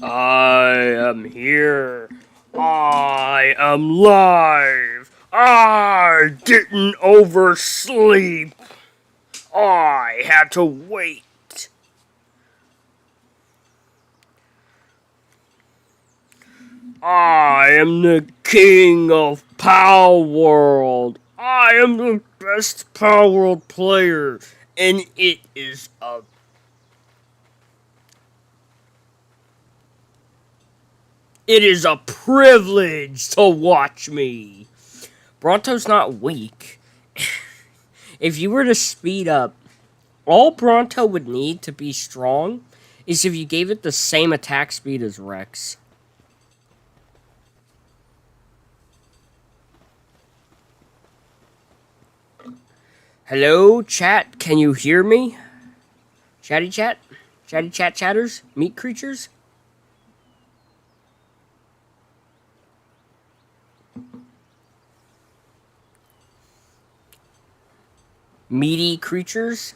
I am here. I am live. I didn't oversleep. I had to wait. I am the king of PALWORLD. I am the best PALWORLD player, and it is a privilege to watch me. Bronto's not weak. If you were to speed up, all Bronto would need to be strong is if you gave it the same attack speed as Rex. Hello, chat? Can you hear me? Chatty chat? Chatty chat chatters? Meat creatures? Meaty creatures?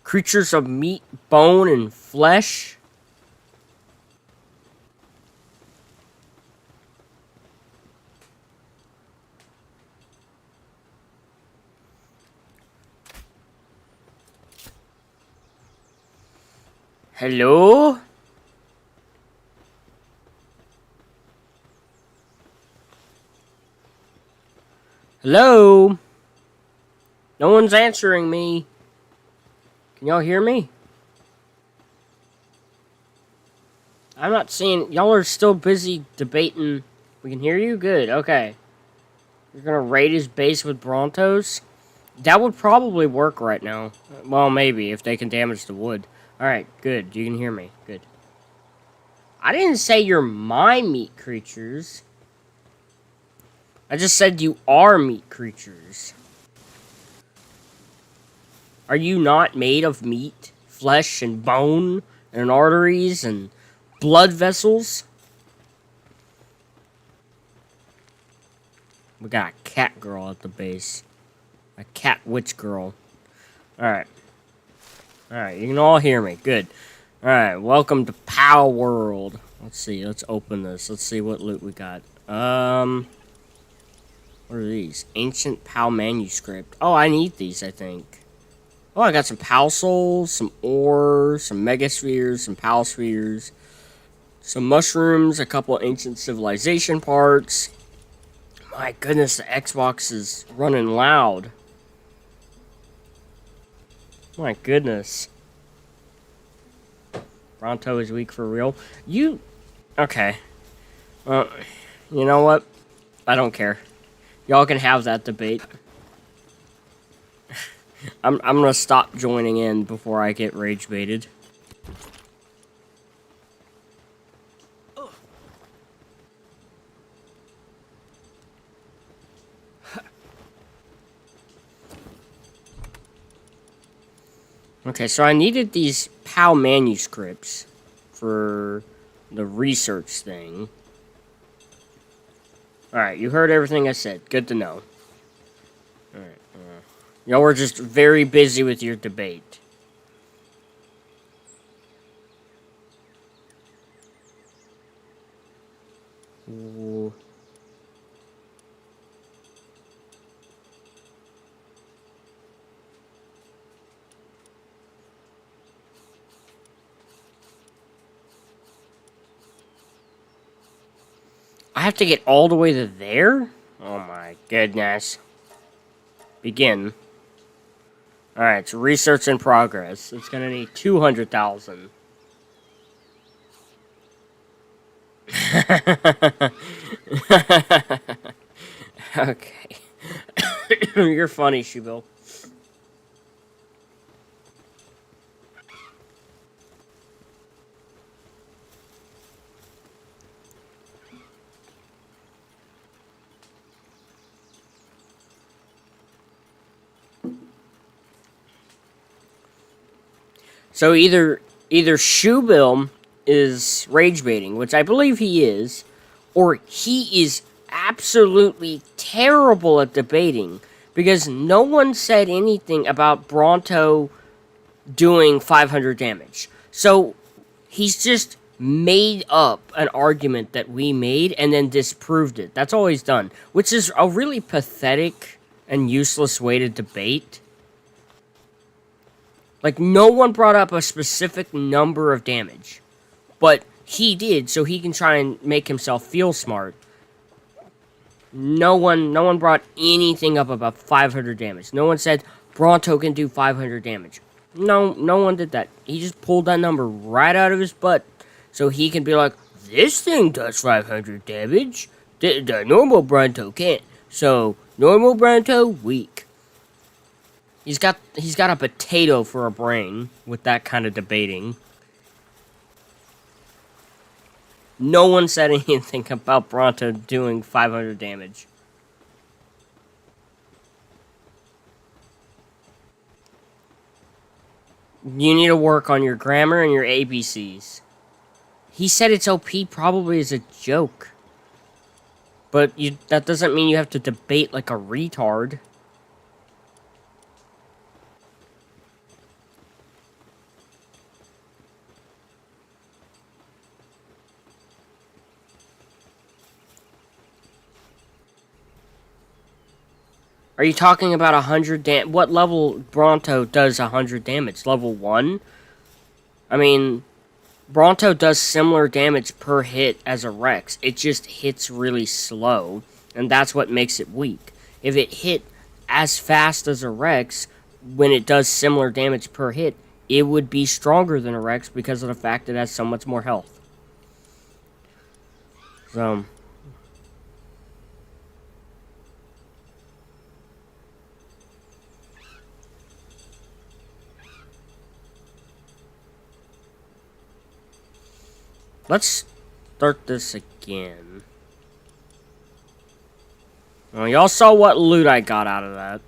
Creatures of meat, bone, and flesh? Hello? Hello? No one's answering me. Can y'all hear me? I'm not seeing... Y'all are still busy debating. We can hear you? Good, okay. You're gonna raid his base with Brontos? That would probably work right now. Well, maybe, if they can damage the wood. Alright, good. You can hear me. Good. I didn't say you're my meat creatures. I just said you are meat creatures. Are you not made of meat, flesh, and bone, and arteries, and blood vessels? We got a cat girl at the base. A cat witch girl. Alright. Alright, you can all hear me. Good. Alright, welcome to PALWORLD. Let's see, let's open this. Let's see what loot we got. What are these? Ancient PAL manuscript. Oh, I need these, I think. Oh, I got some PAL souls, some ore, some megaspheres, some PAL spheres, some mushrooms, a couple ancient civilization parts. My goodness, the Xbox is running loud. My goodness. Bronto is weak for real. Okay. You know what? I don't care. Y'all can have that debate. I'm gonna stop joining in before I get rage baited. Okay, so I needed these PAL manuscripts for the research thing. Alright, you heard everything I said. Good to know. Alright, y'all were just very busy with your debate. Ooh. I have to get all the way to there? Oh my goodness. Begin. Alright, so research in progress. It's gonna need 200,000. Okay. You're funny, Shubil. So either Shubil is rage baiting, which I believe he is, or he is absolutely terrible at debating, because no one said anything about Bronto doing 500 damage. So he's just made up an argument that we made and then disproved it. That's all he's done, which is a really pathetic and useless way to debate. Like, no one brought up a specific number of damage, but he did, so he can try and make himself feel smart. No one brought anything up about 500 damage. No one said Bronto can do 500 damage. No one did that. He just pulled that number right out of his butt, so he can be like, this thing does 500 damage. The normal Bronto can't. So normal Bronto weak. He's got a potato for a brain with that kind of debating. No one said anything about Bronto doing 500 damage. You need to work on your grammar and your ABCs. He said it's OP probably as a joke. But that doesn't mean you have to debate like a retard. Are you talking about 100 damage? What level Bronto does 100 damage? Level 1? I mean, Bronto does similar damage per hit as a Rex. It just hits really slow, and that's what makes it weak. If it hit as fast as a Rex, when it does similar damage per hit, it would be stronger than a Rex because of the fact it has so much more health. So... let's start this again. Well, y'all saw what loot I got out of that.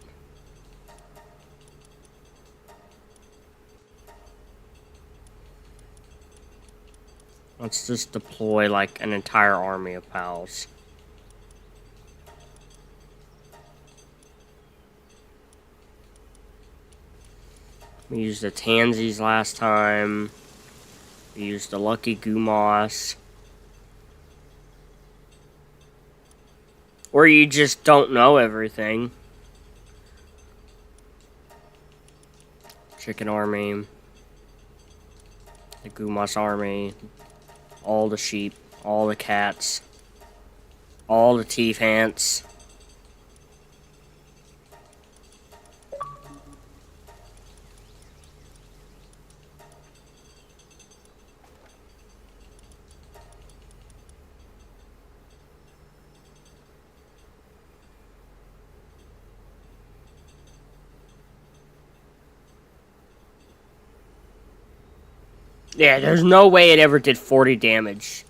Let's just deploy like an entire army of pals. We used the Tansies last time. We used the Lucky Gumas. Or you just don't know everything. Chicken Army. The Gumas Army. All the sheep. All the cats. All the thief ants. Yeah, there's no way it ever did 40 damage.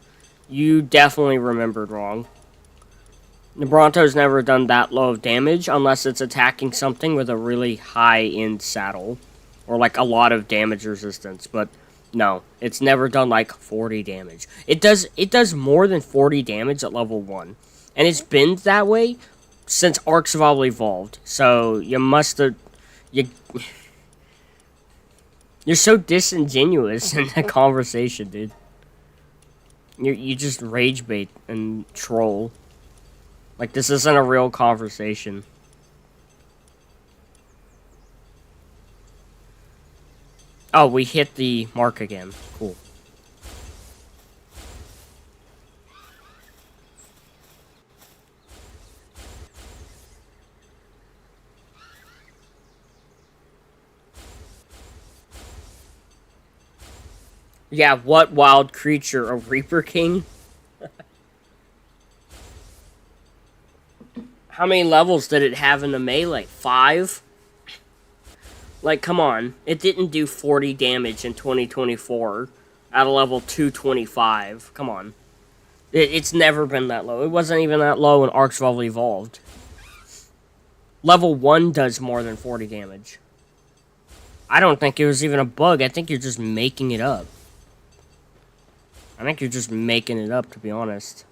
You definitely remembered wrong. The Bronto's never done that low of damage unless it's attacking something with a really high-end saddle. Or like a lot of damage resistance. But no, it's never done like 40 damage. It does more than 40 damage at level 1. And it's been that way since Arcs have all evolved. So you must have... You're so disingenuous in that conversation, dude. You just rage bait and troll. Like, this isn't a real conversation. Oh, we hit the mark again. Cool. Yeah, what wild creature? A Reaper King? How many levels did it have in the melee? 5? Like, come on. It didn't do 40 damage in 2024 at a level 225. Come on. It's never been that low. It wasn't even that low when Arcs evolved. Level 1 does more than 40 damage. I don't think it was even a bug. I think you're just making it up. I think you're just making it up, to be honest.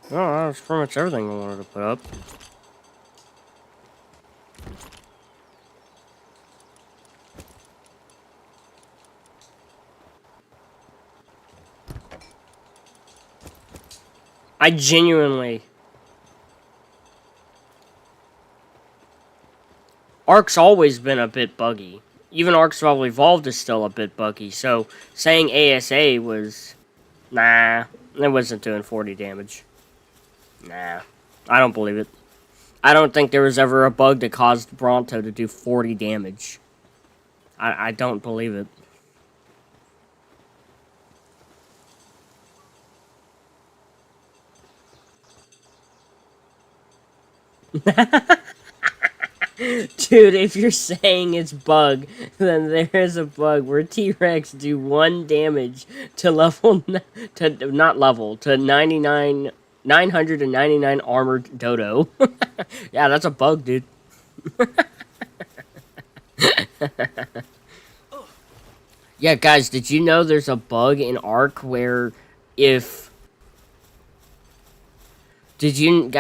Oh, that's pretty much everything I wanted to put up. I genuinely... Ark's always been a bit buggy. Even Ark Survival Evolved is still a bit buggy, so saying ASA was... Nah, it wasn't doing 40 damage. Nah, I don't believe it. I don't think there was ever a bug that caused Bronto to do 40 damage. I don't believe it. Dude, if you're saying it's bug, then there's a bug where T-Rex do 1 damage to level... to 999 armored dodo. Yeah, that's a bug, dude. Yeah, guys, did you know there's a bug in Ark where if... Did you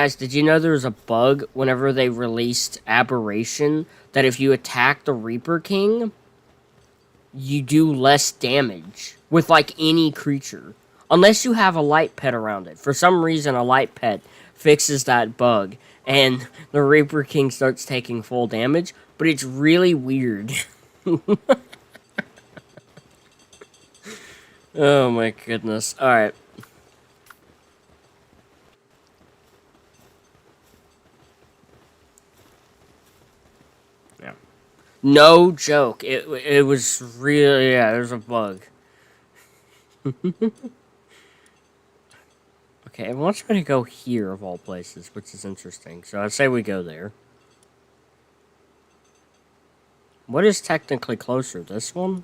know there was a bug whenever they released Aberration that if you attack the Reaper King, you do less damage with, like, any creature. Unless you have a light pet around it. For some reason, a light pet fixes that bug, and the Reaper King starts taking full damage, but it's really weird. Oh my goodness. Alright. Yeah. No joke. It was really... Yeah, there's a bug. Okay, everyone's going to go here, of all places, which is interesting. So I'd say we go there. What is technically closer? This one?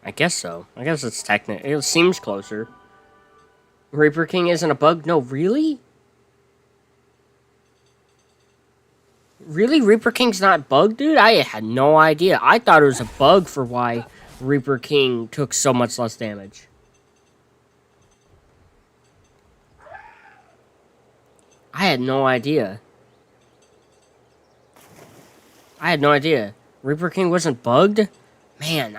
I guess so. I guess it's technically... It seems closer. Reaper King isn't a bug? No, really? Really? Reaper King's not bug, dude? I had no idea. I thought it was a bug for why Reaper King took so much less damage. I had no idea. I had no idea. Reaper King wasn't bugged? Man,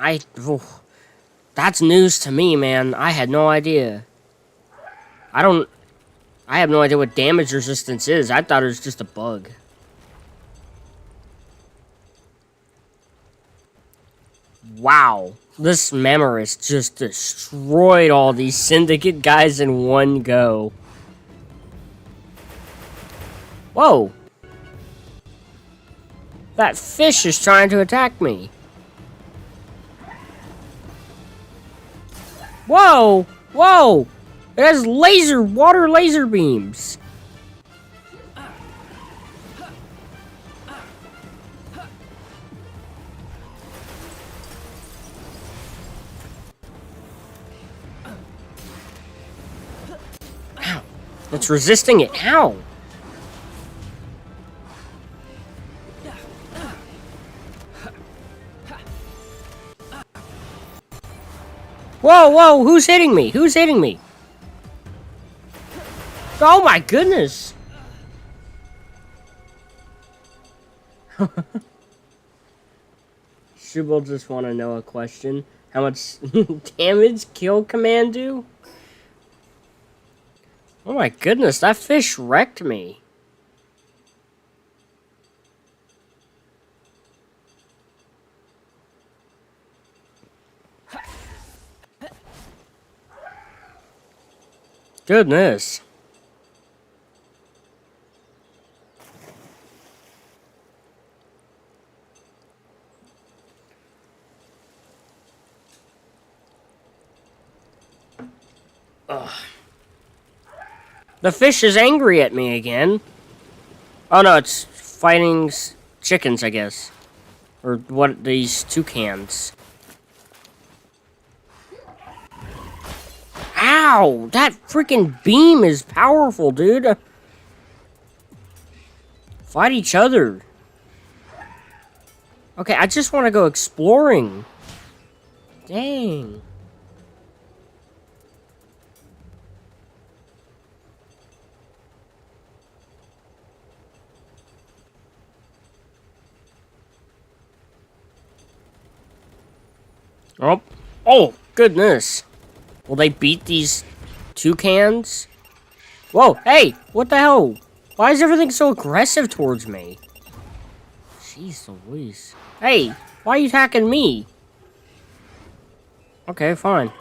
that's news to me, man. I had no idea. I have no idea what damage resistance is. I thought it was just a bug. Wow. This Memoris just destroyed all these Syndicate guys in one go. Whoa. That fish is trying to attack me. Whoa! Whoa! It has water laser beams. Ow. It's resisting it. Ow! Whoa, whoa, who's hitting me? Who's hitting me? Oh my goodness! Shubal just want to know a question. How much damage Kill Command do? Oh my goodness, that fish wrecked me. Goodness. Ugh. The fish is angry at me again. Oh no, it's fighting chickens, I guess. Or what, these toucans. Ow! That freaking beam is powerful, dude. Fight each other. Okay, I just want to go exploring. Dang. Oh. Oh, goodness. Will they beat these toucans? Whoa, hey, what the hell? Why is everything so aggressive towards me? Jeez Louise. Hey, why are you attacking me? Okay, fine.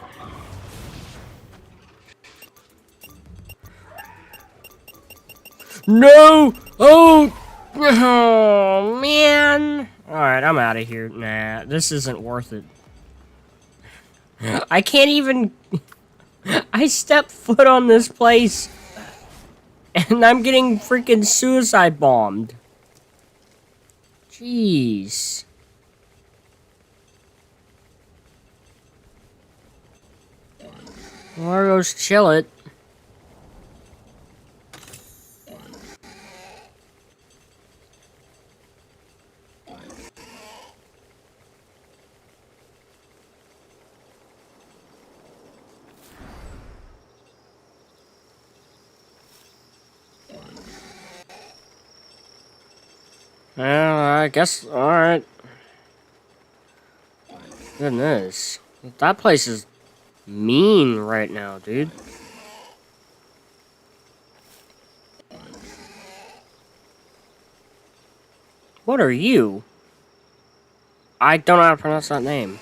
No! Oh! Oh, man! Alright, I'm out of here. Nah, this isn't worth it. I can't even... I stepped foot on this place, and I'm getting freaking suicide bombed. Jeez. Moro's chill it. Well, I guess, alright. Goodness. That place is mean right now, dude. What are you? I don't know how to pronounce that name.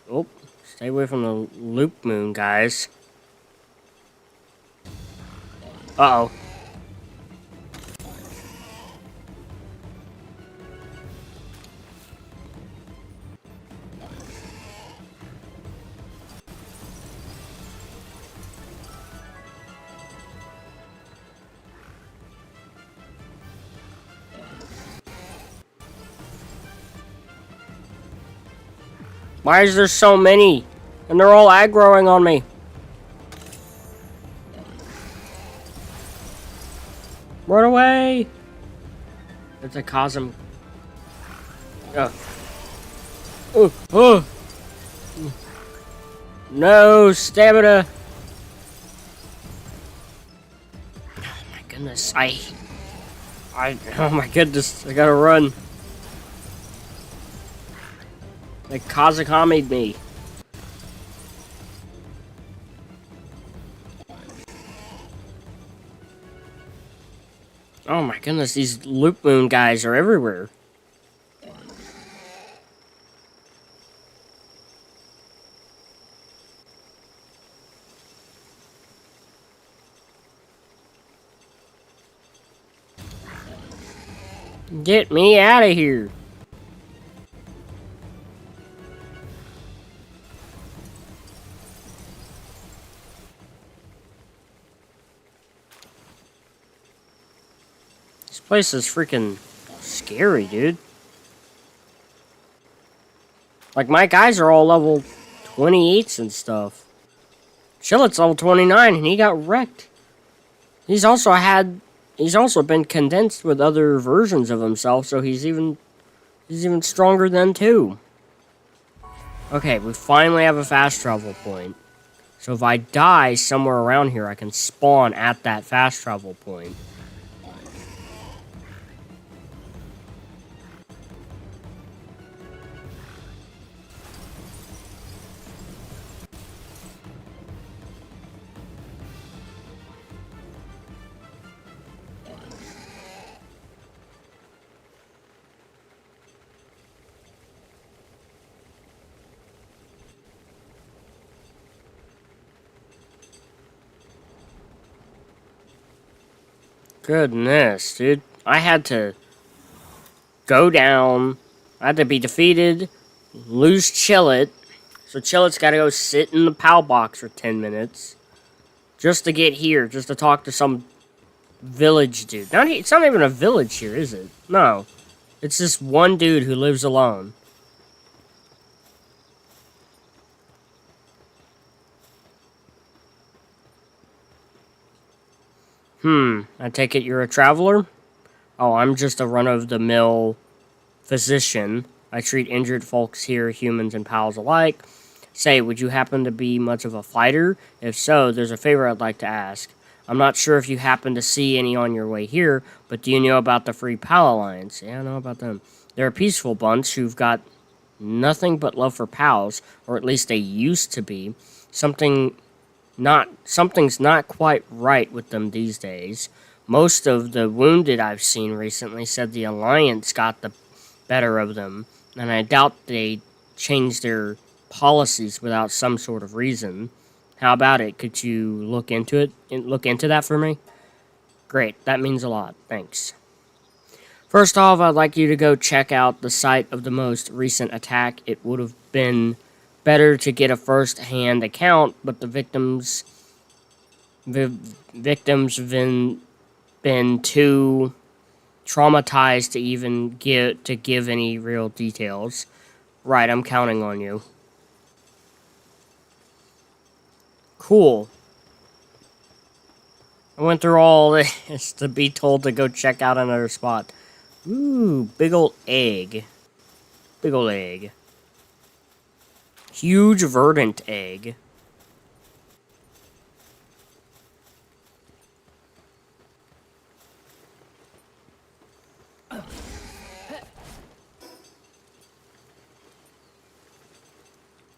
Oh, stay away from the loop moon, guys. Uh-oh. Why is there so many? And they're all aggroing on me. Run away! It's a Cosm. Oh. No, stamina. Oh my goodness, oh my goodness, I gotta run. They Kazakami'd me. Oh my goodness, these loop moon guys are everywhere. Get me out of here. This place is freaking scary, dude. Like, my guys are all level 28s and stuff. Chillet's level 29 and he got wrecked. He's also been condensed with other versions of himself, so he's even stronger than too. Okay, we finally have a fast travel point. So if I die somewhere around here, I can spawn at that fast travel point. Goodness, dude. I had to go down. I had to be defeated, lose Chillet. So Chillet's got to go sit in the PAL box for 10 minutes. Just to get here, just to talk to some village dude. It's not even a village here, is it? No. It's just one dude who lives alone. I take it you're a traveler? Oh, I'm just a run-of-the-mill physician. I treat injured folks here, humans and pals alike. Say, would you happen to be much of a fighter? If so, there's a favor I'd like to ask. I'm not sure if you happen to see any on your way here, but do you know about the Free Pal Alliance? Yeah, I know about them. They're a peaceful bunch who've got nothing but love for pals, or at least they used to be. Something's not quite right with them these days. Most of the wounded I've seen recently said the Alliance got the better of them, and I doubt they changed their policies without some sort of reason. How about it? Could you look into it? Look into that for me? Great, that means a lot. Thanks. First off, I'd like you to go check out the site of the most recent attack. It would have been better to get a first-hand account, but the victims have been too traumatized to even give any real details. Right, I'm counting on you. Cool. I went through all this to be told to go check out another spot. Ooh, big ol' egg. Big ol' egg. Huge verdant egg.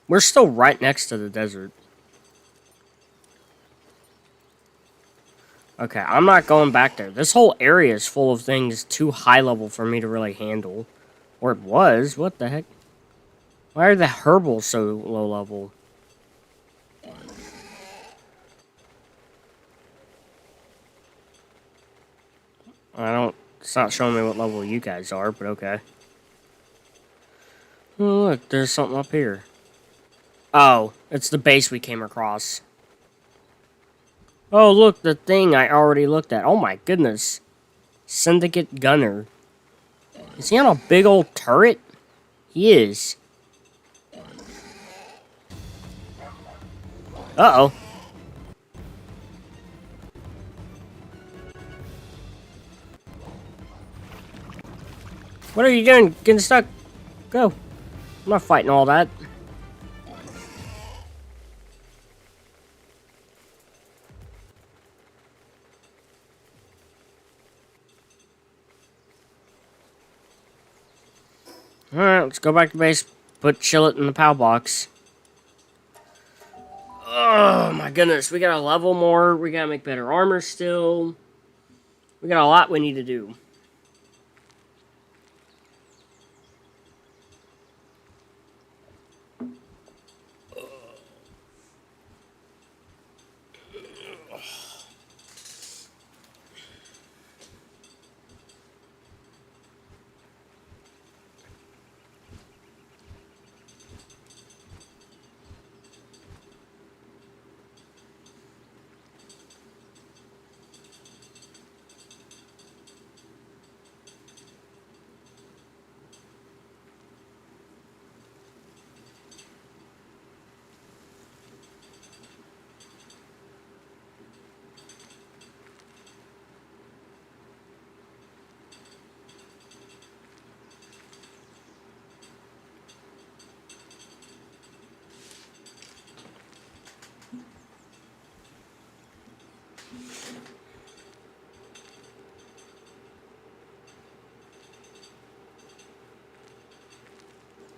We're still right next to the desert. Okay, I'm not going back there. This whole area is full of things too high level for me to really handle. Or it was. What the heck? Why are the herbals so low level? It's not showing me what level you guys are, but okay. Oh, look, there's something up here. Oh, it's the base we came across. Oh, look, the thing I already looked at. Oh my goodness. Syndicate Gunner. Is he on a big old turret? He is. Uh-oh. What are you doing? Getting stuck? Go. I'm not fighting all that. Alright, let's go back to base. Chill it in the PAL box. Oh my goodness, we gotta level more. We gotta make better armor still. We got a lot we need to do.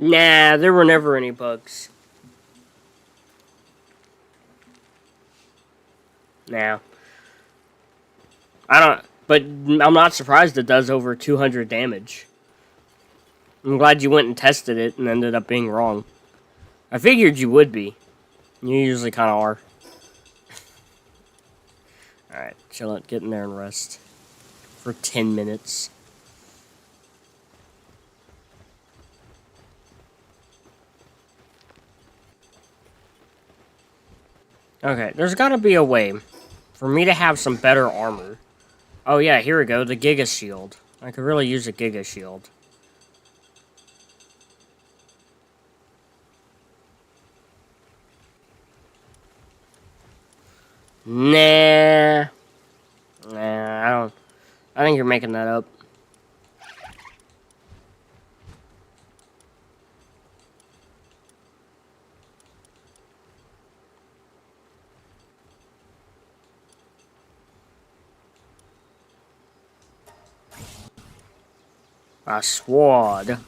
Nah, there were never any bugs. Nah. But I'm not surprised it does over 200 damage. I'm glad you went and tested it and ended up being wrong. I figured you would be. You usually kind of are. Alright, chill out, get in there and rest. For 10 minutes. Okay, there's gotta be a way for me to have some better armor. Oh yeah, here we go, the Giga Shield. I could really use a Giga Shield. Nah. Nah, I think you're making that up. A sword.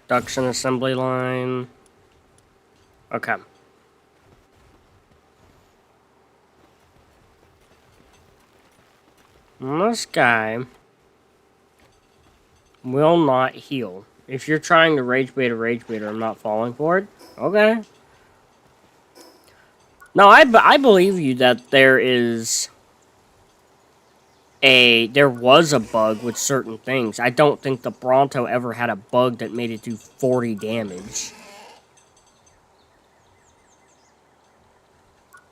Production assembly line. Okay. This guy will not heal. If you're trying to rage bait, I'm not falling for it. Okay. No, I believe you that there was a bug with certain things. I don't think the Bronto ever had a bug that made it do 40 damage.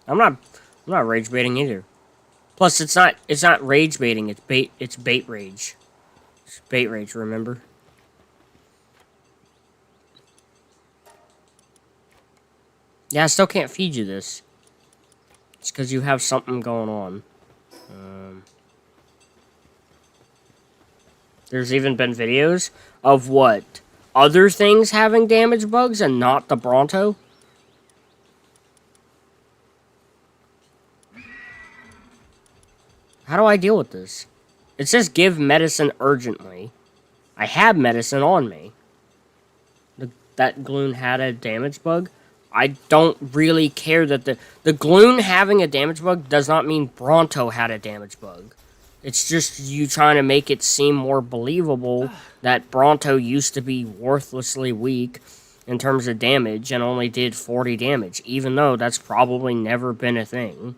I'm not rage baiting either. Plus, it's not rage baiting. It's bait rage. It's bait rage. Remember? Yeah, I still can't feed you this. It's because you have something going on. There's even been videos of what? Other things having damage bugs and not the Bronto? How do I deal with this? It says give medicine urgently. I have medicine on me. That Gloon had a damage bug. I don't really care that the Gloon having a damage bug does not mean Bronto had a damage bug. It's just you trying to make it seem more believable that Bronto used to be worthlessly weak in terms of damage and only did 40 damage, even though that's probably never been a thing.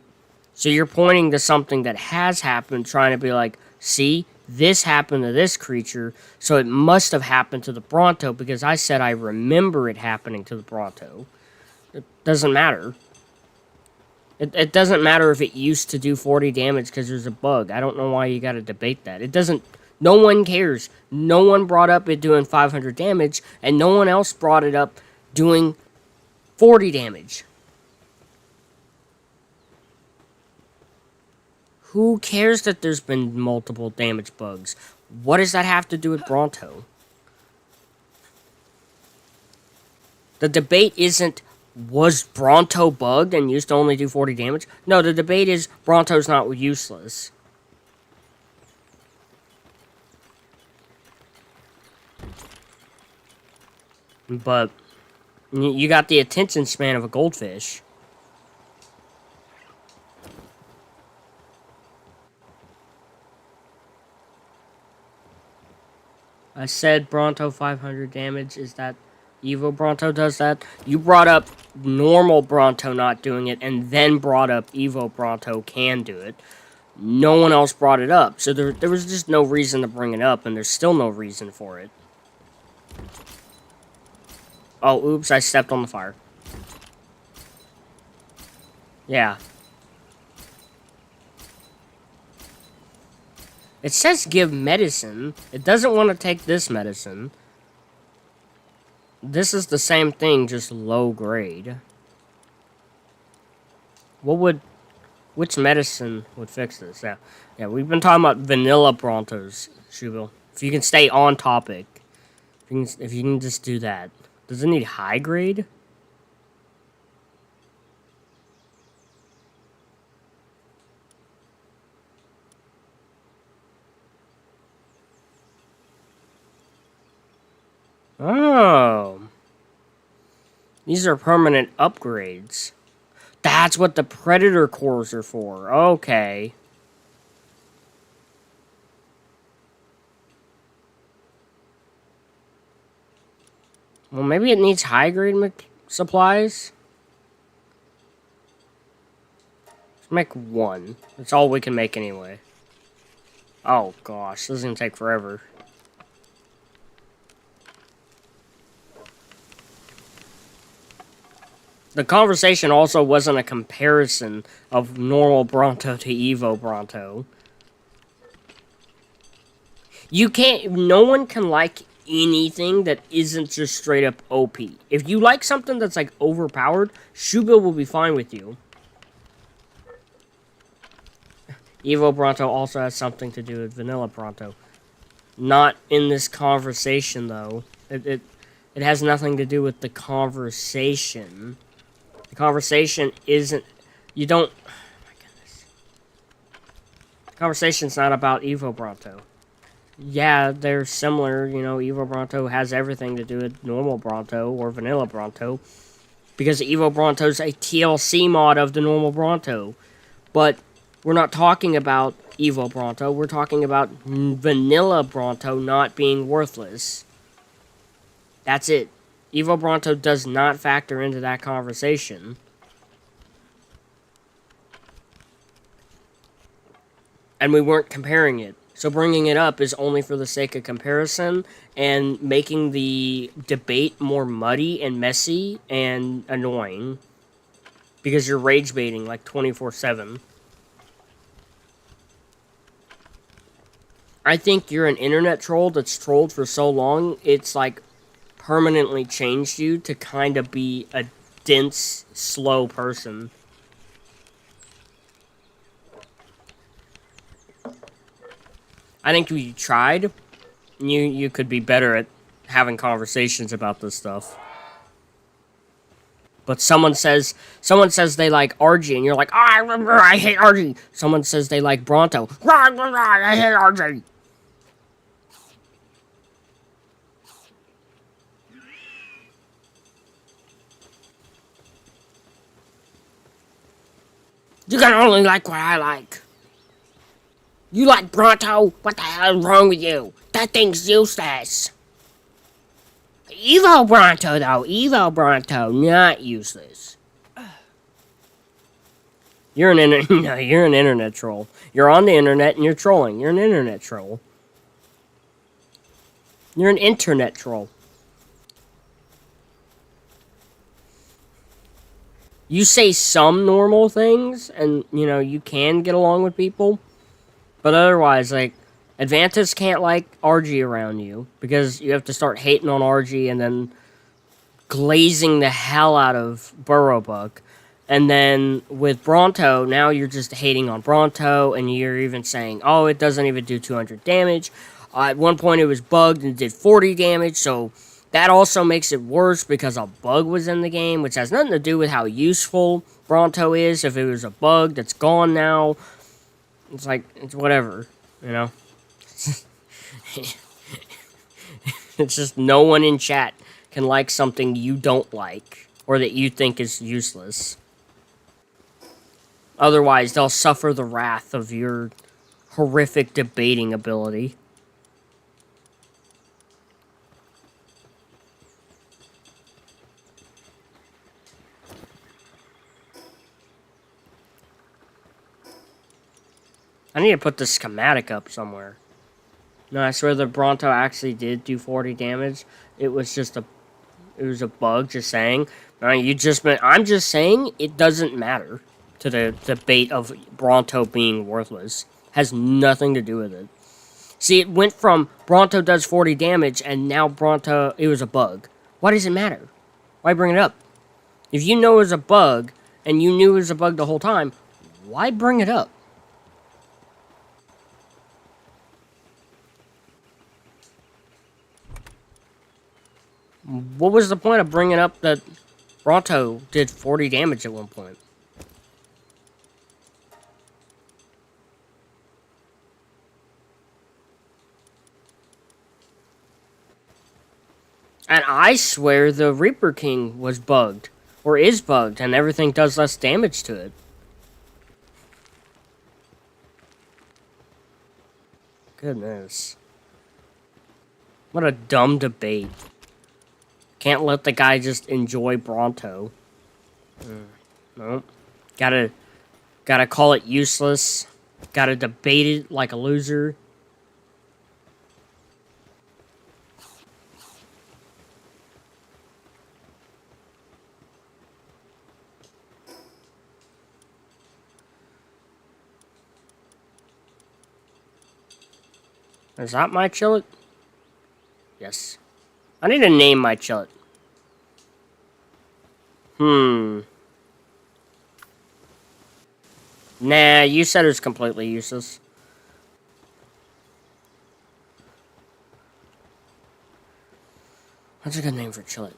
So you're pointing to something that has happened, trying to be like, see, this happened to this creature, so it must have happened to the Bronto because I said I remember it happening to the Bronto. It doesn't matter. It doesn't matter if it used to do 40 damage because there's a bug. I don't know why you gotta debate that. It doesn't... No one cares. No one brought up it doing 500 damage, and no one else brought it up doing 40 damage. Who cares that there's been multiple damage bugs? What does that have to do with Bronto? The debate isn't, was Bronto bugged and used to only do 40 damage? No, the debate is, Bronto's not useless. But, you got the attention span of a goldfish. I said Bronto 500 damage. Is that Evo Bronto does that? You brought up normal Bronto not doing it, and then brought up Evo Bronto can do it. No one else brought it up, so there was just no reason to bring it up, and there's still no reason for it. Oh, oops, I stepped on the fire. Yeah. It says give medicine. It doesn't want to take this medicine. This is the same thing, just low grade. Which medicine would fix this? Yeah, we've been talking about vanilla Brontos, Shubil. If you can stay on topic. If you can just do that. Does it need high grade? Oh. These are permanent upgrades. That's what the Predator cores are for. Okay. Well, maybe it needs high-grade supplies. Let's make one. That's all we can make anyway. Oh, gosh. This is going to take forever. The conversation also wasn't a comparison of normal Bronto to Evo Bronto. You can't... No one can like anything that isn't just straight up OP. If you like something that's like overpowered, Shubil will be fine with you. Evo Bronto also has something to do with Vanilla Bronto. Not in this conversation, though. It has nothing to do with the conversation. The conversation isn't... You don't... Oh my goodness. The conversation's not about Evo Bronto. yeah, they're similar. You know, Evo Bronto has everything to do with normal Bronto or vanilla Bronto. Because Evo Bronto's a TLC mod of the normal Bronto. But we're not talking about Evo Bronto. We're talking about vanilla Bronto not being worthless. That's it. Evo Bronto does not factor into that conversation. And we weren't comparing it. So bringing it up is only for the sake of comparison and making the debate more muddy and messy and annoying. Because you're rage baiting like 24/7. I think you're an internet troll that's trolled for so long, it's like permanently changed you to kind of be a dense, slow person. I think if you tried, you could be better at having conversations about this stuff. But someone says they like RG, and you're like, I hate RG. Someone says they like Bronto. I hate RG. You can only like what I like. You like Bronto? What the hell is wrong with you? That thing's useless. Evo Bronto, though. Evo Bronto, not useless. You're an no, you're an internet troll. You're on the internet and you're trolling. You're an internet troll. You're an internet troll. You say some normal things, and, you know, you can get along with people. But otherwise, like, Advantis can't like RG around you, because you have to start hating on RG and then glazing the hell out of Burrowbuck. And then with Bronto, now you're just hating on Bronto, and you're even saying, oh, it doesn't even do 200 damage. At one point it was bugged and did 40 damage, so that also makes it worse because a bug was in the game, which has nothing to do with how useful Bronto is. If it was a bug that's gone now, it's like, it's whatever, you know? It's just no one in chat can like something you don't like, or that you think is useless. Otherwise, they'll suffer the wrath of your horrific debating ability. I need to put the schematic up somewhere. No, I swear the Bronto actually did do 40 damage. It was just a... It was a bug, just saying. I'm just saying it doesn't matter to the debate of Bronto being worthless. Has nothing to do with it. See, it went from Bronto does 40 damage, and now Bronto... It was a bug. Why does it matter? Why bring it up? If you know it was a bug, and you knew it was a bug the whole time, why bring it up? What was the point of bringing up that Bronto did 40 damage at one point? And I swear the Reaper King was bugged. Or is bugged, and everything does less damage to it. Goodness. What a dumb debate. Can't let the guy just enjoy Bronto. Nope. Gotta call it useless. Gotta debate it like a loser. Is that my chillet? Yes. I need to name my chillet. Nah, you said it was completely useless. What's a good name for chillet?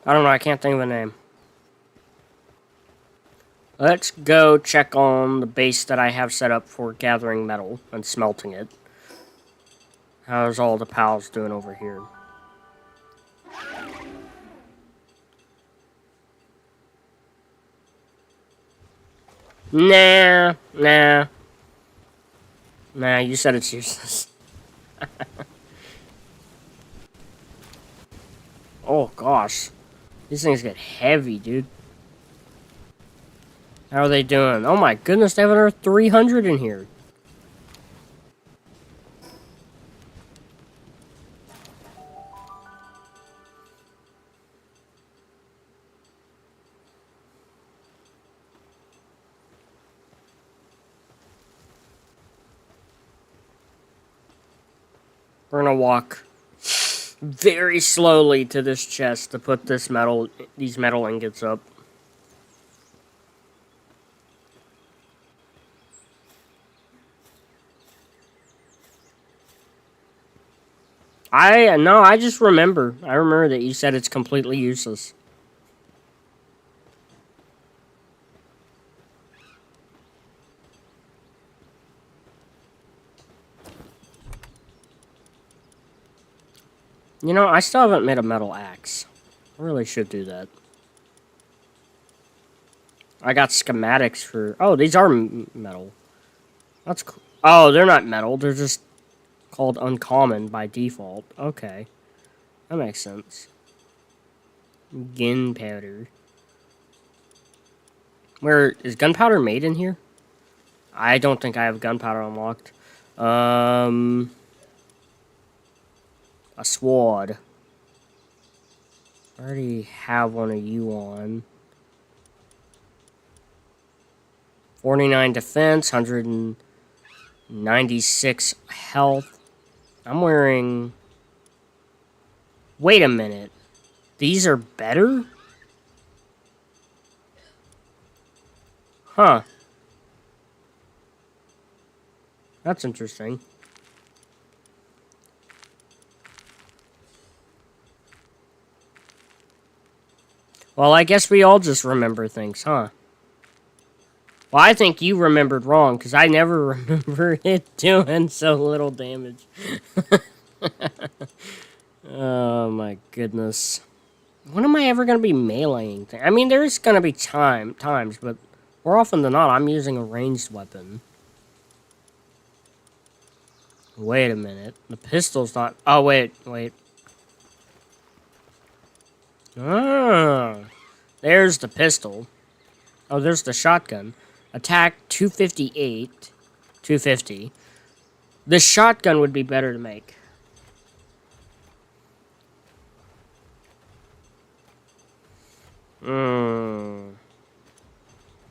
I don't know, I can't think of a name. Let's go check on the base that I have set up for gathering metal and smelting it. How's all the pals doing over here? Nah, you said it's useless. Oh gosh. These things get heavy, dude. How are they doing? Oh my goodness, they have another 300 in here. We're gonna walk very slowly to this chest to put these metal ingots up. I just remember. I remember that you said it's completely useless. You know, I still haven't made a metal axe. I really should do that. I got schematics for... Oh, these are metal. That's cool. Oh, they're not metal. They're just called uncommon by default. Okay. That makes sense. Gunpowder. Where... Is gunpowder made in here? I don't think I have gunpowder unlocked. A sword. I already have one of you on. 49 defense, 196 health. I'm wearing... Wait a minute. These are better? Huh. That's interesting. Well, I guess we all just remember things, huh? Well, I think you remembered wrong, because I never remember it doing so little damage. Oh, my goodness. When am I ever going to be meleeing things? I mean, there's going to be times, but more often than not, I'm using a ranged weapon. Wait a minute. The pistol's not... Oh, wait. Ah, there's the pistol. Oh, there's the shotgun. Attack 258. 250. The shotgun would be better to make.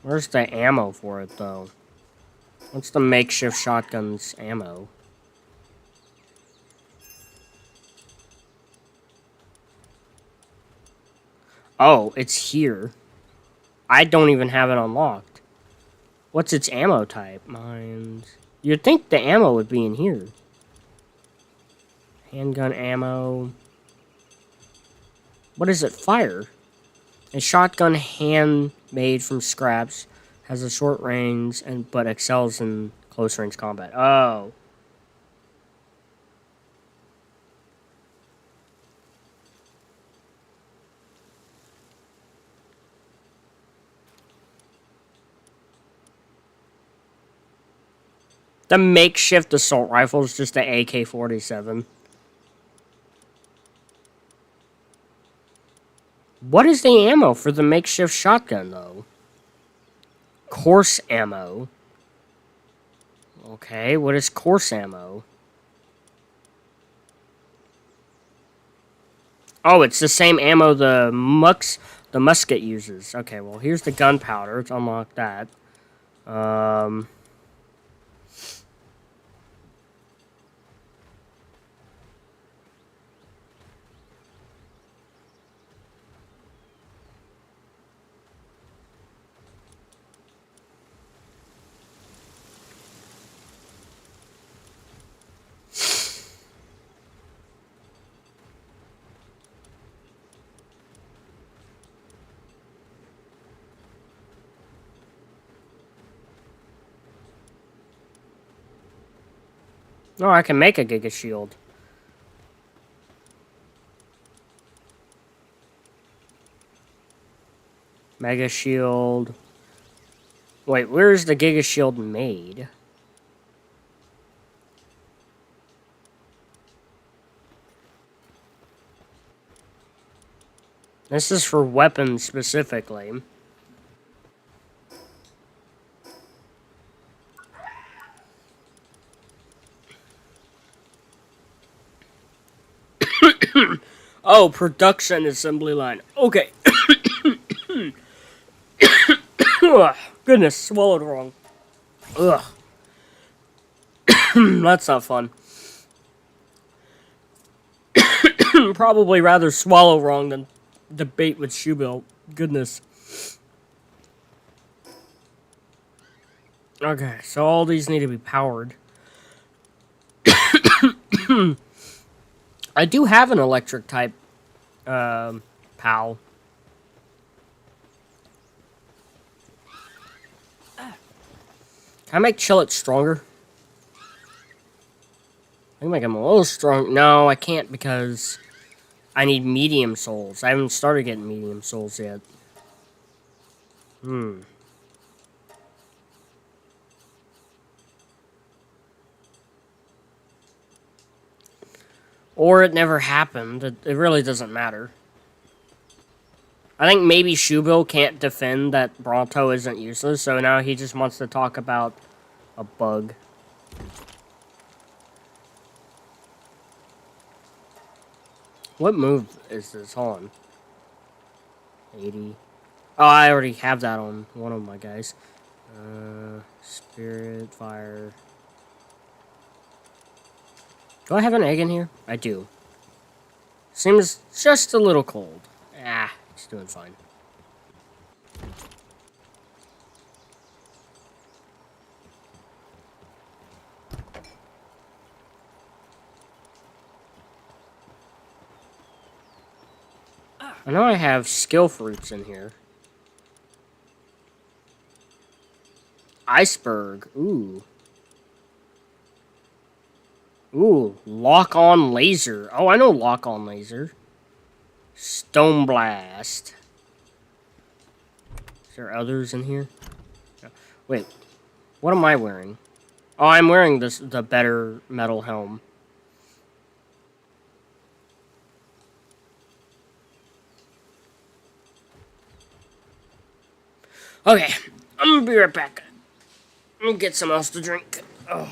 Where's the ammo for it, though? What's the makeshift shotgun's ammo? Oh, it's here. I don't even have it unlocked. What's its ammo type? Mines. You'd think the ammo would be in here. Handgun ammo. What does it fire? A shotgun handmade from scraps has a short range but excels in close range combat. Oh. The makeshift assault rifle is just the AK-47. What is the ammo for the makeshift shotgun, though? Coarse ammo. Okay, what is coarse ammo? Oh, it's the same ammo the musket uses. Okay, well, here's the gunpowder. Let's unlock that. Oh, I can make a Giga Shield. Mega Shield. Wait, where's the Giga Shield made? This is for weapons specifically. Oh, production assembly line. Okay. Ugh, goodness, swallowed wrong. Ugh. That's not fun. Probably rather swallow wrong than debate with Shoebill. Goodness. Okay, so all these need to be powered. I do have an electric type PAL. Can I make Chillet stronger? I can make him a little strong. No, I can't because I need medium souls. I haven't started getting medium souls yet. Or it never happened. It really doesn't matter. I think maybe Shoebill can't defend that Bronto isn't useless, so now he just wants to talk about a bug. What move is this on? 80. Oh, I already have that on one of my guys. Spirit, fire. Do I have an egg in here? I do. Seems just a little cold. Ah, it's doing fine. I know I have skill fruits in here. Iceberg. Ooh. Ooh, lock-on laser. Oh, I know lock-on laser. Stone blast. Is there others in here? Wait, what am I wearing? Oh, I'm wearing the better metal helm. Okay, I'm gonna be right back. I'm gonna get some else to drink. Oh.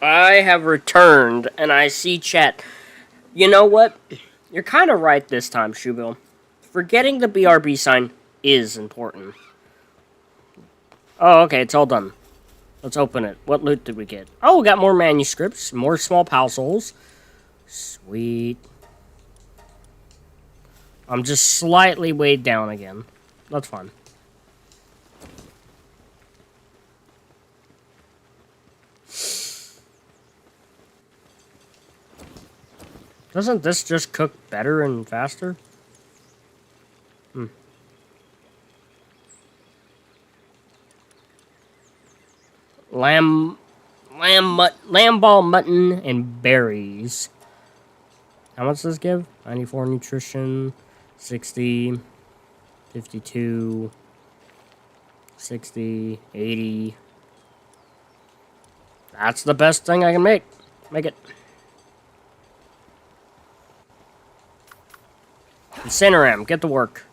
I have returned, and I see chat. You know what? You're kind of right this time, Shoebill. Forgetting the BRB sign is important. Oh, okay, it's all done. Let's open it. What loot did we get? Oh, we got more manuscripts, more small PAL souls. Sweet. I'm just slightly weighed down again. That's fine. Doesn't this just cook better and faster? Lamb ball mutton and berries. How much does this give? 94 nutrition, 60, 52, 60, 80. That's the best thing I can make. Make it. Incineram, get to work.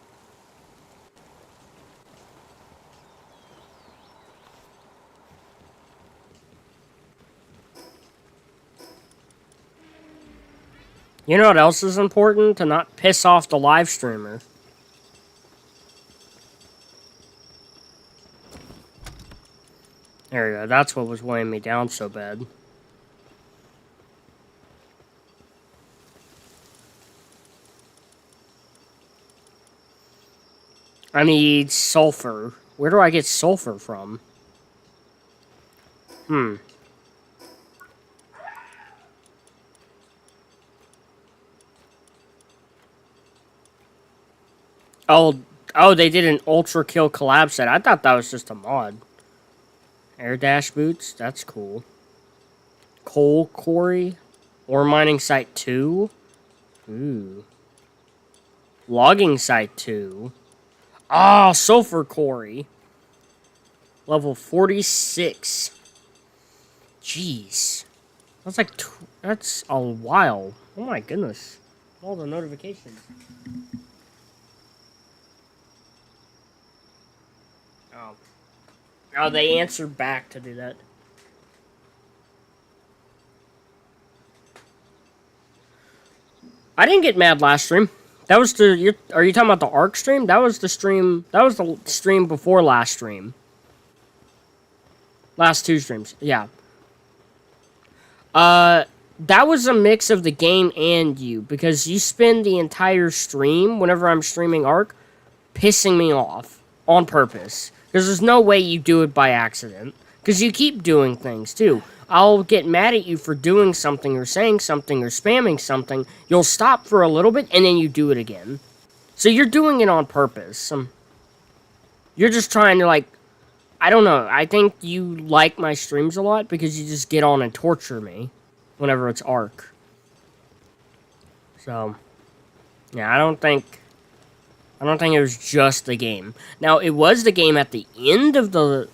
You know what else is important? To not piss off the live streamer. There we go. That's what was weighing me down so bad. I need sulfur. Where do I get sulfur from? Oh, they did an Ultra Kill collab set. I thought that was just a mod. Air dash boots. That's cool. Coal quarry. Ore mining site 2. Ooh. Logging site 2. Ah, sulfur quarry. Level 46. Jeez. That's like... that's a while. Oh my goodness. All the notifications. Oh, they answered back to do that. I didn't get mad last stream. That was the... are you talking about the ARC stream? That was the stream... that was the stream before last stream. Last 2 streams. Yeah. That was a mix of the game and you. Because you spend the entire stream, whenever I'm streaming ARC, pissing me off. On purpose. Because there's no way you do it by accident. Because you keep doing things, too. I'll get mad at you for doing something, or saying something, or spamming something. You'll stop for a little bit, and then you do it again. So you're doing it on purpose. You're just trying to, like... I don't know. I think you like my streams a lot, because you just get on and torture me. Whenever it's ARC. So... yeah, I don't think it was just the game. Now, it was the game at the end of the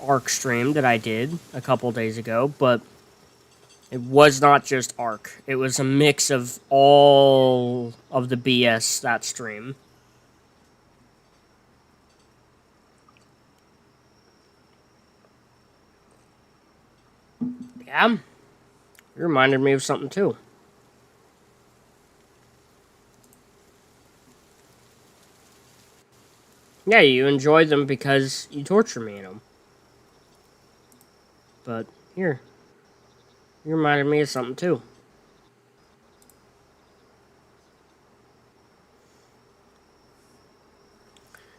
ARC stream that I did a couple days ago, but it was not just ARC. It was a mix of all of the BS that stream. Yeah, it reminded me of something too. Yeah, you enjoy them because you torture me in them. But, here. You reminded me of something, too.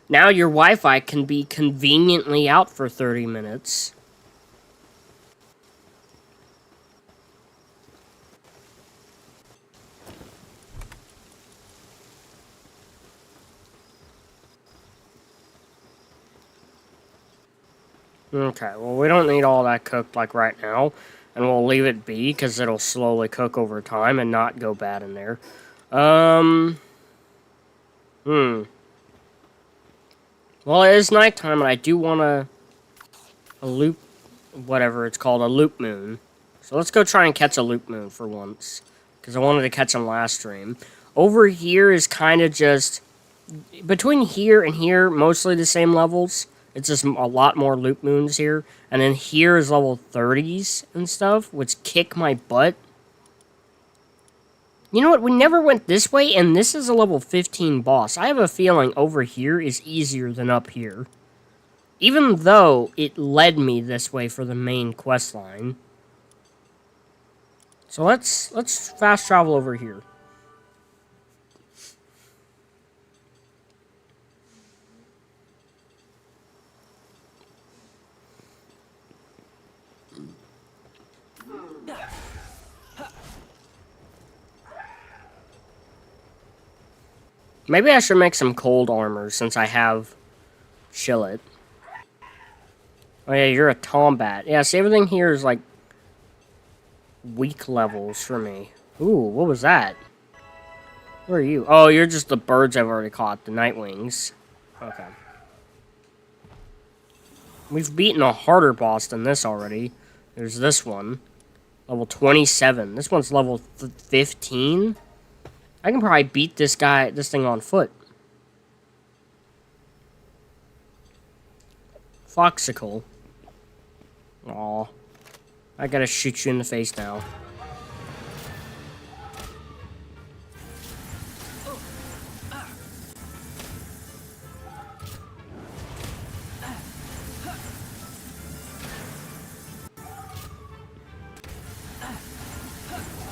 Now your Wi-Fi can be conveniently out for 30 minutes. Okay, well, we don't need all that cooked, like, right now. And we'll leave it be, because it'll slowly cook over time and not go bad in there. Well, it is nighttime, and I do want a loop, whatever it's called, a loop moon. So let's go try and catch a loop moon for once. Because I wanted to catch them last stream. Over here is kind of just... between here and here, mostly the same levels. It's just a lot more loop moons here. And then here is level 30s and stuff, which kick my butt. You know what? We never went this way, and this is a level 15 boss. I have a feeling over here is easier than up here. Even though it led me this way for the main quest line. So let's fast travel over here. Maybe I should make some cold armor since I have Shillet. Oh yeah, you're a Tombat. Yeah, see, everything here is like weak levels for me. Ooh, what was that? Where are you? Oh, you're just the birds I've already caught, the Nightwings. Okay. We've beaten a harder boss than this already. There's this one. Level 27. This one's level 15. I can probably beat this thing on foot. Foxicle. Aw. I gotta shoot you in the face now.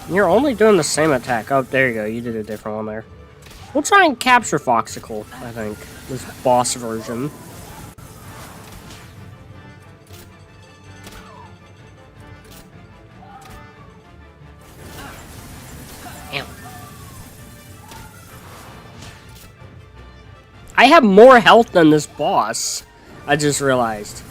You're only doing the same attack. Oh, there you go. You did a different one there. We'll try and capture Foxicle, I think. This boss version. Damn. I have more health than this boss. I just realized.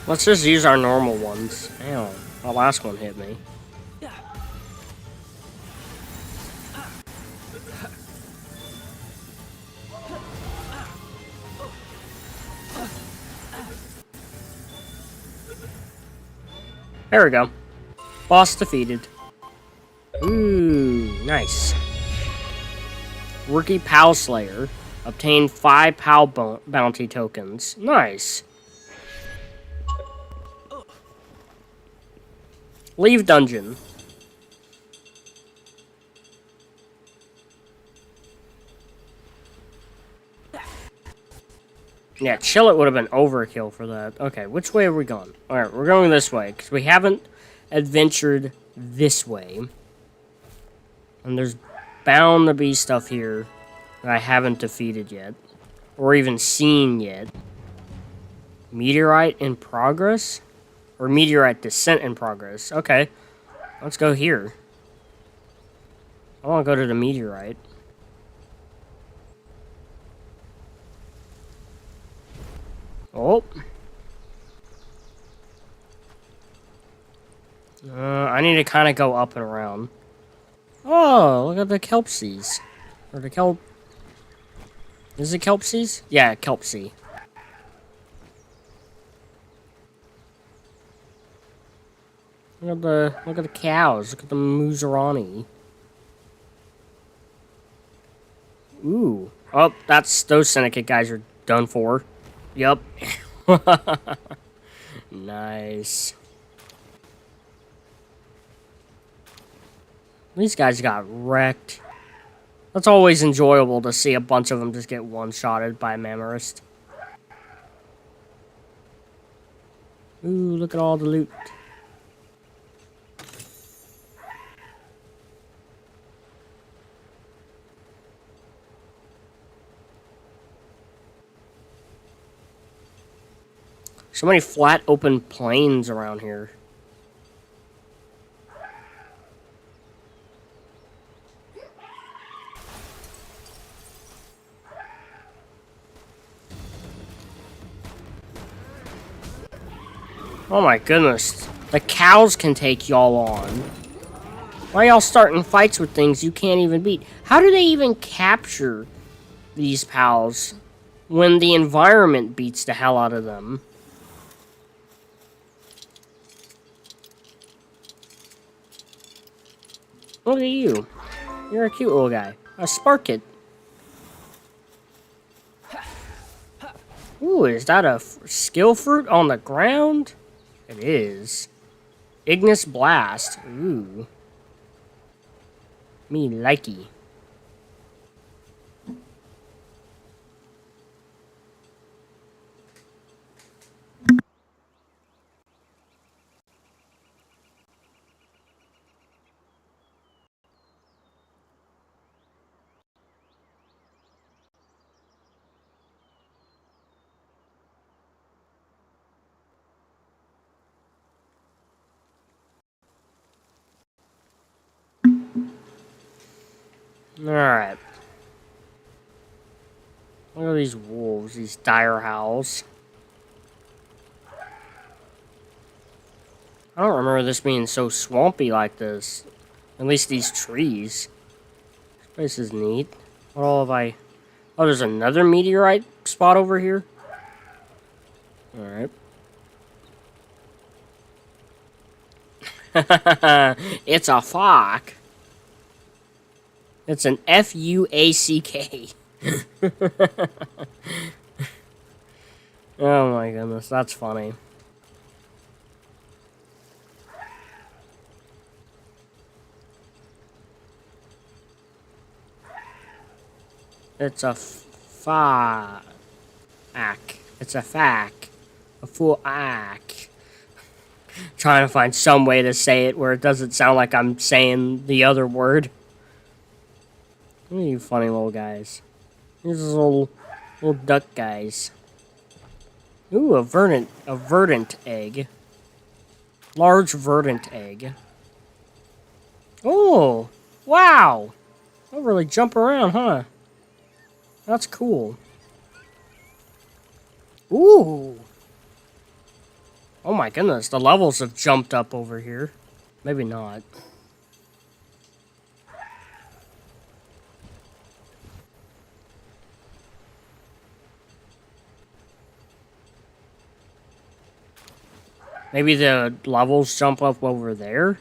Let's just use our normal ones. Damn, the last one hit me. There we go. Boss defeated. Ooh, nice. Rookie Pal Slayer. Obtained 5 Pal bounty tokens. Nice. Leave dungeon. Yeah, chill it would have been overkill for that. Okay, which way are we going? Alright, we're going this way, because we haven't adventured this way. And there's bound to be stuff here that I haven't defeated yet. Or even seen yet. Meteorite in progress? Or meteorite descent in progress. Okay, let's go here. I want to go to the meteorite. Oh. I need to kind of go up and around. Oh, look at the kelpsies. Or the kelp... Is it kelpsies? Yeah, kelpsie. Look at the cows. Look at the Muzarani. Ooh. Oh, those syndicate guys are done for. Yup. Nice. These guys got wrecked. That's always enjoyable to see a bunch of them just get one-shotted by a Mammarist. Ooh, look at all the loot. So many flat, open plains around here. Oh my goodness. The cows can take y'all on. Why y'all starting fights with things you can't even beat? How do they even capture these pals when the environment beats the hell out of them? Look at you. You're a cute little guy. A Sparkit. Ooh, is that a skill fruit on the ground? It is. Ignis Blast. Ooh. Me likey. Alright. Look at these wolves, these dire howls. I don't remember this being so swampy like this. At least these trees. This place is neat. What all have I... Oh, there's another meteorite spot over here? Alright. It's a fuck. It's an F-U-A-C-K. Oh my goodness, that's funny. It's a fa-ack. It's a fack. A full ack. Trying to find some way to say it where it doesn't sound like I'm saying the other word. Look at you funny little guys. These little duck guys. Ooh, a verdant egg. Large verdant egg. Oh, wow. They'll really jump around, huh? That's cool. Ooh. Oh my goodness, the levels have jumped up over here. Maybe not. Maybe the levels jump up over there?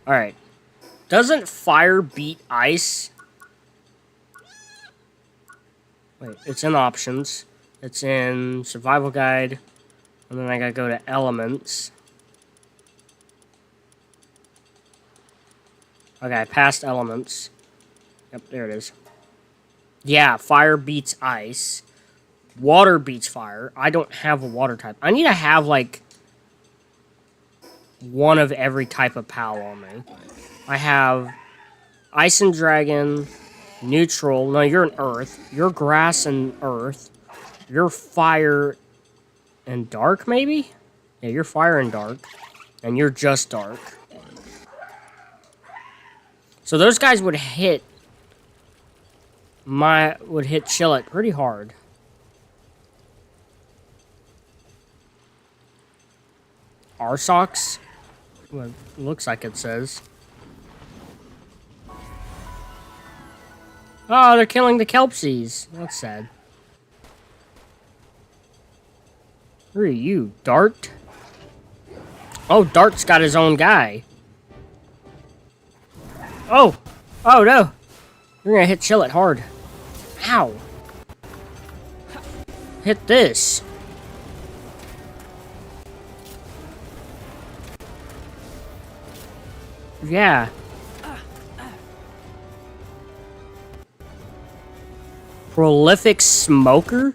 Alright. Doesn't fire beat ice? Wait, it's in options. It's in survival guide. And then I gotta go to elements. Okay, past elements. Yep, there it is. Yeah, fire beats ice. Water beats fire. I don't have a water type. I need to have, like, one of every type of PAL on me. I have ice and dragon, neutral. No, you're an earth. You're grass and earth. You're fire and dark, maybe? Yeah, you're fire and dark. And you're just dark. So those guys would hit Chillet pretty hard. Arsox? Well, it looks like it says. Oh, they're killing the Kelpsies. That's sad. Who are you, Dart? Oh, Dart's got his own guy. Oh! Oh, no! You're gonna hit Chillet hard. Ow! Hit this. Yeah. Prolific smoker?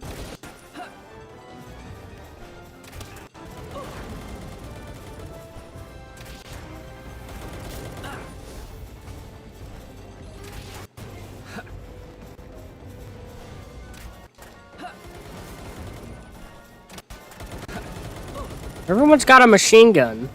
Everyone's got a machine gun.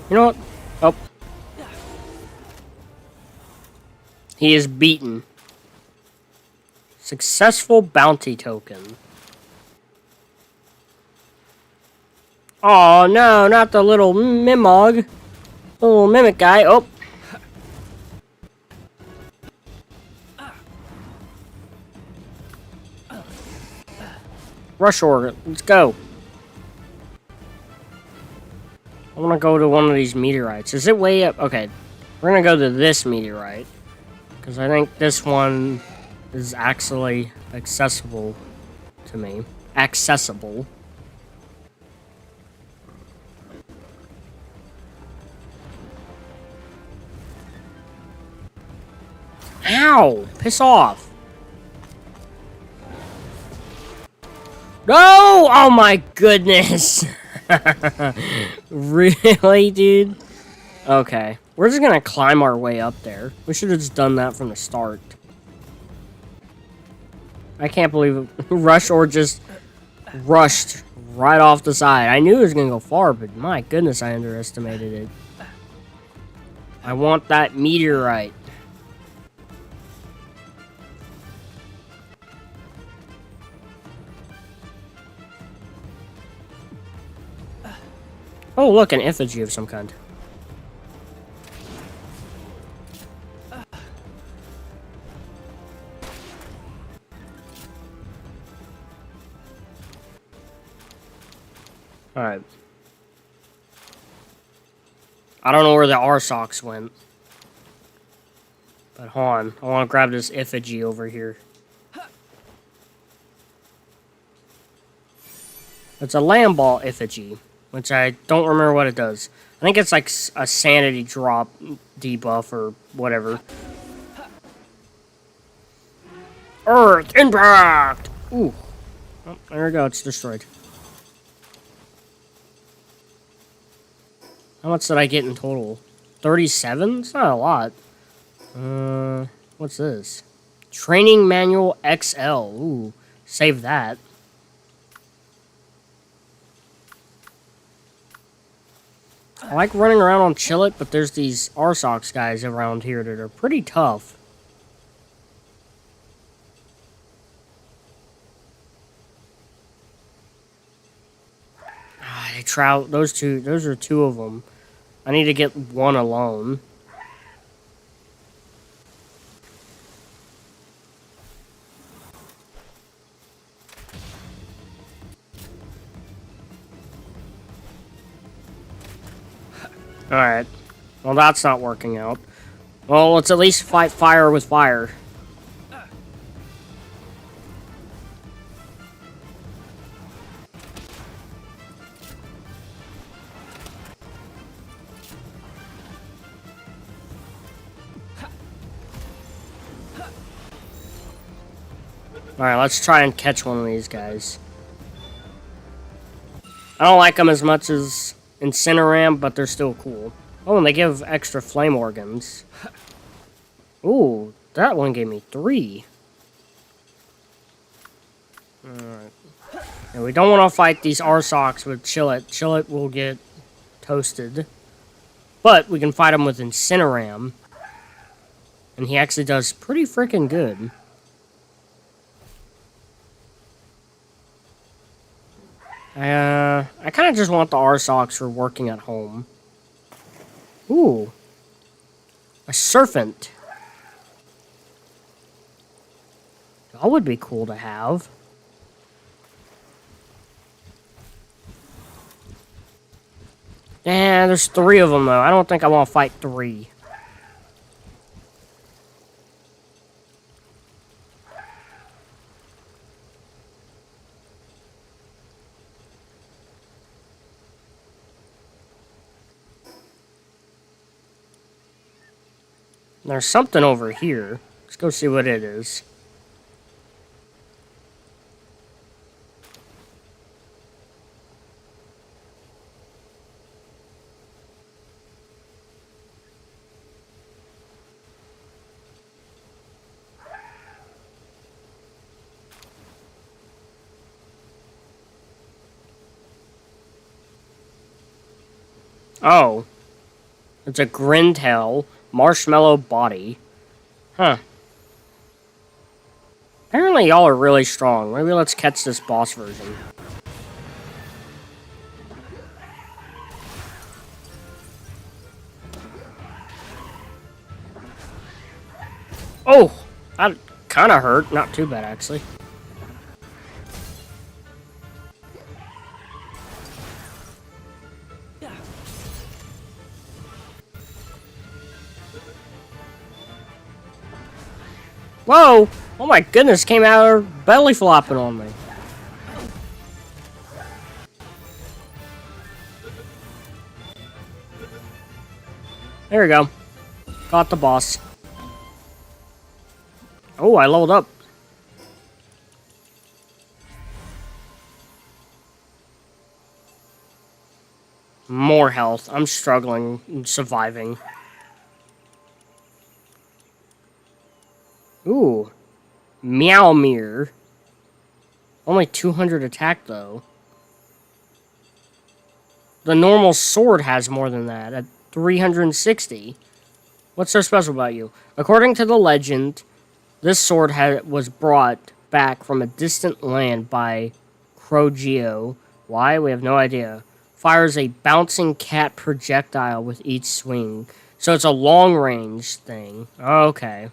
You know what? Oh. He is beaten. Successful bounty token. Oh no, not the little mimog. The little mimic guy. Oh. Rush order. Let's go. I want to go to one of these meteorites. Is it way up? Okay. We're going to go to this meteorite. Because I think this one is actually accessible to me. Accessible. Ow! Piss off. No! Oh my goodness. Really, dude? Okay. We're just gonna climb our way up there. We should have just done that from the start. I can't believe it. Rush or just rushed right off the side. I knew it was gonna go far, but my goodness, I underestimated it. I want that meteorite. Oh, look, an effigy of some kind. Alright. I don't know where the R-Socks went. But hold on. I want to grab this effigy over here. It's a lamb ball effigy. Which I don't remember what it does. I think it's like a sanity drop debuff or whatever. Earth impact! Ooh. Oh, there we go. It's destroyed. How much did I get in total? 37? It's not a lot. What's this? Training Manual XL. Ooh. Save that. I like running around on Chillet, but there's these R-Socks guys around here that are pretty tough. Ah, those are two of them. I need to get one alone. Alright. Well, that's not working out. Well, let's at least fight fire with fire. Alright, let's try and catch one of these guys. I don't like them as much as Incineram, but they're still cool. Oh, and they give extra flame organs. Ooh, that one gave me 3. Alright. And we don't want to fight these R-Socks with Chillet. Chillet will get toasted. But we can fight him with Incineram. And he actually does pretty freaking good. I kind of just want the R-Socks for working at home. Ooh. A serpent. That would be cool to have. Yeah, there's 3 of them, though. I don't think I want to fight 3. There's something over here. Let's go see what it is. Oh. It's a Grintail, marshmallow body. Huh. Apparently y'all are really strong. Maybe let's catch this boss version. Oh! That kind of hurt. Not too bad, actually. Whoa! Oh my goodness, came out her belly flopping on me. There we go. Got the boss. Oh, I leveled up. More health. I'm struggling. I'm surviving. Ooh. Meowmere. Only 200 attack, though. The normal sword has more than that, at 360. What's so special about you? According to the legend, this sword was brought back from a distant land by Crogeo. Why? We have no idea. Fires a bouncing cat projectile with each swing. So it's a long-range thing. Okay.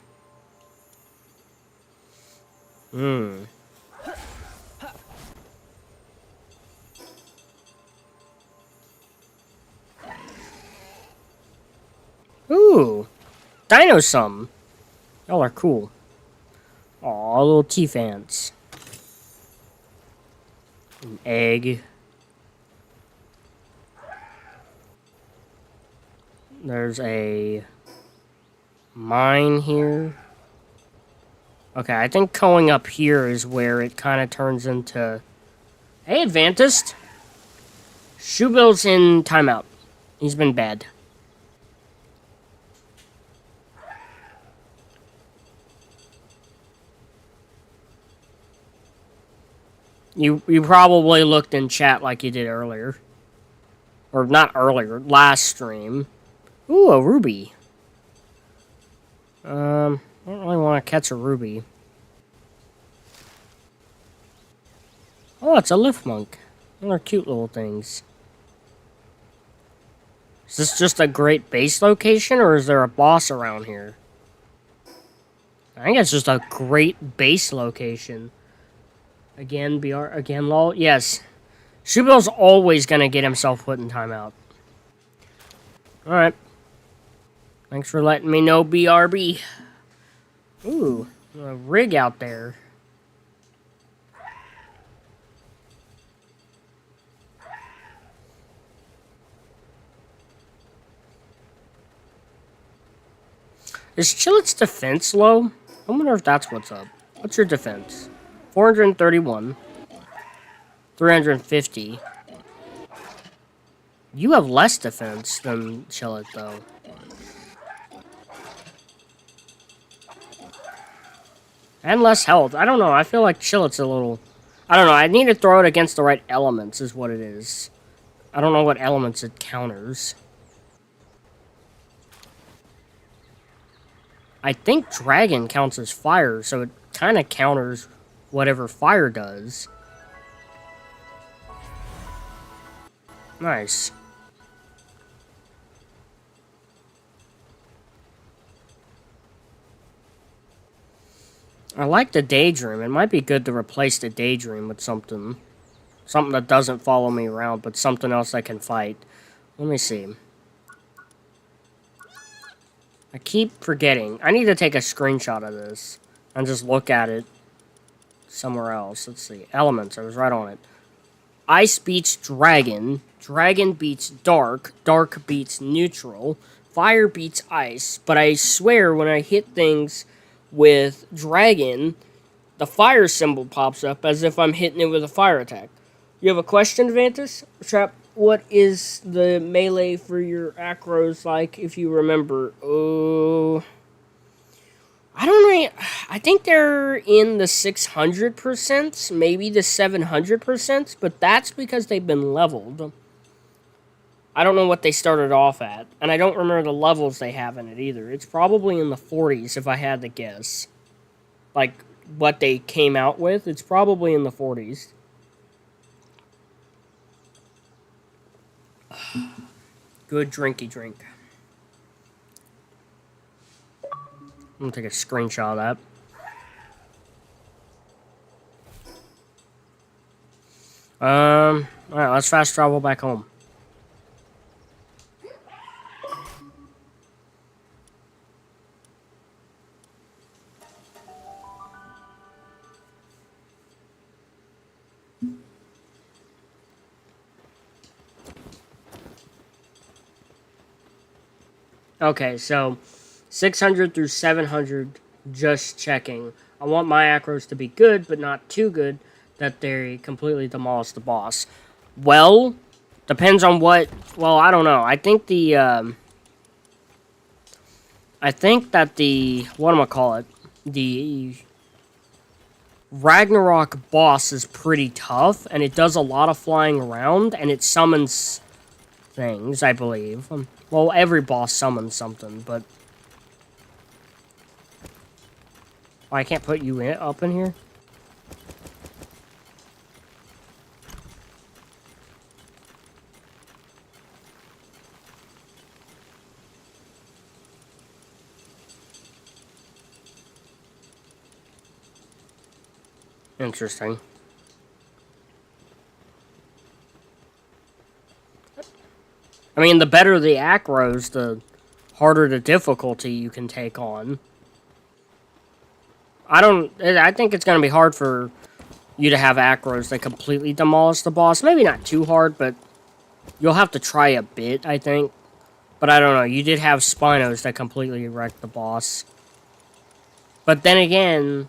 Ooh. Dinosum. Y'all are cool. Aw, little teeth ants. An egg. There's a mine here. Okay, I think going up here is where it kind of turns into... Hey, Advantist! Shoebill's in timeout. He's been bad. You probably looked in chat like you did earlier. Or not earlier, last stream. Ooh, a ruby. I don't really want to catch a ruby. Oh, it's a Liftmonk. They're cute little things. Is this just a great base location, or is there a boss around here? I think it's just a great base location. Again, BR, again, lol. Yes. Shubill's always gonna get himself put in timeout. Alright. Thanks for letting me know, BRB. Ooh, a rig out there. Is Chillet's defense low? I wonder if that's what's up. What's your defense? 431. 350. You have less defense than Chillet, though. And less health. I don't know. I feel like Chillet's a little... I don't know. I need to throw it against the right elements is what it is. I don't know what elements it counters. I think Dragon counts as fire, so it kind of counters whatever fire does. Nice. I like the Daydream. It might be good to replace the Daydream with something. Something that doesn't follow me around, but something else I can fight. Let me see. I keep forgetting. I need to take a screenshot of this and just look at it somewhere else. Let's see. Elements. I was right on it. Ice beats Dragon. Dragon beats Dark. Dark beats Neutral. Fire beats Ice. But I swear when I hit things with Dragon, the fire symbol pops up as if I'm hitting it with a fire attack. You have a question, Vantus? Trap, what is the melee for your acros like, if you remember? Oh, I don't really... I think they're in the 600%, maybe the 700%, but that's because they've been leveled. I don't know what they started off at, and I don't remember the levels they have in it either. It's probably in the 40s if I had to guess. Like, what they came out with, it's probably in the 40s. Good drinky drink. I'm gonna take a screenshot of that. Alright, let's fast travel back home. Okay, so 600 through 700, just checking. I want my acros to be good, but not too good that they completely demolish the boss. Well, depends on what... Well, I don't know. I think the... I think that the... Whatchamacallit? The... Ragnarok boss is pretty tough, and it does a lot of flying around, and it summons things, I believe. Well, every boss summons something, but... Oh, I can't put you up in here? Interesting. I mean, the better the acros, the harder the difficulty you can take on. I think it's going to be hard for you to have acros that completely demolish the boss. Maybe not too hard, but you'll have to try a bit, I think. But I don't know, you did have Spinos that completely wrecked the boss. But then again...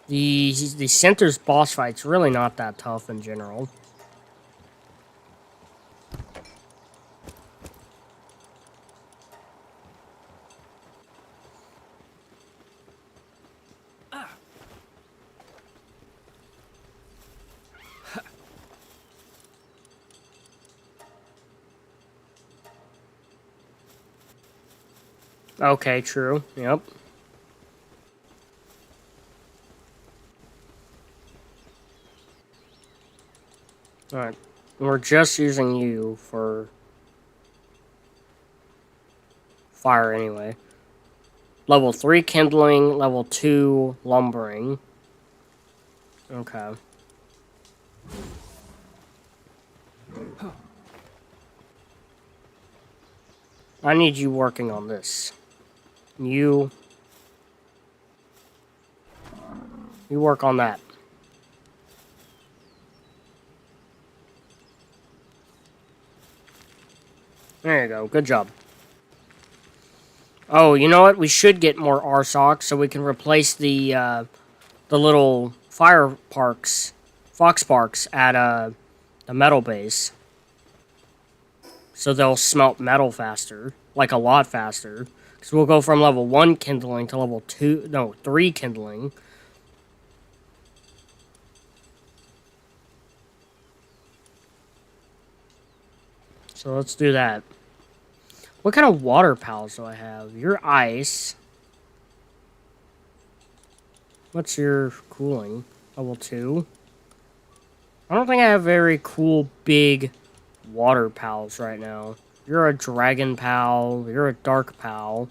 The Center's boss fight's really not that tough in general. Okay, true. Yep. Alright. We're just using you for fire anyway. Level 3 kindling, level 2 lumbering. Okay. I need you working on this. You work on that. There you go. Good job. Oh, you know what? We should get more RSOCs so we can replace the little fire parks, fox parks at the metal base. So they'll smelt metal faster, like a lot faster. Because we'll go from level 1 kindling to level 3 kindling. So let's do that. What kind of water pals do I have? You're ice. What's your cooling? Level 2? I don't think I have very cool big water pals right now. You're a dragon pal. You're a dark pal.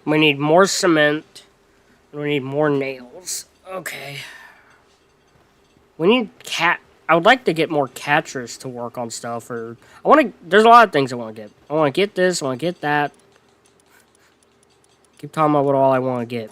We need more cement. We need more nails. Okay. We need I would like to get more catchers to work on stuff. Or there's a lot of things I want to get. I want to get this. I want to get that. Keep talking about what all I want to get.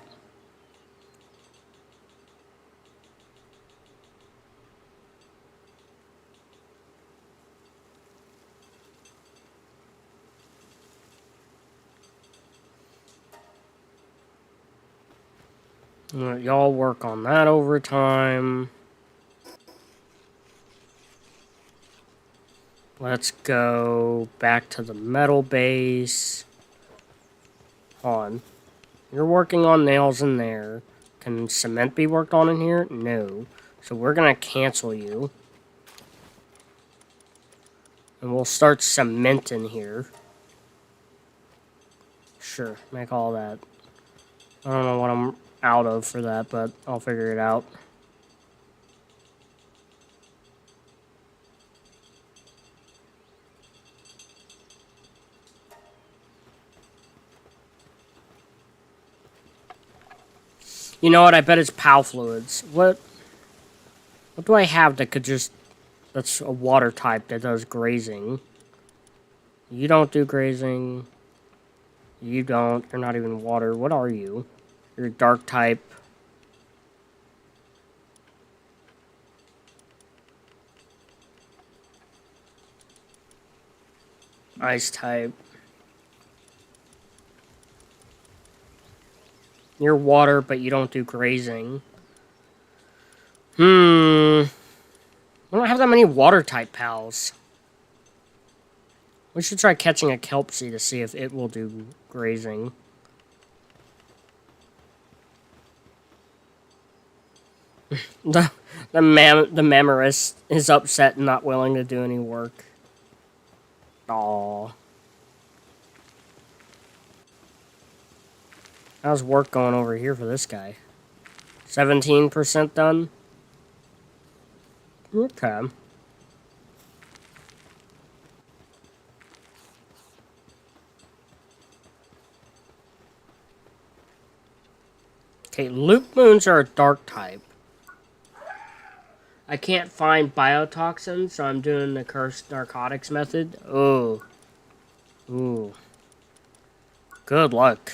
Y'all work on that overtime. Let's go back to the metal base. Hold on. You're working on nails in there. Can cement be worked on in here? No. So we're going to cancel you. And we'll start cement in here. Sure, make all that. I don't know what I'm out of for that, but I'll figure it out. You know what? I bet it's PAL fluids. What do I have that could just... That's a water type that does grazing. You don't do grazing. You don't. You're not even water. What are you? You're dark type. Ice type. You're water, but you don't do grazing. I don't have that many water type pals. We should try catching a kelpsie to see if it will do grazing. the Mammarus is upset and not willing to do any work. Aww. How's work going over here for this guy? 17% done? Okay. Okay, loop moons are a dark type. I can't find biotoxins, so I'm doing the cursed narcotics method. Oh. Ooh. Good luck.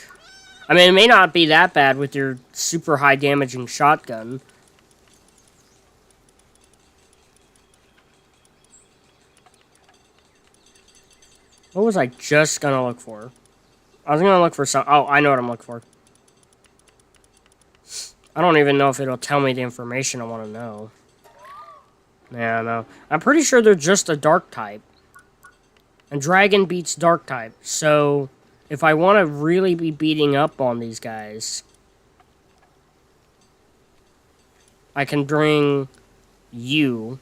I mean, it may not be that bad with your super high damaging shotgun. What was I just gonna look for? I was gonna look for some... Oh, I know what I'm looking for. I don't even know if it'll tell me the information I want to know. Yeah, no. I'm pretty sure they're just a dark type. And dragon beats dark type. So, if I want to really be beating up on these guys, I can bring you.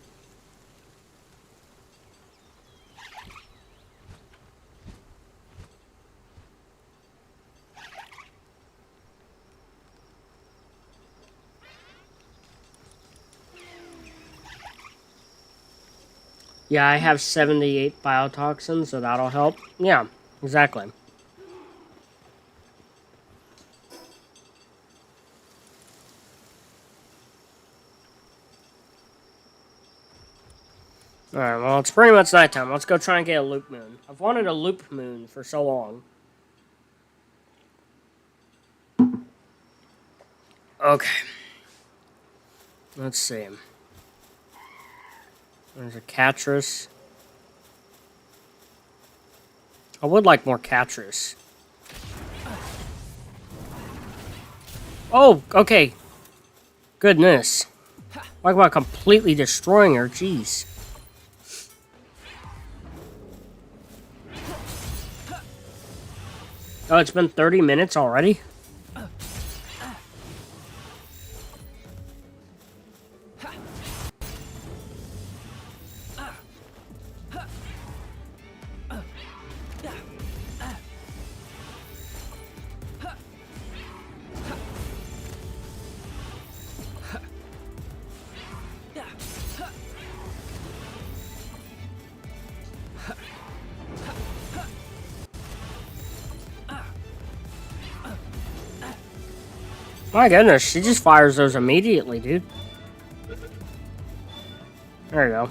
Yeah, I have 78 biotoxins, so that'll help. Yeah, exactly. Alright, well, it's pretty much nighttime. Let's go try and get a loop moon. I've wanted a loop moon for so long. Okay. Let's see. There's a Catris. I would like more Catris. Oh, okay. Goodness. Talk about completely destroying her. Jeez. Oh, it's been 30 minutes already? My goodness, she just fires those immediately, dude. There you go.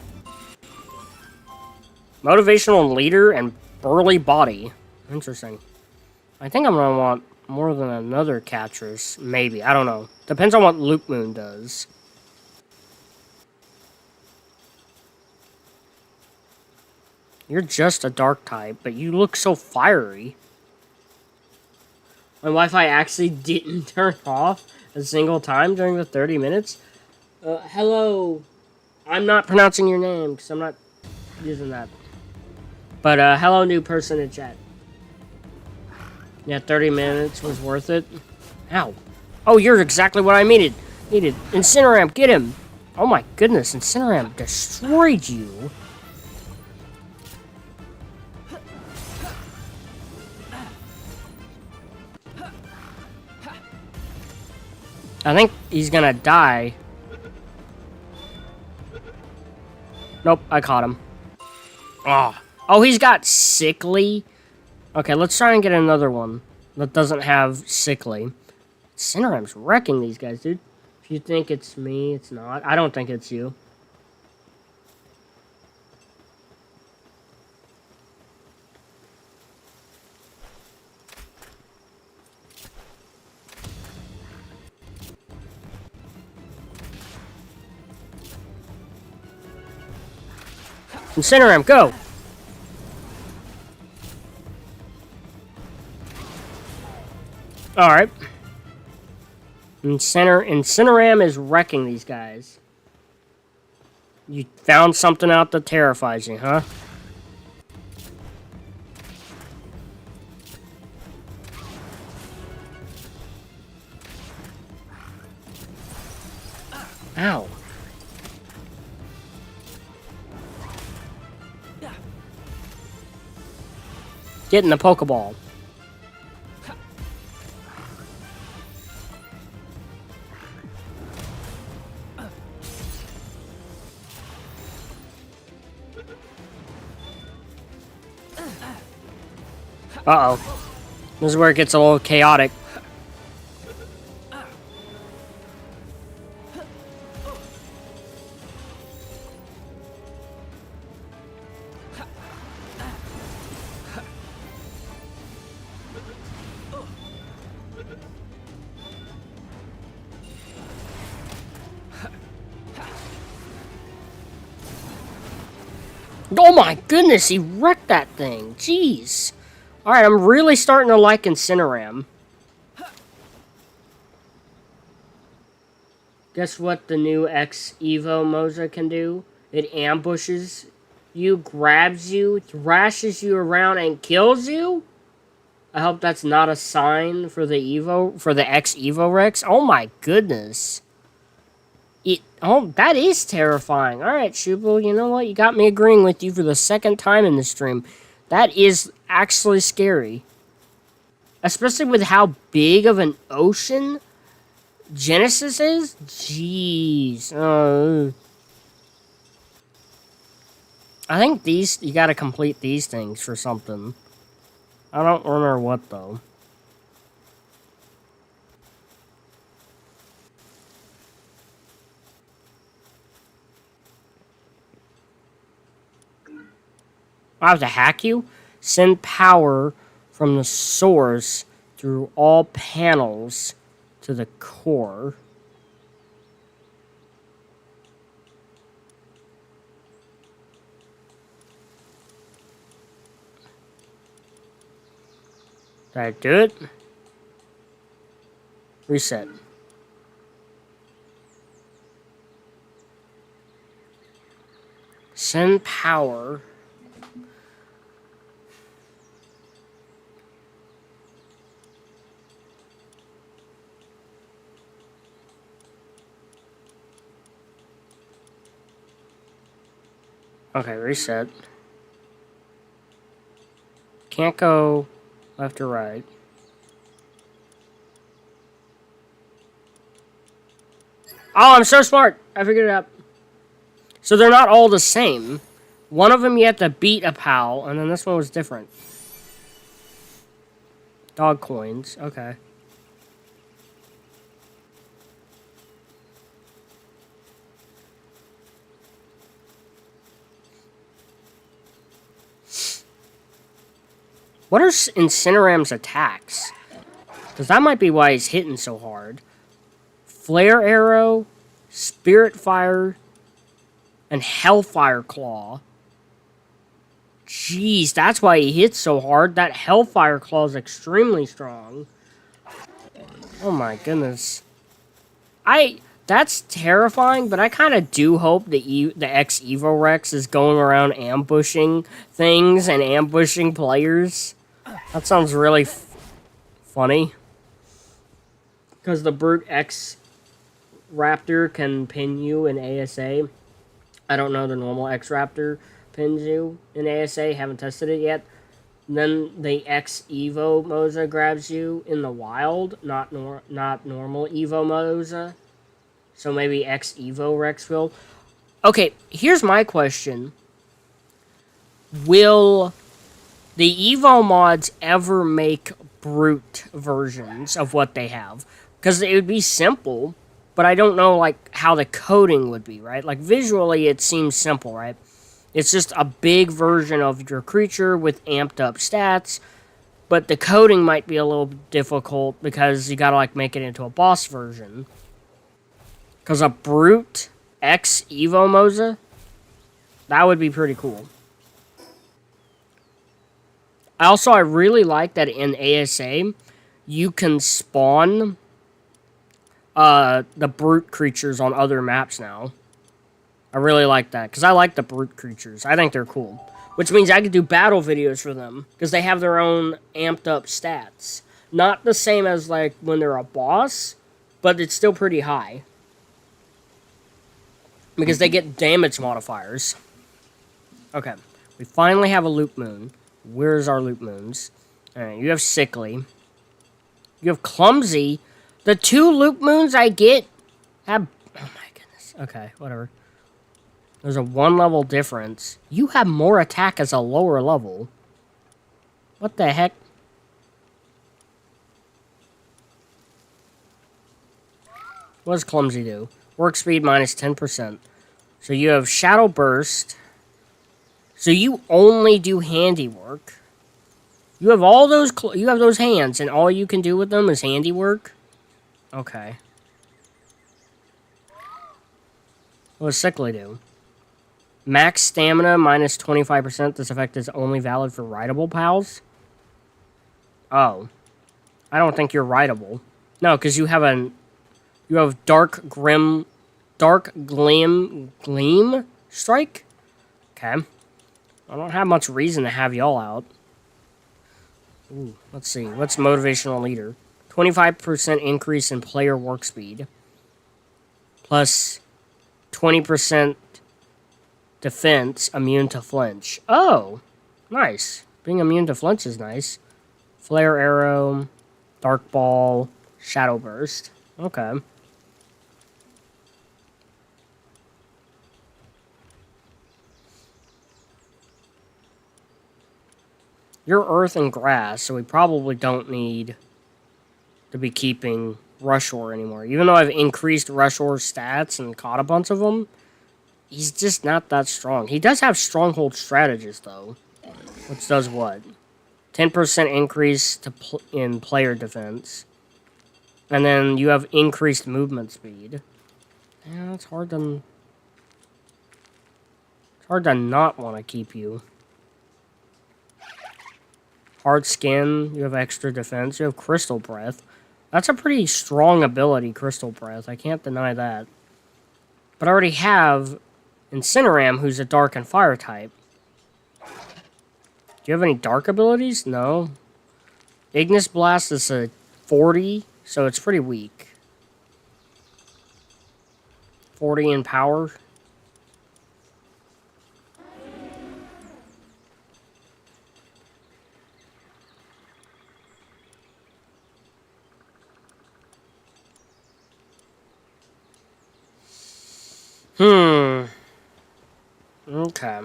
Motivational leader and burly body. Interesting. I think I'm gonna want more than another Catris. Maybe. I don't know. Depends on what Loop Moon does. You're just a dark type, but you look so fiery. My Wi-Fi actually didn't turn off. a single time during the 30 minutes. Hello. I'm not pronouncing your name because I'm not using that. But hello, new person in chat. Yeah, 30 minutes was worth it. Ow. Oh, you're exactly what I needed. Incineram, get him. Oh my goodness, Incineram destroyed you. I think he's gonna die. Nope, I caught him. Oh, he's got sickly. Okay, let's try and get another one that doesn't have sickly. Incineram's wrecking these guys, dude. If you think it's me, it's not. I don't think it's you. Incineram, go! Alright. Incineram is wrecking these guys. You found something out that terrifies you, huh? Ow. Get in the Pokeball. Uh-oh. This is where it gets a little chaotic. Oh my goodness, he wrecked that thing. Jeez. Alright, I'm really starting to like Incineram. Guess what the new X-Evo Moza can do? It ambushes you, grabs you, thrashes you around, and kills you? I hope that's not a sign for the X-Evo Rex. Oh my goodness. Oh, that is terrifying. Alright, Shubel, you know what? You got me agreeing with you for the second time in this stream. That is actually scary. Especially with how big of an ocean Genesis is? Jeez. I think you gotta complete these things for something. I don't remember what, though. I have to hack you? Send power from the source through all panels to the core. Did I do it? Reset. Send power. Okay, reset. Can't go left or right. Oh, I'm so smart! I figured it out. So they're not all the same. One of them you have to beat a pal, and then this one was different. Dog coins, okay. What are Incineram's attacks? Because that might be why he's hitting so hard. Flare Arrow, Spirit Fire, and Hellfire Claw. Jeez, that's why he hits so hard. That Hellfire Claw is extremely strong. Oh my goodness. That's terrifying, but I kind of do hope the X Evo Rex is going around ambushing things and ambushing players. That sounds really funny. Because the Brute X Raptor can pin you in ASA. I don't know the normal X Raptor pins you in ASA. Haven't tested it yet. And then the X Evo Moza grabs you in the wild, not normal Evo Moza. So maybe X Evo Rex will. Okay, here's my question. Will the Evo mods ever make brute versions of what they have? Because it would be simple, but I don't know like how the coding would be, right? Like visually it seems simple, right? It's just a big version of your creature with amped up stats, but the coding might be a little difficult because you gotta like make it into a boss version. Because a Brute X Evo Moza, that would be pretty cool. I really like that in ASA, you can spawn the Brute creatures on other maps now. I really like that, because I like the Brute creatures. I think they're cool. Which means I could do battle videos for them, because they have their own amped up stats. Not the same as like when they're a boss, but it's still pretty high. Because they get damage modifiers. Okay. We finally have a Loop Moon. Where's our Loop Moons? Alright, you have Sickly. You have Clumsy. The 2 Loop Moons I get have... Oh my goodness. Okay, whatever. There's a 1 level difference. You have more attack as a lower level. What the heck? What does Clumsy do? Work speed minus 10%. So you have Shadow Burst. So you only do handiwork. You have all those you have those hands, and all you can do with them is handiwork. Okay. What does Sickly do? Max stamina minus 25%. This effect is only valid for rideable pals. Oh, I don't think you're rideable. No, because you have Dark Gleam Strike? Okay. I don't have much reason to have y'all out. Ooh, let's see. What's Motivational Leader? 25% increase in player work speed. Plus 20% defense immune to flinch. Oh, nice. Being immune to flinch is nice. Flare Arrow, Dark Ball, Shadow Burst. Okay. You're Earth and Grass, so we probably don't need to be keeping Rushor anymore. Even though I've increased Rushor's stats and caught a bunch of them, he's just not that strong. He does have Stronghold Strategist, though. Which does what? 10% increase in player defense. And then you have increased movement speed. Yeah, it's hard to not want to keep you. Hard Skin, you have extra defense. You have Crystal Breath. That's a pretty strong ability, Crystal Breath. I can't deny that. But I already have Incineram, who's a Dark and Fire type. Do you have any Dark abilities? No. Ignis Blast is a 40, so it's pretty weak. 40 in power. Okay.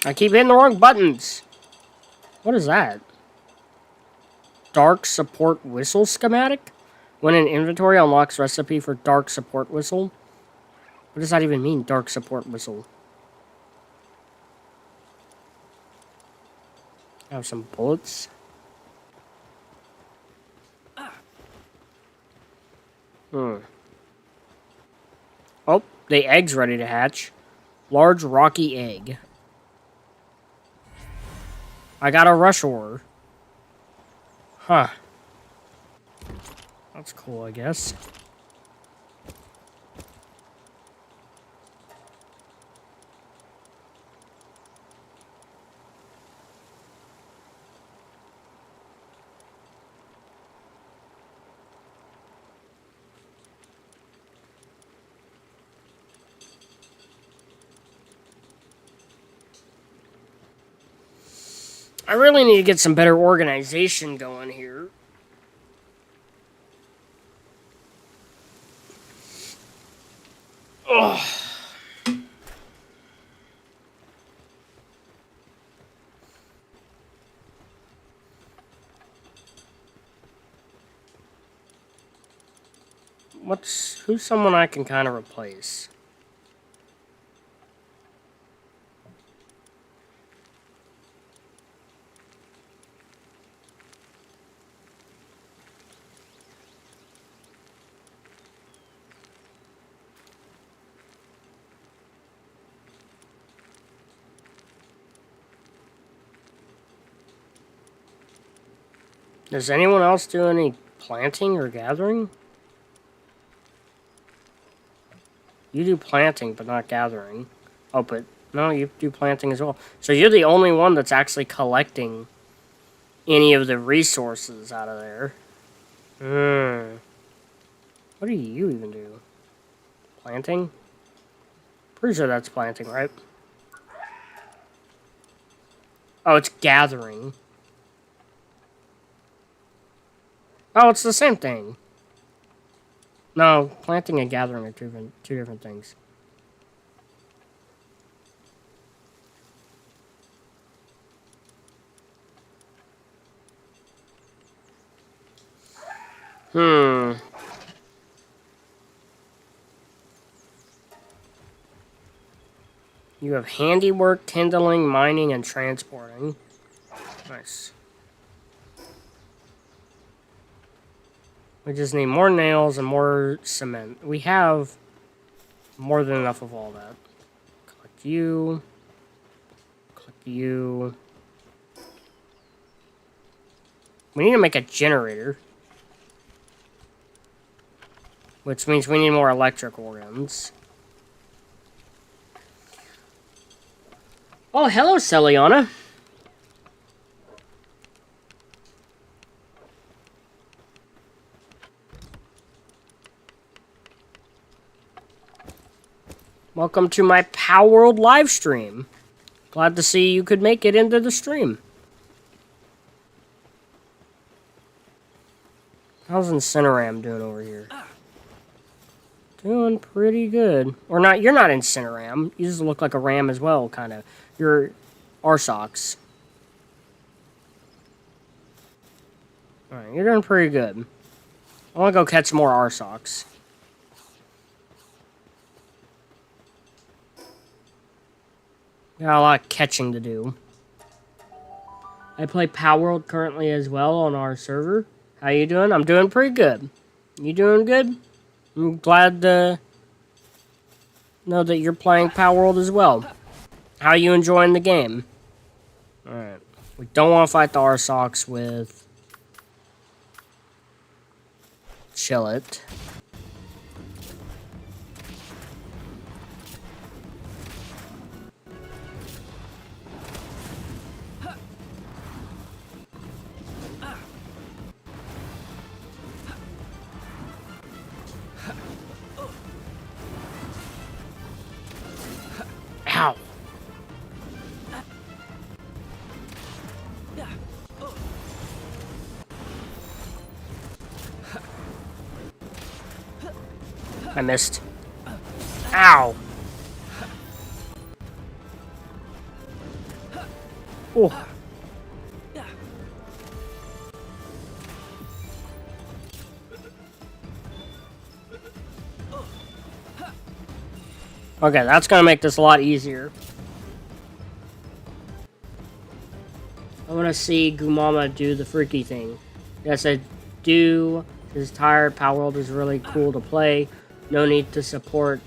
I keep hitting the wrong buttons. What is that? Dark Support Whistle schematic? When in inventory, unlocks recipe for Dark Support Whistle. What does that even mean, dark support missile? I have some bullets. Oh, the egg's ready to hatch. Large rocky egg. I got a rush ore. Huh. That's cool, I guess. I really need to get some better organization going here. Ugh. Who's someone I can kind of replace? Does anyone else do any planting or gathering? You do planting, but not gathering. Oh, but no, you do planting as well. So you're the only one that's actually collecting any of the resources out of there. What do you even do? Planting? Pretty sure that's planting, right? Oh, it's gathering. Oh, it's the same thing. No, planting and gathering are two different things. You have handiwork, kindling, mining, and transporting. Nice. We just need more nails and more cement. We have more than enough of all that. Collect you. Collect you. We need to make a generator. Which means we need more electric organs. Oh, hello, Celiana. Welcome to my PALWORLD live stream. Glad to see you could make it into the stream. How's Incineram doing over here? Doing pretty good. Or not, you're not Incineram. You just look like a ram as well, kind of. You're Arsox. Alright, you're doing pretty good. I want to go catch more Arsox. Got a lot of catching to do. I play PALWORLD currently as well on our server. How you doing? I'm doing pretty good. You doing good? I'm glad to know that you're playing PALWORLD as well. How are you enjoying the game? Alright. We don't want to fight the Arsox with Chillet. Ow. I missed. Ow. Oh. Okay, that's gonna make this a lot easier. I wanna see Gumama do the freaky thing. Yes, I do. Is tired. Palworld is really cool to play. No need to support.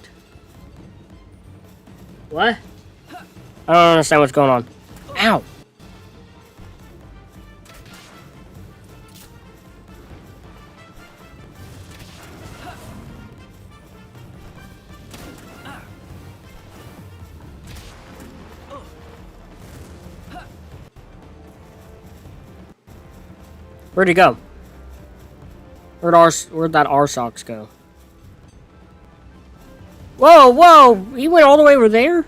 What? I don't understand what's going on. Ow! Where'd he go? Where'd that Arsox go? Whoa, whoa! He went all the way over there?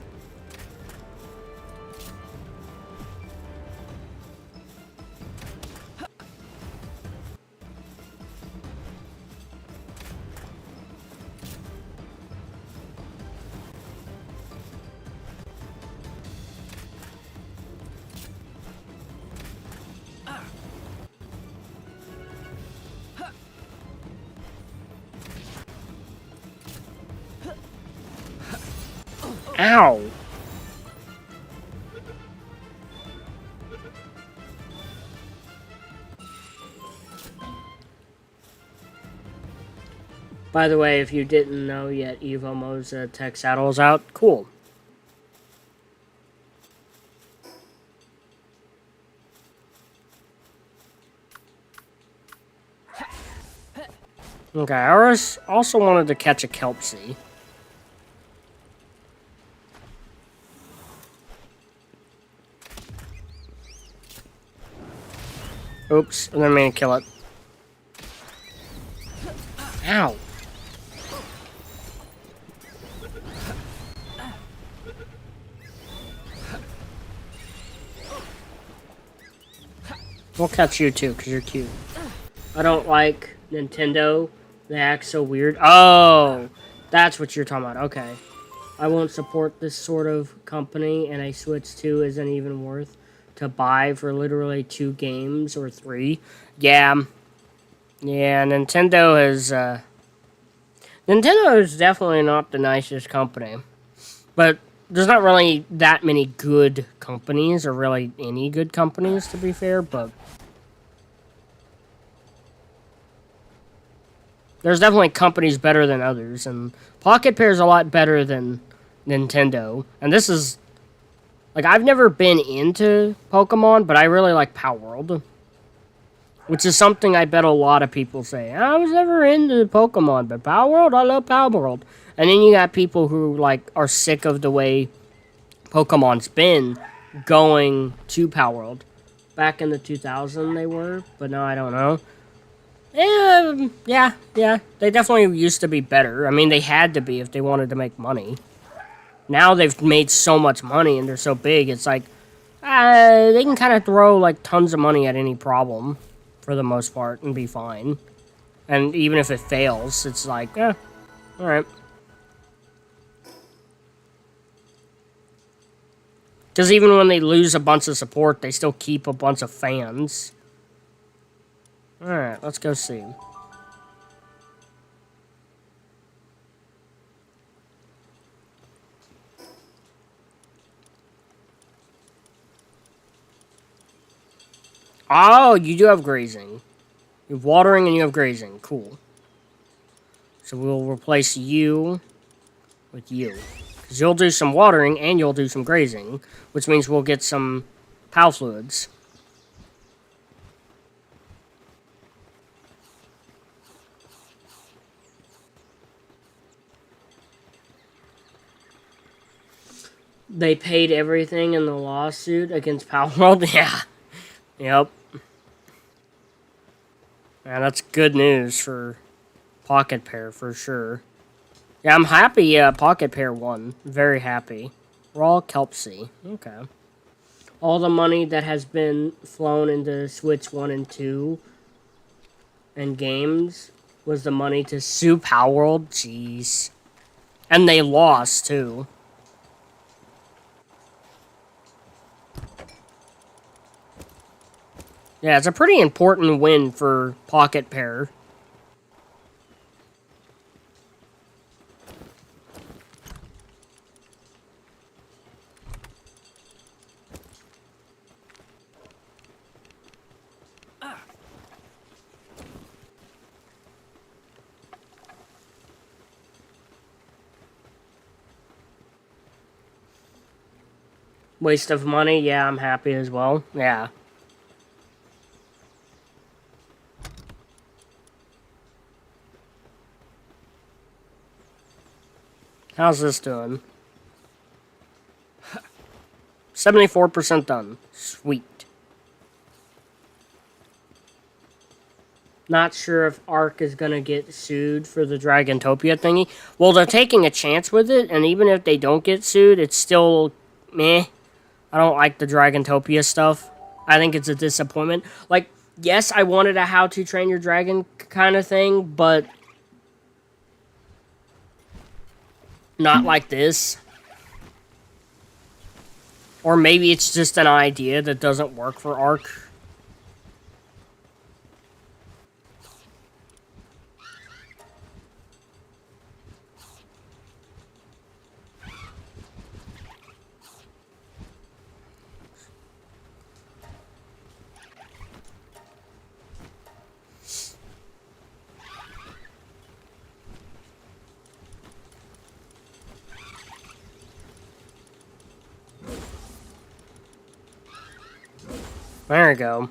Ow! By the way, if you didn't know yet, Evomo's tech saddle's out. Cool. Okay, I also wanted to catch a Kelpsie. Oops, I didn't mean to kill it. Ow. We'll catch you too, because you're cute. I don't like Nintendo. They act so weird. Oh, that's what you're talking about. Okay. I won't support this sort of company, and a Switch 2 isn't even worth to buy for literally 2 games or 3. Yeah. Yeah, Nintendo is definitely not the nicest company. But there's not really that many good companies, or really any good companies, to be fair, but there's definitely companies better than others, and Pocket Pair is a lot better than Nintendo. And this is, like, I've never been into Pokemon, but I really like Palworld. Which is something I bet a lot of people say. I was never into Pokemon, but Palworld, I love Palworld. And then you got people who, like, are sick of the way Pokemon's been going to Palworld. Back in the 2000s they were, but now I don't know. Yeah. They definitely used to be better. I mean, they had to be if they wanted to make money. Now they've made so much money and they're so big, it's like, they can kind of throw, like, tons of money at any problem, for the most part, and be fine. And even if it fails, it's like, alright. Because even when they lose a bunch of support, they still keep a bunch of fans. Alright, let's go see. Oh, you do have grazing. You have watering and you have grazing. Cool. So we'll replace you with you. Because you'll do some watering and you'll do some grazing, which means we'll get some PAL fluids. They paid everything in the lawsuit against Palworld? Yeah. Yep. Yeah, that's good news for Pocket Pair, for sure. Yeah, I'm happy Pocket Pair won. Very happy. Raw Kelpsie. Okay. All the money that has been flown into Switch 1 and 2 and games was the money to sue Palworld. Jeez. And they lost, too. Yeah, it's a pretty important win for Pocket Pair. Waste of money, yeah, I'm happy as well. Yeah. How's this doing? 74% done. Sweet. Not sure if Ark is gonna get sued for the Dragantopia thingy. Well, they're taking a chance with it, and even if they don't get sued, it's still meh. I don't like the Dragantopia stuff. I think it's a disappointment. Like, yes, I wanted a how to train your dragon kind of thing, but not like this. Or maybe it's just an idea that doesn't work for Ark. There we go.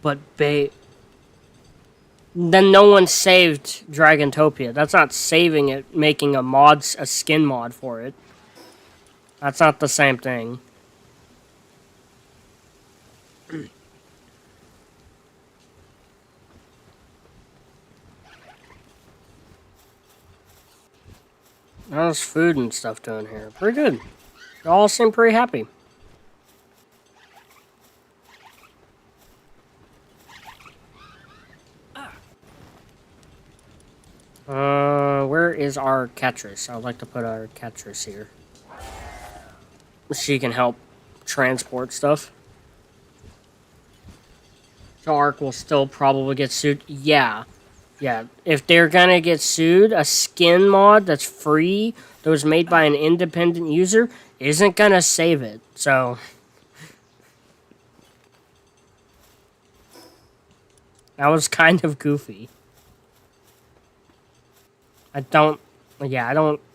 But then no one saved Dragantopia. That's not saving it, making a skin mod for it. That's not the same thing. How's food and stuff doing here? Pretty good. They all seem pretty happy. Where is our Catress? I'd like to put our Catress here. She can help transport stuff. So Ark will still probably get sued. Yeah. Yeah. If they're gonna get sued, a skin mod that's free, that was made by an independent user, isn't gonna save it. So that was kind of goofy. I don't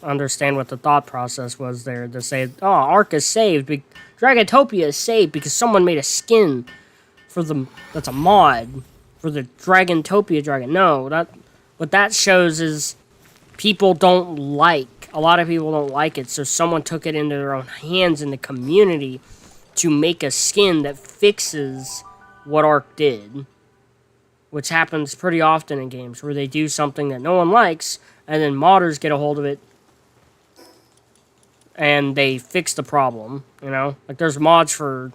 understand what the thought process was there to say, oh, Ark is saved, Dragantopia is saved because someone made a skin for them that's a mod for the Dragantopia dragon. No, what that shows is people don't like, a lot of people don't like it, so someone took it into their own hands in the community to make a skin that fixes what Ark did. Which happens pretty often in games, where they do something that no one likes, and then modders get a hold of it, and they fix the problem, you know? Like, there's mods for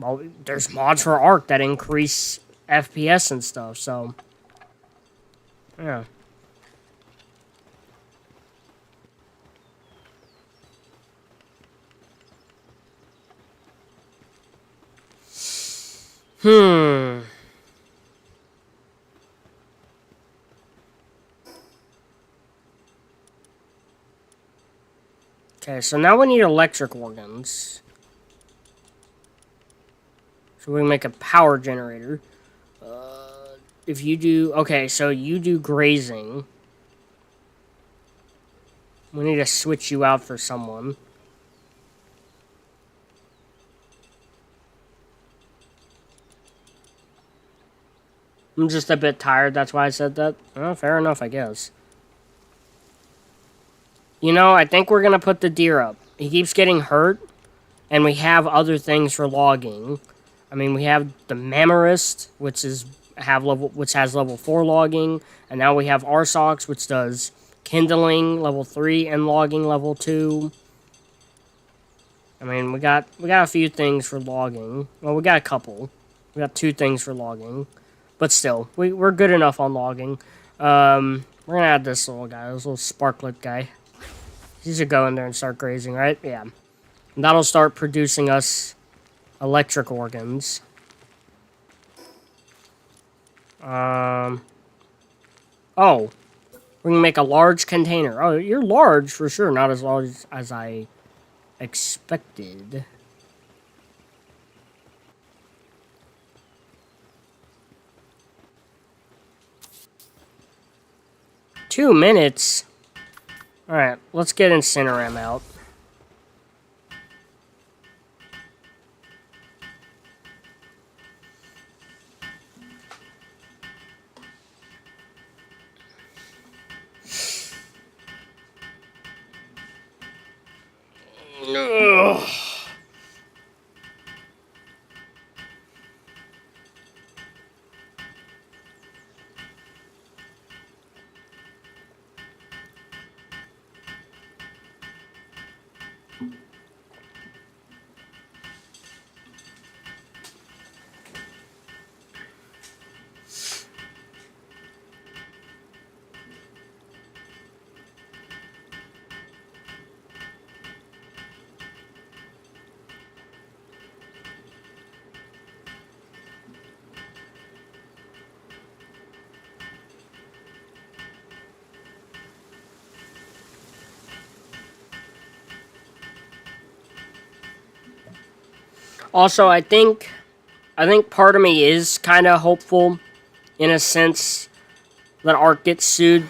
Ark that increase FPS and stuff, so, yeah. Okay, so now we need electric organs. So we can make a power generator. If you do... Okay, so you do grazing. We need to switch you out for someone. I'm just a bit tired, that's why I said that. Oh, fair enough, I guess. You know, I think we're gonna put the deer up. He keeps getting hurt, and we have other things for logging. I mean, we have the Mammarist, which has level 4 logging, and now we have Arsox, which does kindling level 3 and logging level 2. I mean, we got a few things for logging. Well, we got a couple. We got 2 things for logging, but still, we're good enough on logging. We're gonna add this little guy, this little sparklet guy. He should go in there and start grazing, right? Yeah. And that'll start producing us electric organs. Oh. We can make a large container. Oh, you're large for sure. Not as large as I expected. 2 minutes? Alright, let's get Incineram out. Ugh. Also, I think part of me is kind of hopeful, in a sense, that Ark gets sued,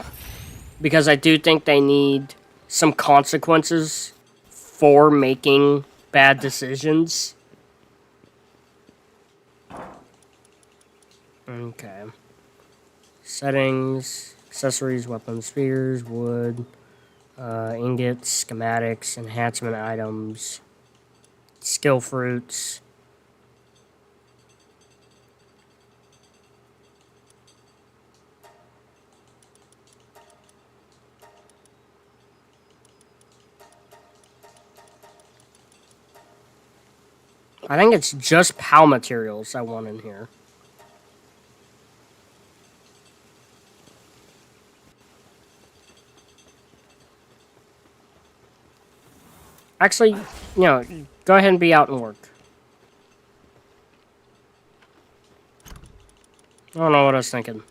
because I do think they need some consequences for making bad decisions. Okay. Settings, accessories, weapons, spears, wood, ingots, schematics, enhancement items, skill fruits. I think it's just PAL materials I want in here. Actually, go ahead and be out and work. I don't know what I was thinking.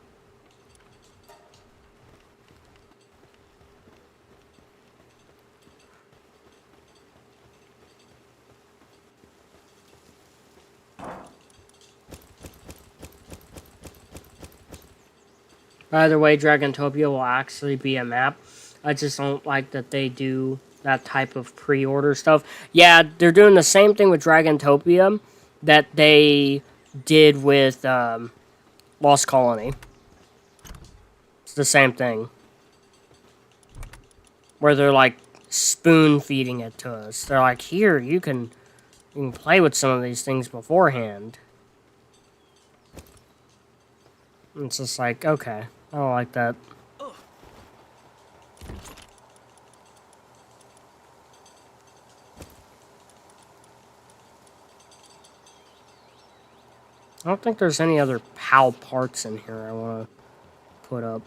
By the way, Dragontopia will actually be a map. I just don't like that they do that type of pre-order stuff. Yeah, they're doing the same thing with Dragontopia that they did with Lost Colony. It's the same thing. Where they're like spoon-feeding it to us. They're like, here, you can play with some of these things beforehand. And it's just like, okay, I don't like that. I don't think there's any other PAL parts in here I want to put up.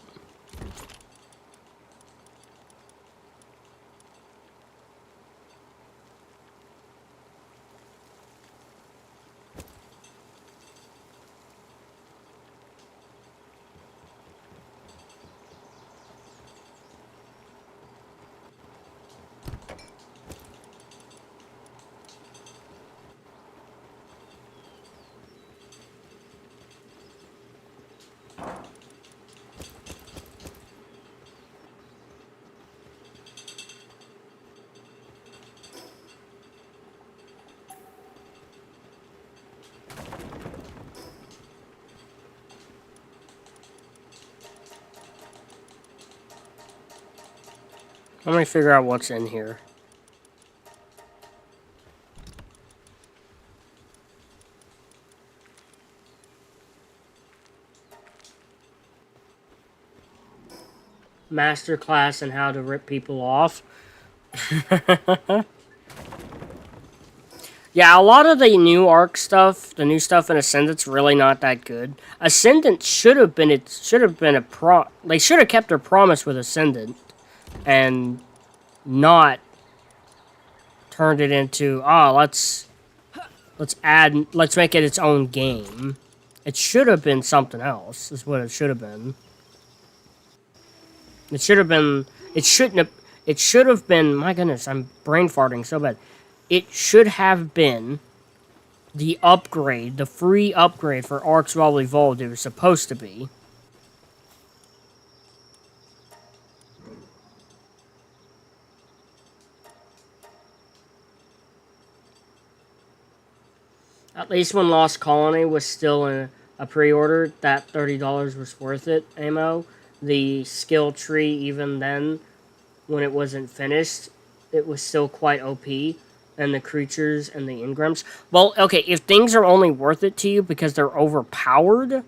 Let me figure out what's in here. Masterclass in how to rip people off. Yeah, a lot of the new Ark stuff, the new stuff in Ascendant's really not that good. Ascendant should have been they should have kept their promise with Ascendant and not turned it into, let's make it its own game. It should have been something else, is what it should have been. It should have been, it should have been, my goodness, I'm brain farting so bad. It should have been the upgrade, the free upgrade for Ark Survival Evolved it was supposed to be. least when Lost Colony was still in a pre-order, that $30 was worth it, Amo. The skill tree, even then, when it wasn't finished, it was still quite OP. And the creatures and the engrams. Well, okay, if things are only worth it to you because they're overpowered,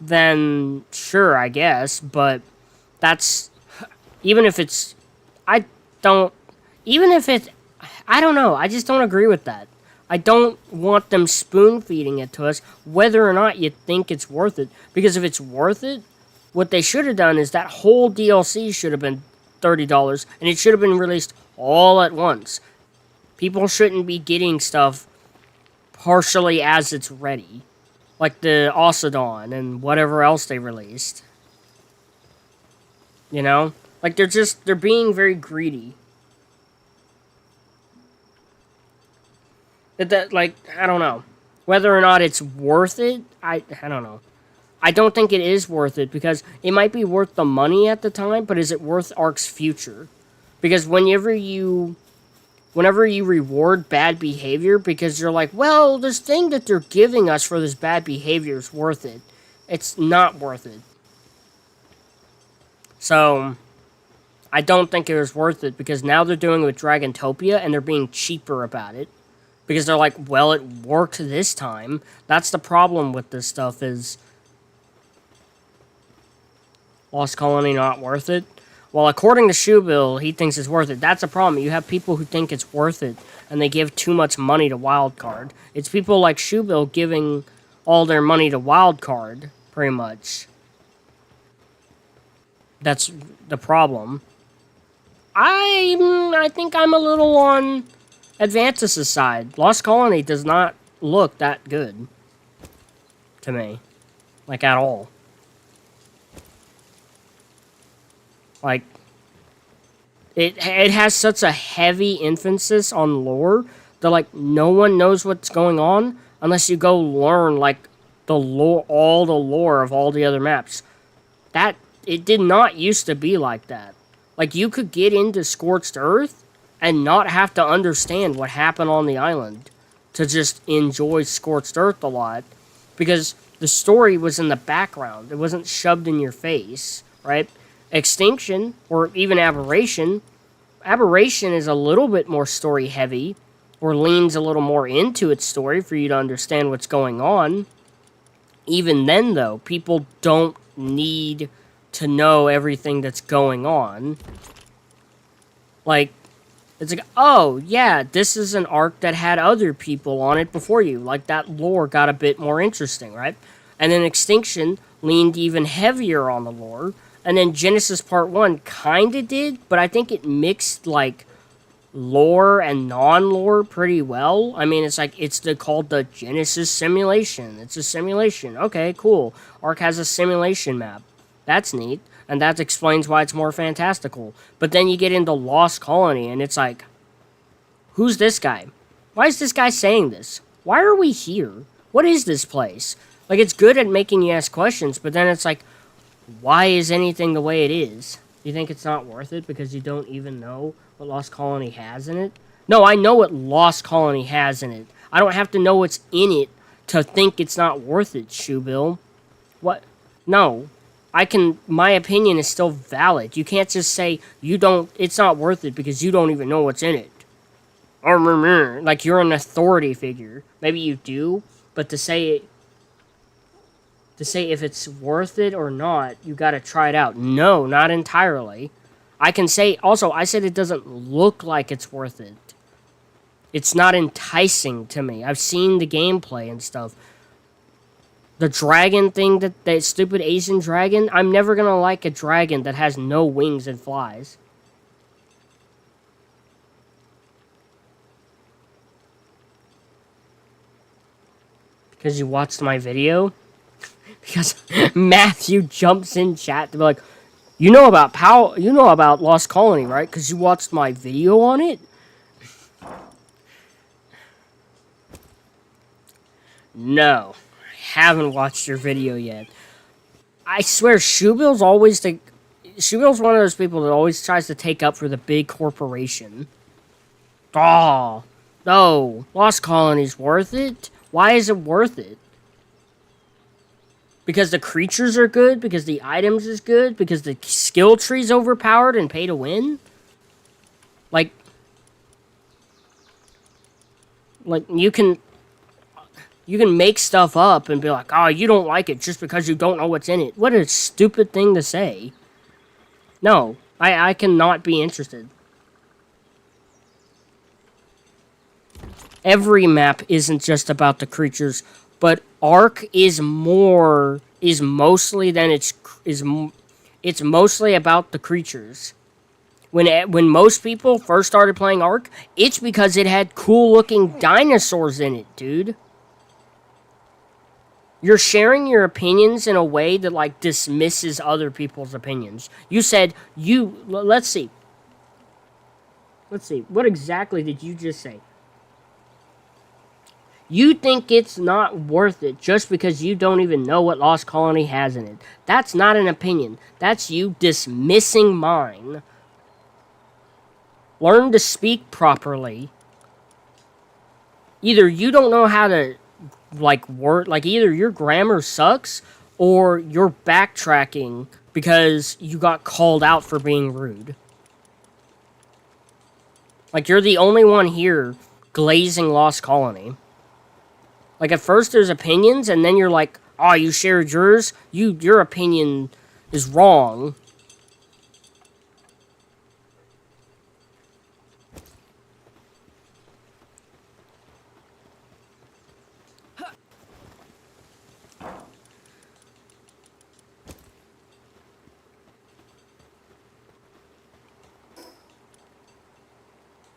then sure, I guess. But that's... Even if it's... I don't... Even if it's... I don't know. I just don't agree with that. I don't want them spoon-feeding it to us, whether or not you think it's worth it. Because if it's worth it, what they should have done is that whole DLC should have been $30, and it should have been released all at once. People shouldn't be getting stuff partially as it's ready. Like the Osadon and whatever else they released. You know? Like, they're being very greedy. Like, I don't know. Whether or not it's worth it, I don't know. I don't think it is worth it, because it might be worth the money at the time, but is it worth Ark's future? Because whenever you reward bad behavior, because you're like, well, this thing that they're giving us for this bad behavior is worth it. It's not worth it. So, I don't think it was worth it, because now they're doing it with Dragantopia, and they're being cheaper about it. Because they're like, well, it worked this time. That's the problem with this stuff, is Lost Colony not worth it? Well, according to Shoebill, he thinks it's worth it. That's a problem. You have people who think it's worth it, and they give too much money to Wildcard. It's people like Shoebill giving all their money to Wildcard, pretty much. That's the problem. I think I'm a little on Advantis' side. Lost Colony does not look that good to me. Like, at all. Like, it has such a heavy emphasis on lore that, like, no one knows what's going on unless you go learn, like, the lore, all the lore of all the other maps. That, it did not used to be like that. Like, you could get into Scorched Earth and not have to understand what happened on the island to just enjoy Scorched Earth a lot, because the story was in the background. It wasn't shoved in your face, right? Extinction, or even Aberration. Aberration is a little bit more story-heavy, or leans a little more into its story for you to understand what's going on. Even then, though, people don't need to know everything that's going on. Like, it's like, oh, yeah, this is an arc that had other people on it before you. Like, that lore got a bit more interesting, right? And then Extinction leaned even heavier on the lore. And then Genesis Part 1 kinda did, but I think it mixed, like, lore and non-lore pretty well. I mean, it's like, it's called the Genesis simulation. It's a simulation. Okay, cool. Arc has a simulation map. That's neat. And that explains why it's more fantastical. But then you get into Lost Colony, and it's like, who's this guy? Why is this guy saying this? Why are we here? What is this place? Like, it's good at making you ask questions, but then it's like, why is anything the way it is? You think it's not worth it because you don't even know what Lost Colony has in it? No, I know what Lost Colony has in it. I don't have to know what's in it to think it's not worth it, Shoebill. What? No. My opinion is still valid. You can't just say, it's not worth it because you don't even know what's in it. Like, you're an authority figure. Maybe you do, but to say if it's worth it or not, you gotta try it out. No, not entirely. I can say, also, I said it doesn't look like it's worth it. It's not enticing to me. I've seen the gameplay and stuff. The dragon thing, that stupid Asian dragon, I'm never gonna like a dragon that has no wings and flies. Because you watched my video? Because Matthew jumps in chat to be like, you know about Lost Colony, right? Because you watched my video on it? No. Haven't watched your video yet. I swear, Shoebill's one of those people that always tries to take up for the big corporation. Oh, no. Lost Colony's worth it? Why is it worth it? Because the creatures are good? Because the items is good? Because the skill tree's overpowered and pay to win? Like you can make stuff up and be like, oh, you don't like it just because you don't know what's in it. What a stupid thing to say. No, I cannot be interested. Every map isn't just about the creatures, but Ark is mostly it's mostly about the creatures. When most people first started playing Ark, it's because it had cool looking dinosaurs in it, dude. You're sharing your opinions in a way that, like, dismisses other people's opinions. You said let's see. What exactly did you just say? You think it's not worth it just because you don't even know what Lost Colony has in it. That's not an opinion. That's you dismissing mine. Learn to speak properly. Either you don't know how to, either your grammar sucks or you're backtracking because you got called out for being rude. Like, you're the only one here glazing Lost Colony. Like, at first there's opinions, and then you're like, oh, you shared yours? Your opinion is wrong.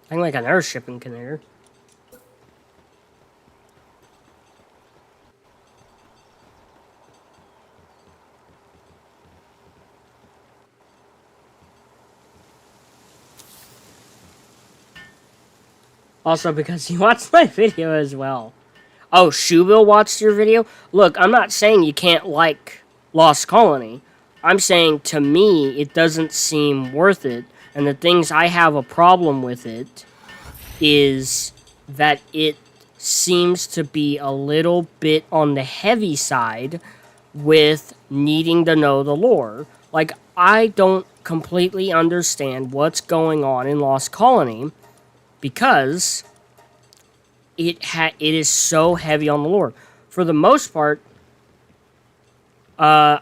I think like an air shipping container. Also, because you watched my video as well. Oh, Shubil watched your video? Look, I'm not saying you can't like Lost Colony. I'm saying, to me, it doesn't seem worth it. And the things I have a problem with it is that it seems to be a little bit on the heavy side with needing to know the lore. Like, I don't completely understand what's going on in Lost Colony because it is so heavy on the lore. For the most part, I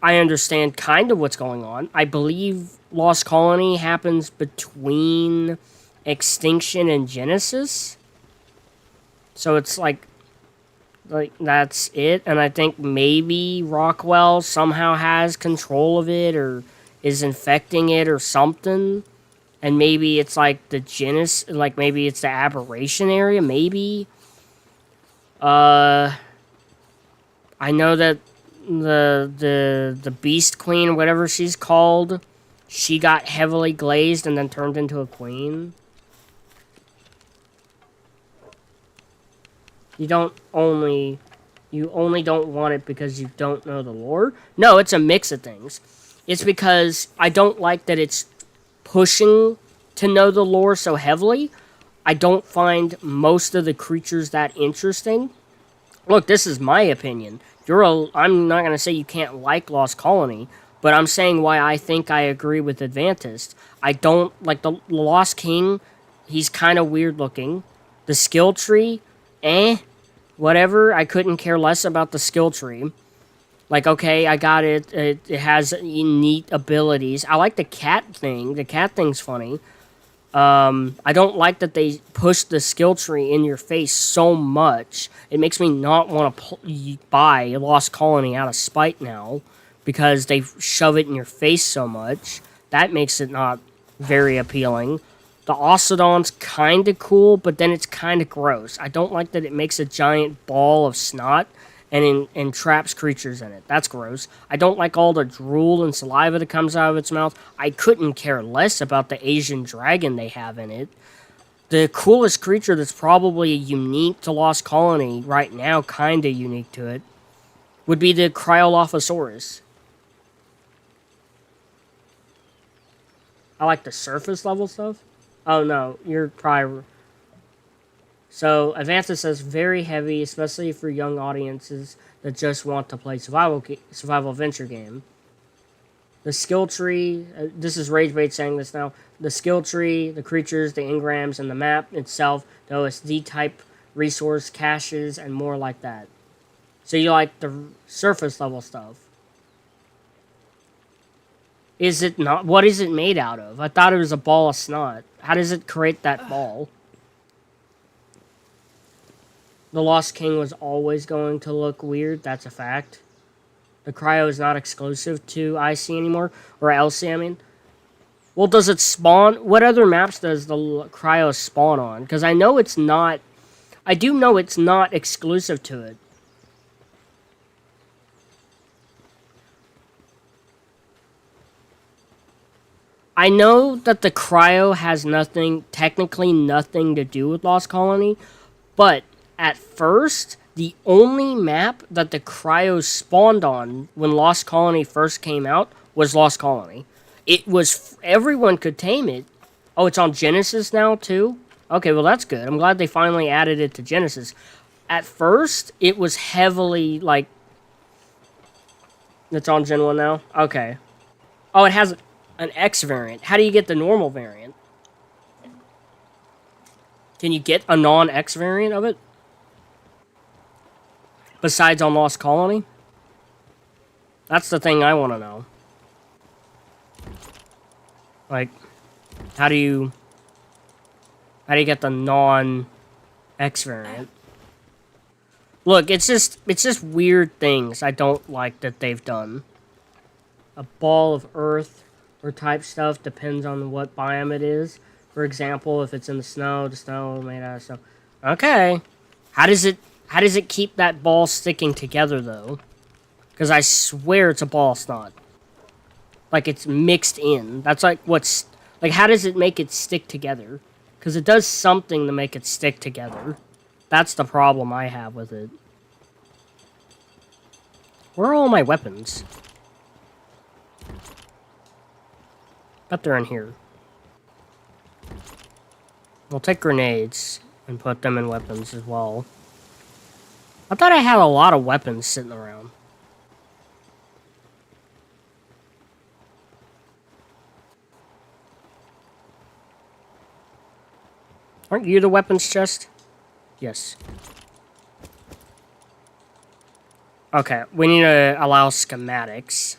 understand kind of what's going on. I believe Lost Colony happens between Extinction and Genesis. So it's like that's it. And I think maybe Rockwell somehow has control of it or is infecting it or something. And maybe it's like the Genesis, like maybe it's the aberration area, maybe. I know that the Beast Queen, whatever she's called, she got heavily glazed and then turned into a queen. You only don't want it because you don't know the lore. No, it's a mix of things. It's because I don't like that it's pushing to know the lore so heavily. I don't find most of the creatures that interesting. Look, this is my opinion. I'm not going to say you can't like Lost Colony, but I'm saying why I think I agree with Advantist. I don't like the Lost King. He's kind of weird looking. The skill tree, whatever. I couldn't care less about the skill tree. Like, okay, I got it. It has neat abilities. I like the cat thing. The cat thing's funny. I don't like that they push the skill tree in your face so much. It makes me not want to buy Lost Colony out of spite now because they shove it in your face so much. That makes it not very appealing. The Ossodon's kind of cool, but then it's kind of gross. I don't like that it makes a giant ball of snot and traps creatures in it. That's gross. I don't like all the drool and saliva that comes out of its mouth. I couldn't care less about the Asian dragon they have in it. The coolest creature that's probably unique to Lost Colony right now, kind of unique to it, would be the Cryolophosaurus. I like the surface level stuff. Oh no, you're probably... So Advances says very heavy, especially for young audiences that just want to play survival adventure game. The skill tree, this is Ragebait saying this now. The skill tree, the creatures, the engrams, and the map itself, the OSD type resource caches, and more like that. So you like the surface level stuff. Is it not? What is it made out of? I thought it was a ball of snot. How does it create that ball? The Lost King was always going to look weird. That's a fact. The cryo is not exclusive to IC anymore. Or LC, I mean. Well, does it spawn? What other maps does the cryo spawn on? Because I know it's not... I do know it's not exclusive to it. I know that the cryo has technically nothing to do with Lost Colony, but at first, the only map that the cryo spawned on when Lost Colony first came out was Lost Colony. It was, everyone could tame it. Oh, it's on Genesis now too? Okay, well that's good. I'm glad they finally added it to Genesis. At first, it was heavily, like... It's on Gen 1 now? Okay. Oh, it has an X variant. How do you get the normal variant? Can you get a non-X variant of it? Besides on Lost Colony? That's the thing I want to know. Like, how do you get the non-X variant? Look, it's just weird things I don't like that they've done. A ball of earth or type stuff depends on what biome it is. For example, if it's in the snow made out of snow. Okay. How does it keep that ball sticking together though? Because I swear it's a ball snot. Like it's mixed in. That's like what's like how does it make it stick together? Because it does something to make it stick together. That's the problem I have with it. Where are all my weapons? Bet they're in here. We'll take grenades and put them in weapons as well. I thought I had a lot of weapons sitting around. Aren't you the weapons chest? Yes. Okay, we need to allow schematics.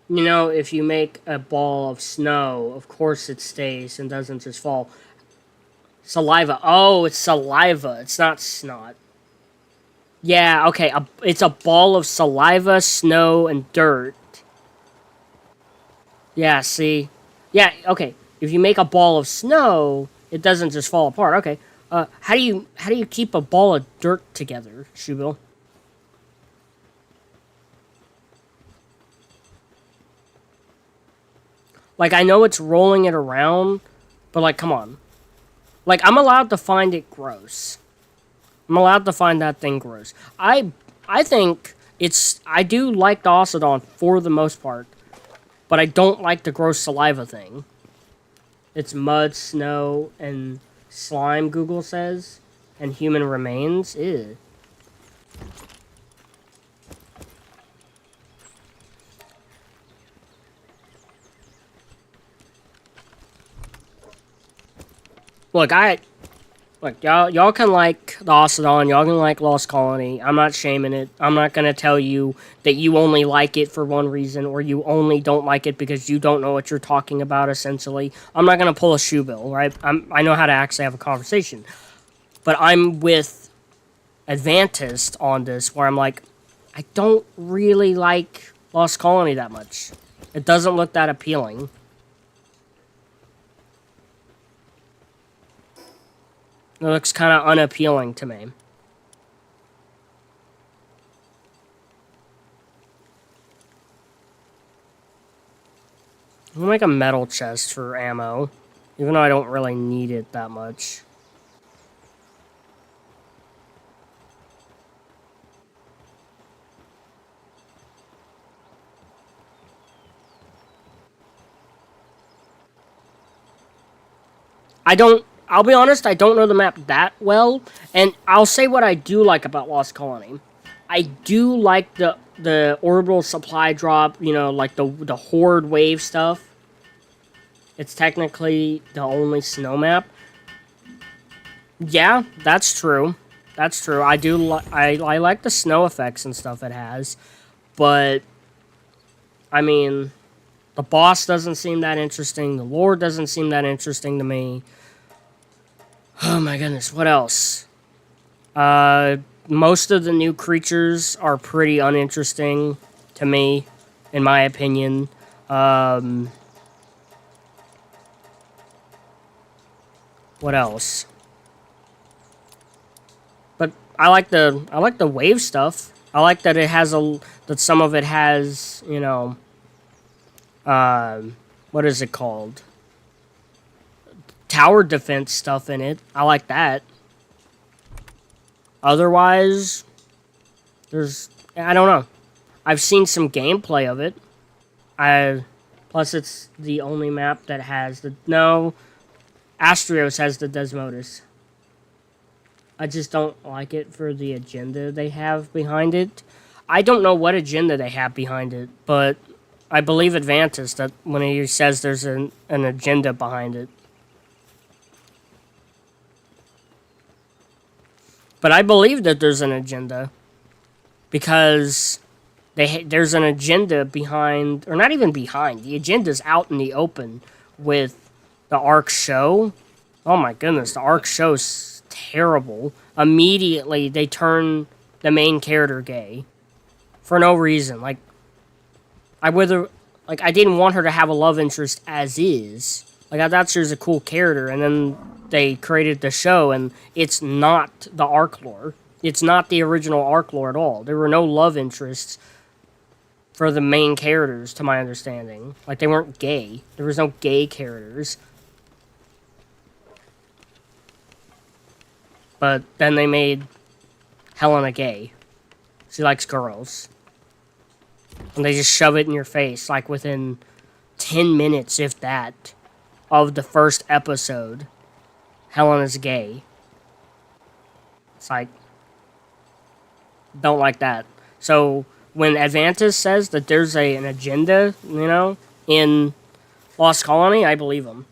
You know, if you make a ball of snow, of course it stays and doesn't just fall. Saliva. Oh, it's saliva. It's not snot. Yeah, okay. It's a ball of saliva, snow, and dirt. Yeah, see? Yeah, okay. If you make a ball of snow, it doesn't just fall apart. Okay. How do you keep a ball of dirt together, Shubil? Like, I know it's rolling it around, but, like, come on. Like, I'm allowed to find it gross. I'm allowed to find that thing gross. I think I do like the Ocelodon for the most part, but I don't like the gross saliva thing. It's mud, snow, and slime, Google says, and human remains. Ew. Look, y'all can like the Ocelodon, y'all can like Lost Colony. I'm not shaming it. I'm not gonna tell you that you only like it for one reason, or you only don't like it because you don't know what you're talking about, essentially. I'm not gonna pull a Shubil, right? I know how to actually have a conversation. But I'm with Advantist on this, where I'm like, I don't really like Lost Colony that much. It doesn't look that appealing. It looks kind of unappealing to me. I'll make a metal chest for ammo, even though I don't really need it that much. I'll be honest, I don't know the map that well, and I'll say what I do like about Lost Colony. I do like the orbital supply drop, you know, like the horde wave stuff. It's technically the only snow map. Yeah, that's true. That's true. I like the snow effects and stuff it has, but I mean, the boss doesn't seem that interesting. The lore doesn't seem that interesting to me. Oh my goodness, what else? Most of the new creatures are pretty uninteresting to me, in my opinion. What else? But I like the wave stuff. I like that it has that some of it has, you know, what is it called? Tower defense stuff in it. I like that. Otherwise, I don't know. I've seen some gameplay of it. Plus it's the only map that has Astrios has the Desmodus. I just don't like it for the agenda they have behind it. I don't know what agenda they have behind it, but I believe Advantis that when he says there's an agenda behind it. But I believe that there's an agenda because there's an agenda behind, or not even behind, the agenda's out in the open with the ARC show. Oh my goodness, the ARC show's terrible. Immediately, they turn the main character gay. For no reason. Like, I didn't want her to have a love interest as is. Like, I thought she was a cool character, and then they created the show, and it's not the ARC lore. It's not the original ARC lore at all. There were no love interests for the main characters, to my understanding. Like, they weren't gay. There was no gay characters. But then they made Helena gay. She likes girls. And they just shove it in your face, like, within 10 minutes, if that, of the first episode. Helena's gay. It's like, don't like that. So, when Advantis says that there's an agenda, you know, in Lost Colony, I believe him.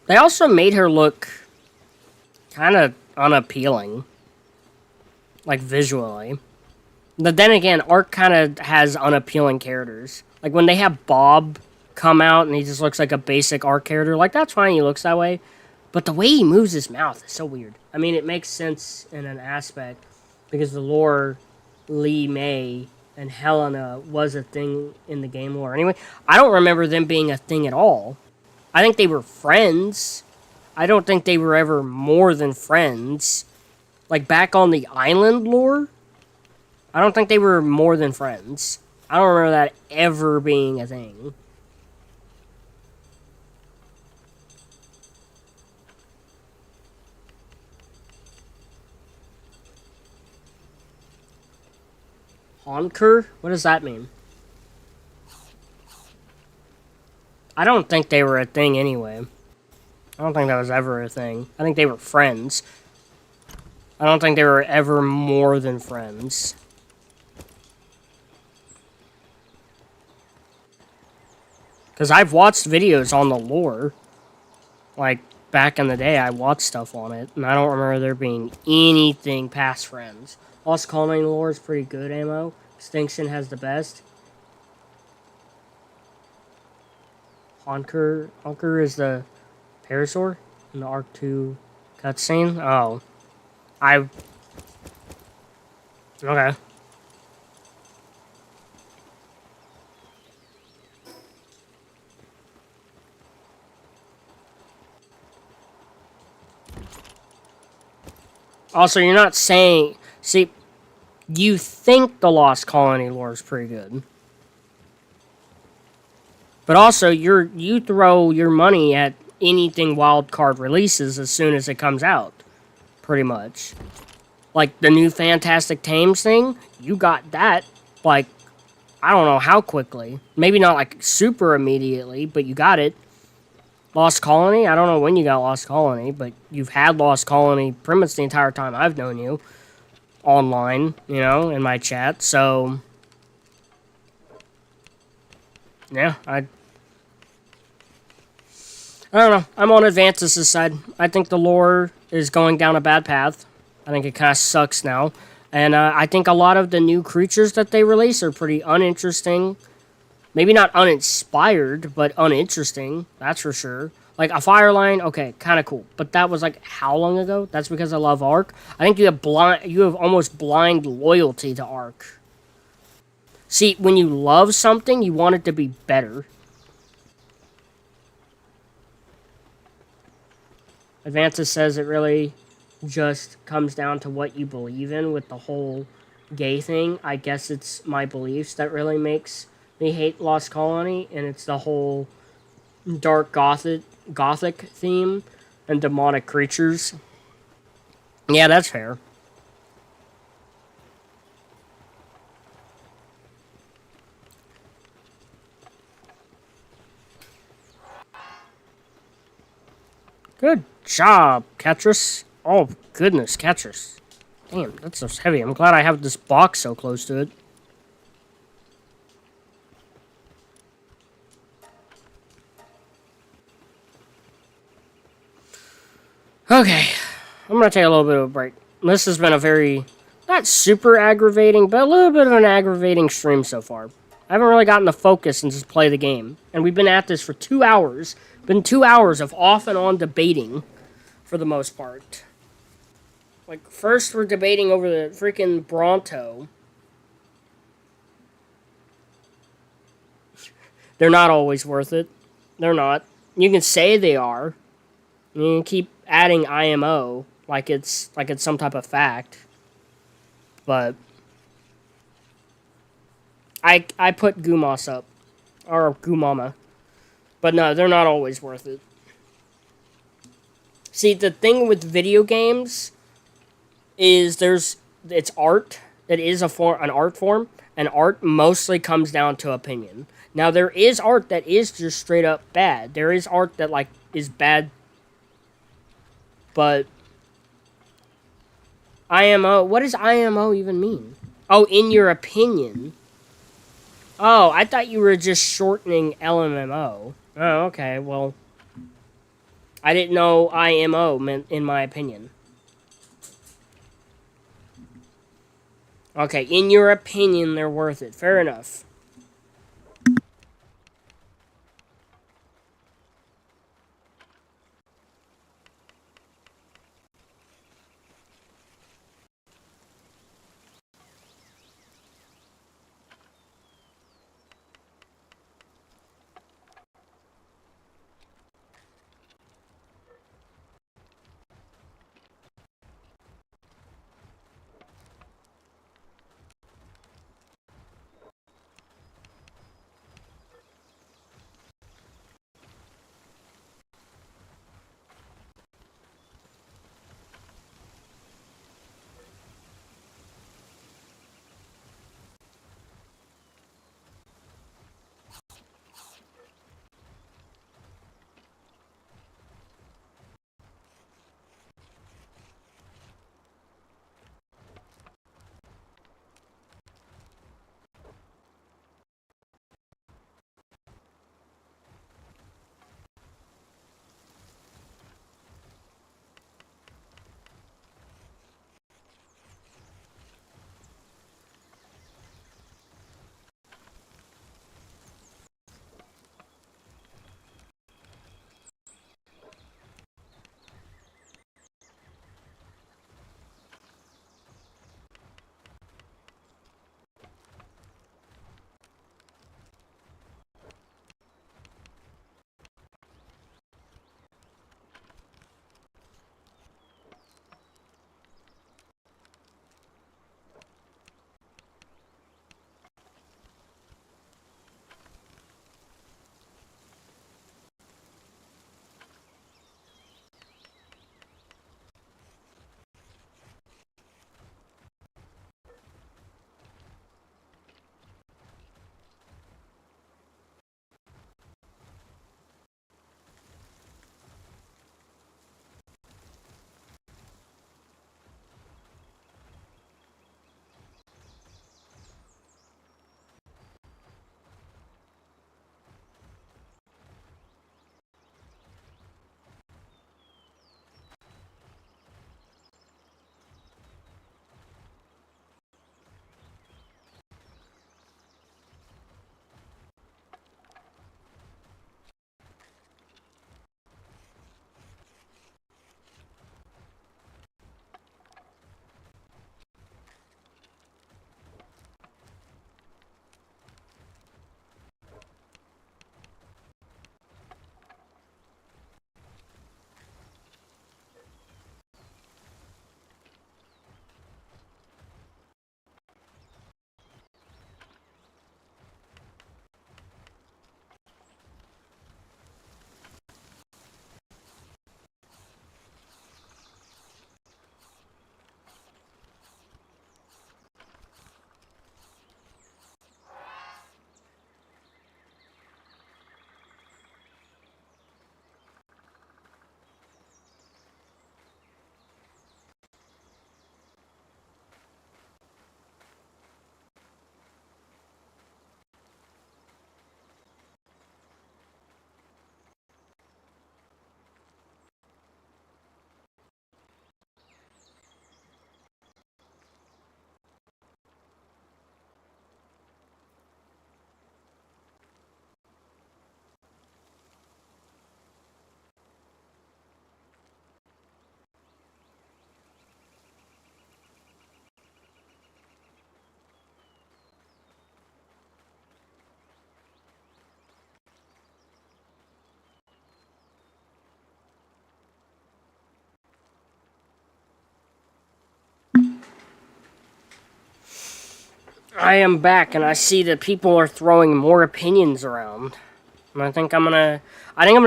They also made her look kind of unappealing. Like, visually. But then again, ARC kind of has unappealing characters. Like, when they have Bob come out and he just looks like a basic ARC character, like, that's fine, he looks that way. But the way he moves his mouth is so weird. I mean, it makes sense in an aspect, because the lore, Lee May and Helena was a thing in the game lore. Anyway, I don't remember them being a thing at all. I think they were friends. I don't think they were ever more than friends. Like, back on the island lore, I don't think they were more than friends. I don't remember that ever being a thing. Honker? What does that mean? I don't think they were a thing anyway. I don't think that was ever a thing. I think they were friends. I don't think they were ever more than friends. Because I've watched videos on the lore. Like, back in the day, I watched stuff on it. And I don't remember there being anything past friends. Lost Colony lore is pretty good, ammo. Extinction has the best. Honker is the Parasaur in the Arc 2 cutscene. Oh. Okay. Also, you're not saying... See, you think the Lost Colony lore is pretty good. But also, you throw your money at anything wild card releases as soon as it comes out, pretty much. Like the new Fantastic Tames thing, you got that like I don't know how quickly. Maybe not like super immediately, but you got it. Lost Colony, I don't know when you got Lost Colony, but you've had Lost Colony pretty much the entire time I've known you. Online, you know, in my chat, so... Yeah, I don't know. I'm on Advances' side. I think the lore is going down a bad path. I think it kind of sucks now. And I think a lot of the new creatures that they release are pretty uninteresting. Maybe not uninspired, but uninteresting. That's for sure. Like, a Fireline, okay, kind of cool. But that was, like, how long ago? That's because I love Arc. I think you have almost blind loyalty to Arc. See, when you love something, you want it to be better. Advances says it really just comes down to what you believe in with the whole gay thing. I guess it's my beliefs that really makes me hate Lost Colony, and it's the whole dark gothic theme and demonic creatures. Yeah, that's fair. Good job, Catrus. Oh, goodness, Catrus. Damn, that's so heavy. I'm glad I have this box so close to it. Okay, I'm going to take a little bit of a break. This has been a very, not super aggravating, but a little bit of an aggravating stream so far. I haven't really gotten the focus and just play the game. And we've been at this for 2 hours. Been 2 hours of off and on debating, for the most part. Like, first we're debating over the freaking Bronto. They're not always worth it. They're not. You can say they are. You can keep adding IMO like it's some type of fact. But I put Gumas up. Or Gumama. But no, they're not always worth it. See, the thing with video games is it's art. It is an art form, and art mostly comes down to opinion. Now, there is art that is just straight up bad. There is art that, like, is bad, but IMO, what does IMO even mean? Oh, in your opinion. Oh, I thought you were just shortening LMMO. Oh, okay, well, I didn't know IMO meant in my opinion. Okay, in your opinion, they're worth it. Fair enough. I am back, and I see that people are throwing more opinions around. And I think I'm gonna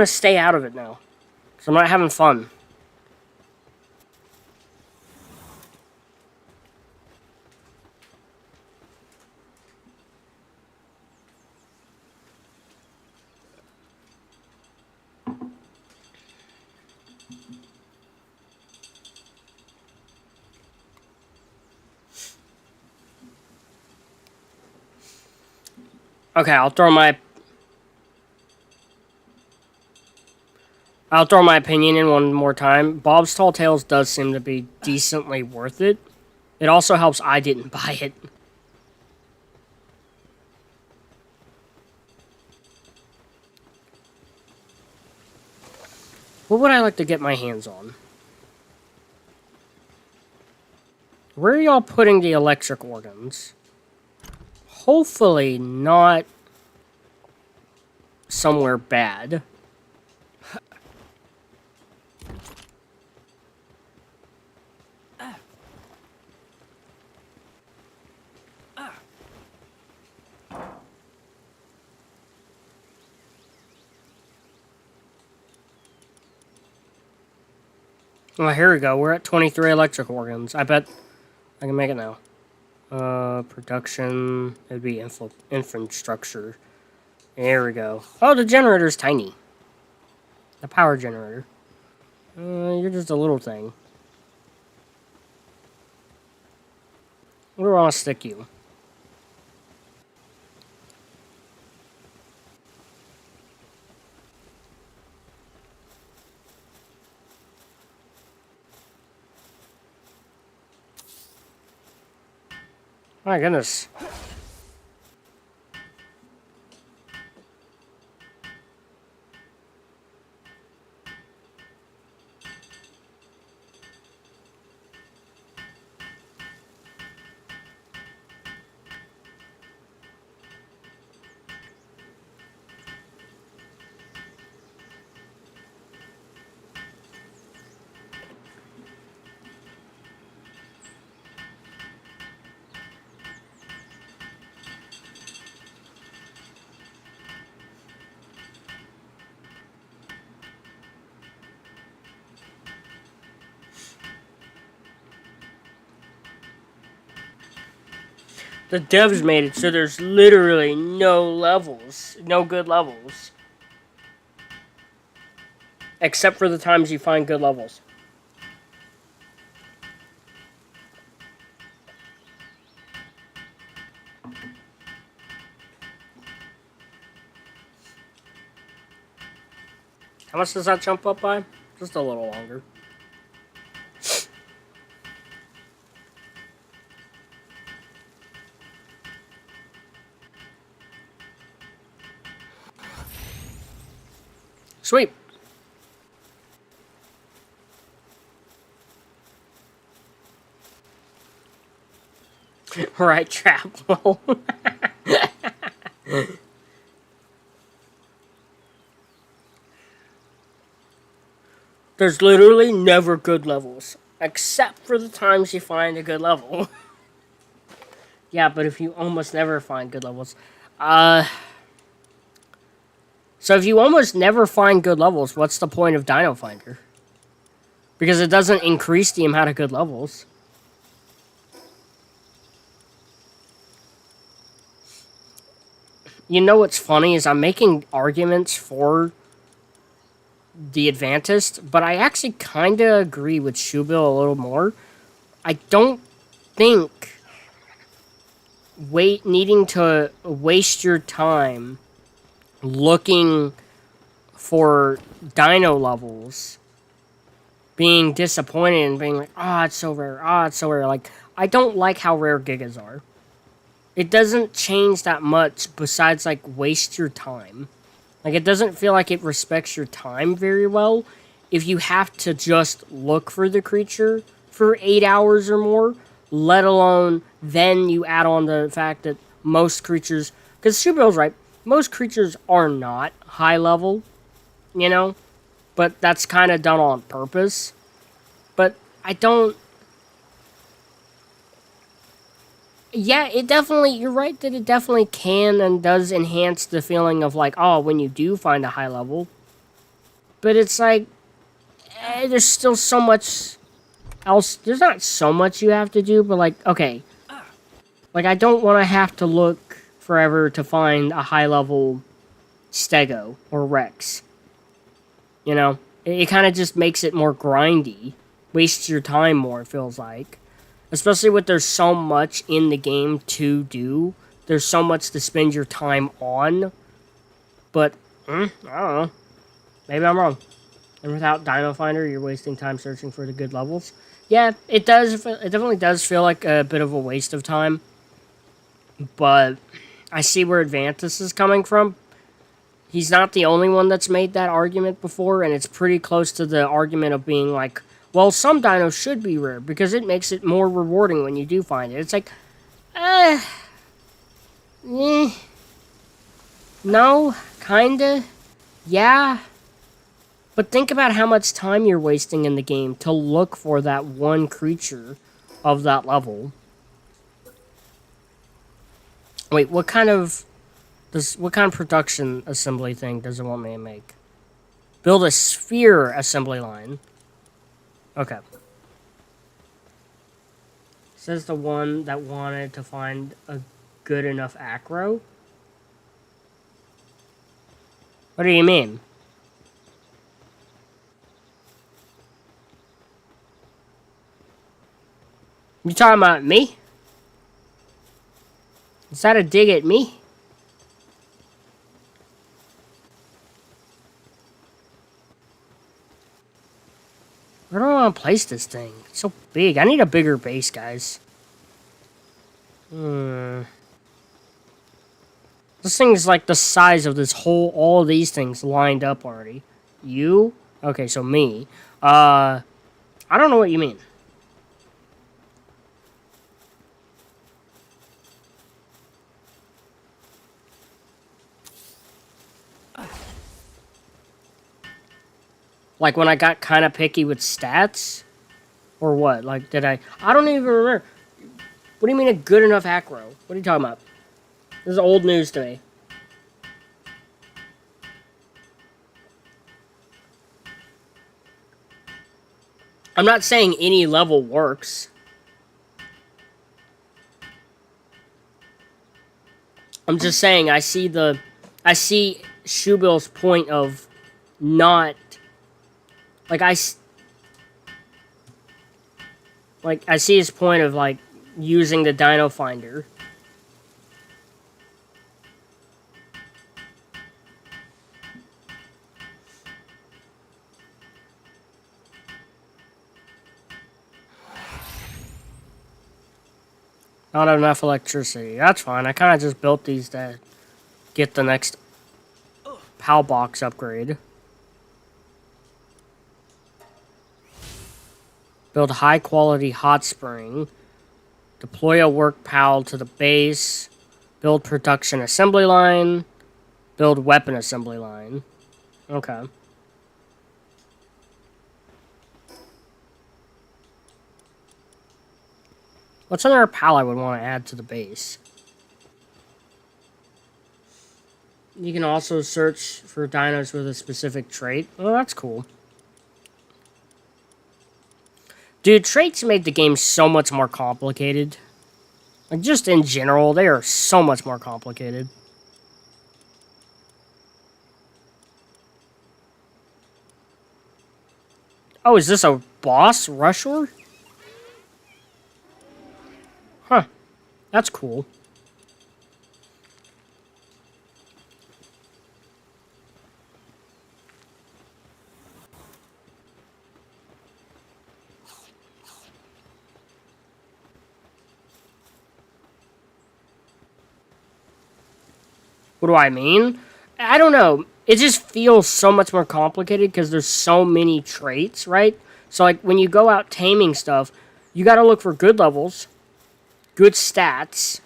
stay out of it now. Because I'm not having fun. Okay, I'll throw my opinion in one more time. Bob's Tall Tales does seem to be decently worth it. It also helps I didn't buy it. What would I like to get my hands on? Where are y'all putting the electric organs? Hopefully not somewhere bad. Well, here we go. We're at 23 electric organs. I bet I can make it now. Production. It'd be infrastructure. There we go. Oh, the generator's tiny. The power generator. You're just a little thing. Where do I want to stick you? My goodness. The devs made it so there's literally no levels. No good levels. Except for the times you find good levels. How much does that jump up by? Just a little longer. Sweet. Right, trap. There's literally never good levels. Except for the times you find a good level. Yeah, but if you almost never find good levels. So if you almost never find good levels, what's the point of Dino Finder? Because it doesn't increase the amount of good levels. You know what's funny is I'm making arguments for the Advantist, but I actually kind of agree with Shubil a little more. I don't think needing to waste your time looking for dino levels, being disappointed and being like, oh, it's so rare, oh, it's so rare. Like, I don't like how rare Gigas are. It doesn't change that much besides, like, waste your time. Like, it doesn't feel like it respects your time very well if you have to just look for the creature for 8 hours or more, let alone then you add on the fact that most creatures... Because Shubil's right, most creatures are not high level, you know? But that's kind of done on purpose. But I don't... Yeah, it definitely, you're right that it definitely can and does enhance the feeling of like, oh, when you do find a high level. But it's like, there's still so much else. There's not so much you have to do, but like, okay. Like, I don't want to have to look forever to find a high level Stego or Rex. You know? It kind of just makes it more grindy. Wastes your time more, it feels like. Especially with there's so much in the game to do. There's so much to spend your time on. But, I don't know. Maybe I'm wrong. And without Dino Finder, you're wasting time searching for the good levels. Yeah, it does. It definitely does feel like a bit of a waste of time. But I see where Advantus is coming from. He's not the only one that's made that argument before, and it's pretty close to the argument of being like, well, some dinos should be rare, because it makes it more rewarding when you do find it. It's like, no, kinda, yeah. But think about how much time you're wasting in the game to look for that one creature of that level. Wait, what kind of production assembly thing does it want me to make? Build a sphere assembly line. Okay. Says the one that wanted to find a good enough acro. What do you mean? You talking about me? Is that a dig at me? Where do I want to place this thing? It's so big. I need a bigger base, guys. This thing is like the size of this whole, all of these things lined up already. You? Okay, so me. I don't know what you mean. Like when I got kind of picky with stats? Or what? Like, did I don't even remember. What do you mean a good enough acro? What are you talking about? This is old news to me. I'm not saying any level works. I'm just saying I see Shoebill's point of not... Like, I see his point of, like, using the Dino Finder. Not enough electricity. That's fine. I kind of just built these to get the next PAL box upgrade. Build high-quality hot spring. Deploy a work PAL to the base. Build production assembly line. Build weapon assembly line. Okay. What's another PAL I would want to add to the base? You can also search for dinos with a specific trait. Oh, that's cool. Dude, traits made the game so much more complicated. Like, just in general, they are so much more complicated. Oh, is this a boss rusher? Huh. That's cool. What do I mean? I don't know. It just feels so much more complicated because there's so many traits, right? So, like, when you go out taming stuff, you gotta look for good levels, good stats.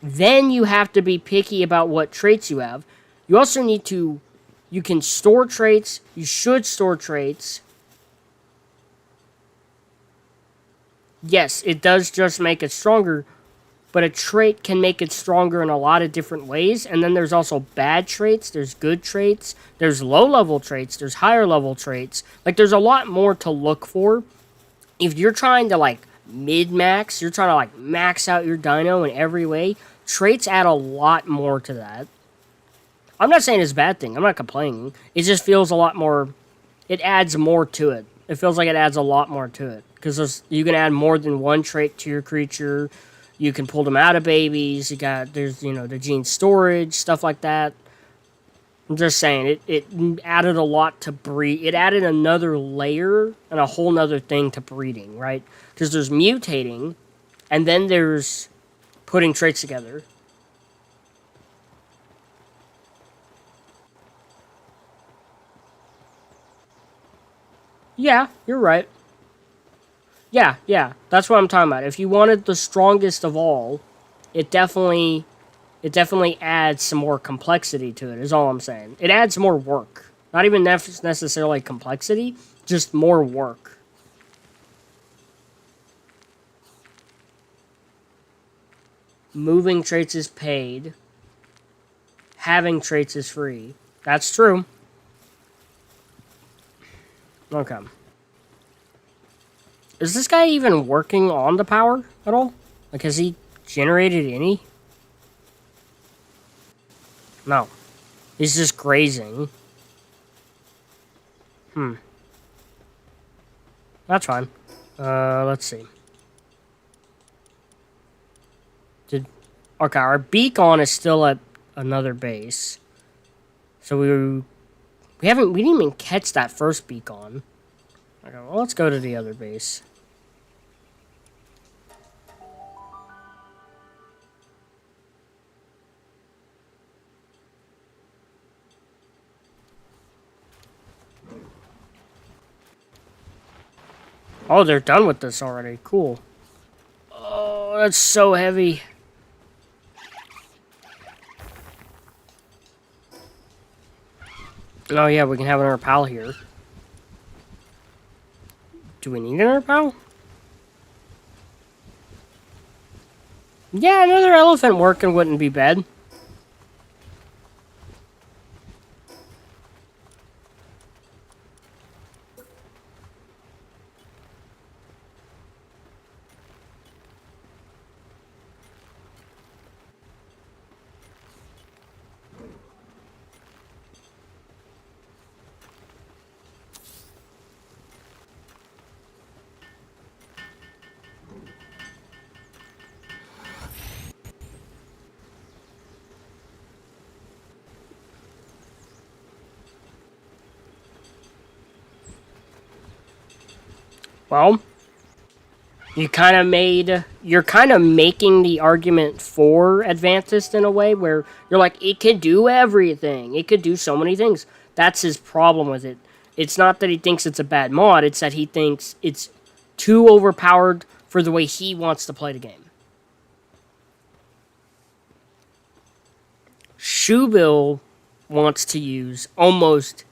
Then you have to be picky about what traits you have. You also need to... You can store traits. You should store traits. Yes, it does just make it stronger. but a trait can make it stronger in a lot of different ways. And then there's also bad traits, there's good traits, there's low-level traits, there's higher-level traits. Like, there's a lot more to look for. If you're trying to, like, mid-max, you're trying to, like, max out your dino in every way, traits add a lot more to that. I'm not saying it's a bad thing. I'm not complaining. It just feels a lot more... It adds more to it. It feels like it adds a lot more to it. Because you can add more than one trait to your creature. You can pull them out of babies. There's, you know, the gene storage, stuff like that. I'm just saying, it added a lot to breed. It added another layer and a whole nother thing to breeding, right? Because there's mutating, and then there's putting traits together. Yeah, you're right. Yeah, that's what I'm talking about. If you wanted the strongest of all, it definitely adds some more complexity to it, is all I'm saying. It adds more work. Not even necessarily complexity, just more work. Moving traits is paid. Having traits is free. That's true. Okay. Is this guy even working on the power at all? Like, has he generated any? No. He's just grazing. That's fine. Let's see. Okay, our beacon is still at another base. So we didn't even catch that first beacon. Okay, well, let's go to the other base. Oh, they're done with this already. Cool. Oh, that's so heavy. Oh, yeah, we can have another pal here. Do we need another pal? Yeah, another elephant working wouldn't be bad. Well, you're kind of making the argument for Advantist in a way where you're like, it can do everything. It could do so many things. That's his problem with it. It's not that he thinks it's a bad mod, it's that he thinks it's too overpowered for the way he wants to play the game. Shoebill wants to use almost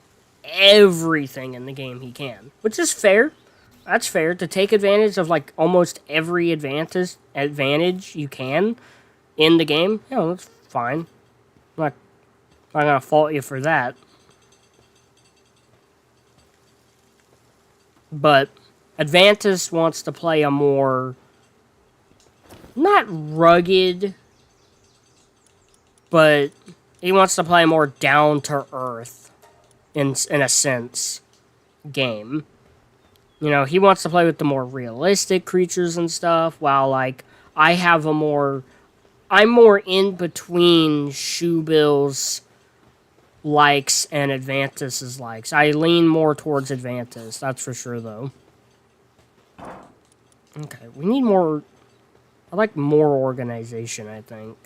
everything in the game he can, which is fair. That's fair, to take advantage of, like, almost every advantage you can in the game. Yeah, that's fine. I'm not gonna fault you for that. But Advantis wants to play a more, not rugged, but he wants to play a more down-to-earth, in a sense, game. You know, he wants to play with the more realistic creatures and stuff, while, like, I'm more in between Shoebill's likes and Advantis's likes. I lean more towards Advantis, that's for sure, though. Okay, we need more... I like more organization, I think.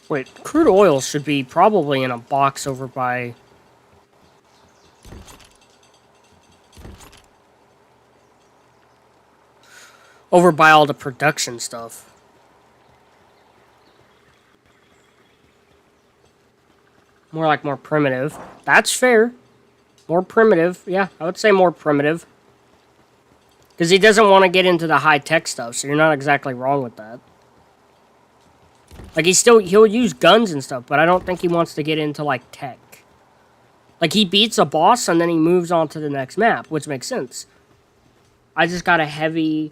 Wait, crude oil should be probably in a box over by... over by all the production stuff. More primitive. That's fair. More primitive. Yeah, I would say more primitive. Because he doesn't want to get into the high-tech stuff, so you're not exactly wrong with that. Like, he'll use guns and stuff, but I don't think he wants to get into, like, tech. Like, he beats a boss, and then he moves on to the next map, which makes sense. I just got a heavy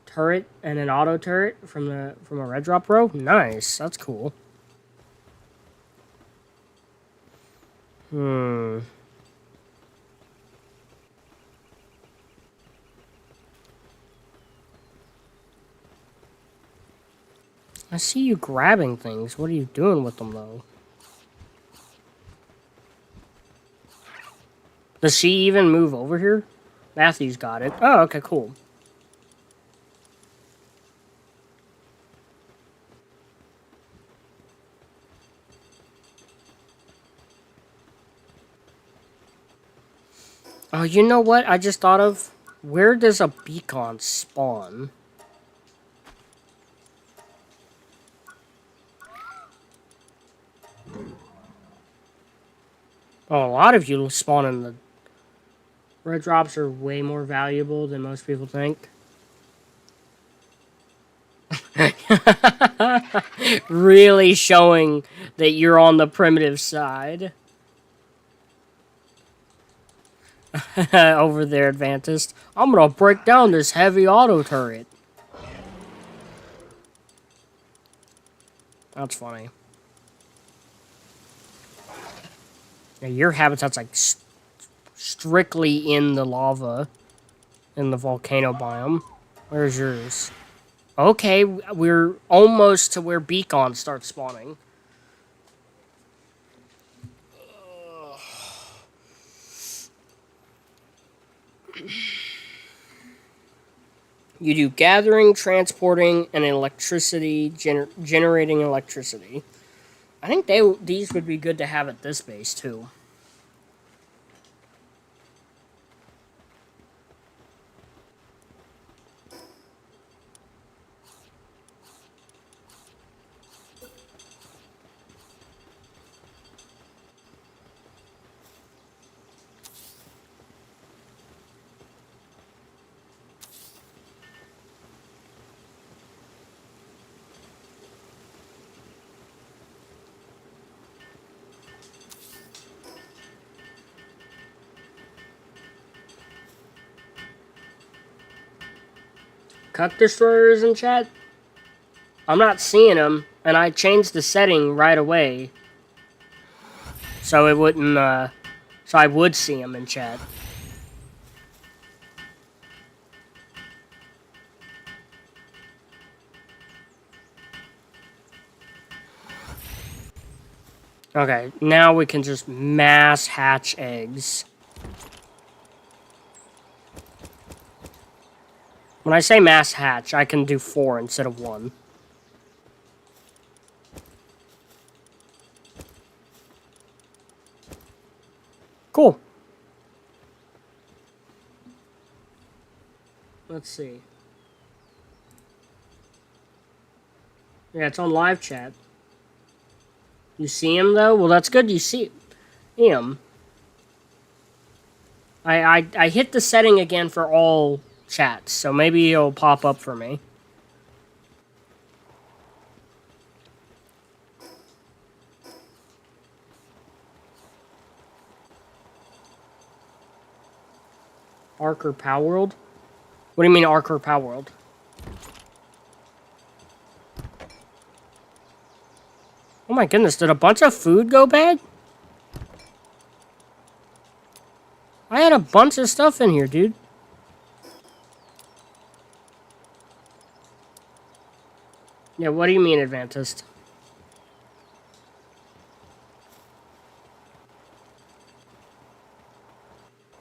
turret and an auto turret from a red drop row. Nice, that's cool. I see you grabbing things. What are you doing with them, though? Does she even move over here? Matthew's got it. Oh, okay, cool. Oh, you know what I just thought of? Where does a beacon spawn? Oh, a lot of you spawn in the... Red drops are way more valuable than most people think. Really showing that you're on the primitive side. Over there, Advantist. I'm gonna break down this heavy auto turret. That's funny. Yeah, your habitat's like strictly in the lava, in the volcano biome. Where's yours? Okay, we're almost to where beacons start spawning. You do gathering, transporting, and electricity, generating electricity. I think these would be good to have at this base, too. Cuck destroyers in chat? I'm not seeing them, and I changed the setting right away. So it wouldn't, so I would see them in chat. Okay, now we can just mass hatch eggs. When I say mass hatch, I can do 4 instead of 1. Cool. Let's see. Yeah, it's on live chat. You see him, though? Well, that's good you see him. I hit the setting again for all chats, so maybe it'll pop up for me. Ark or PALWORLD? What do you mean Ark or PALWORLD? Oh my goodness, did a bunch of food go bad? I had a bunch of stuff in here, dude. Yeah, what do you mean, Advantist?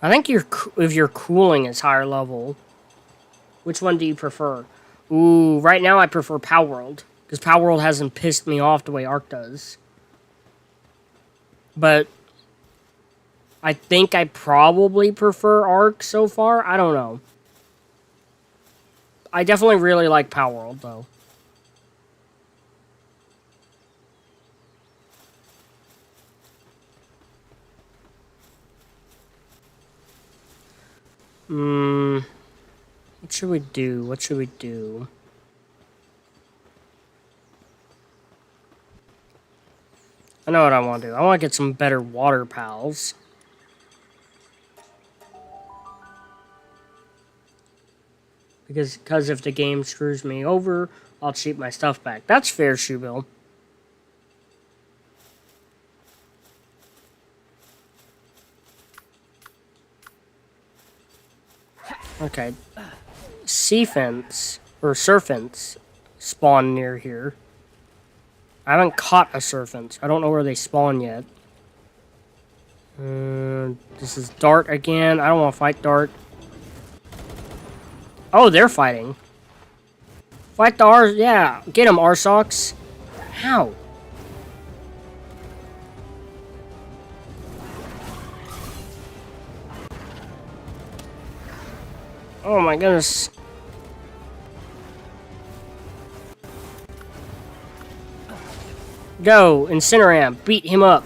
I think if your cooling is higher level, which one do you prefer? Ooh, right now I prefer PALWORLD, because PALWORLD hasn't pissed me off the way Ark does. But I think I probably prefer Ark so far. I don't know. I definitely really like Palworld, though. What should we do? What should we do? I know what I want to do. I want to get some better water pals. Because if the game screws me over, I'll cheat my stuff back. That's fair, Shoebill. Okay. Sea fence, or surfants, spawn near here. I haven't caught a surfant. I don't know where they spawn yet. This is Dart again. I don't want to fight Dart. Oh, they're fighting. Fight the R... Yeah, get him, Arsox. How? Oh my goodness. Go, Incineram. Beat him up.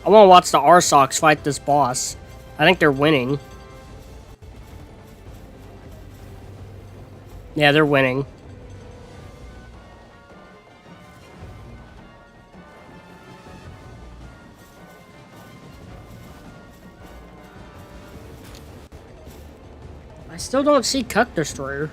I want to watch the Arsox fight this boss. I think they're winning. Yeah, they're winning. I still don't see Cuck Destroyer.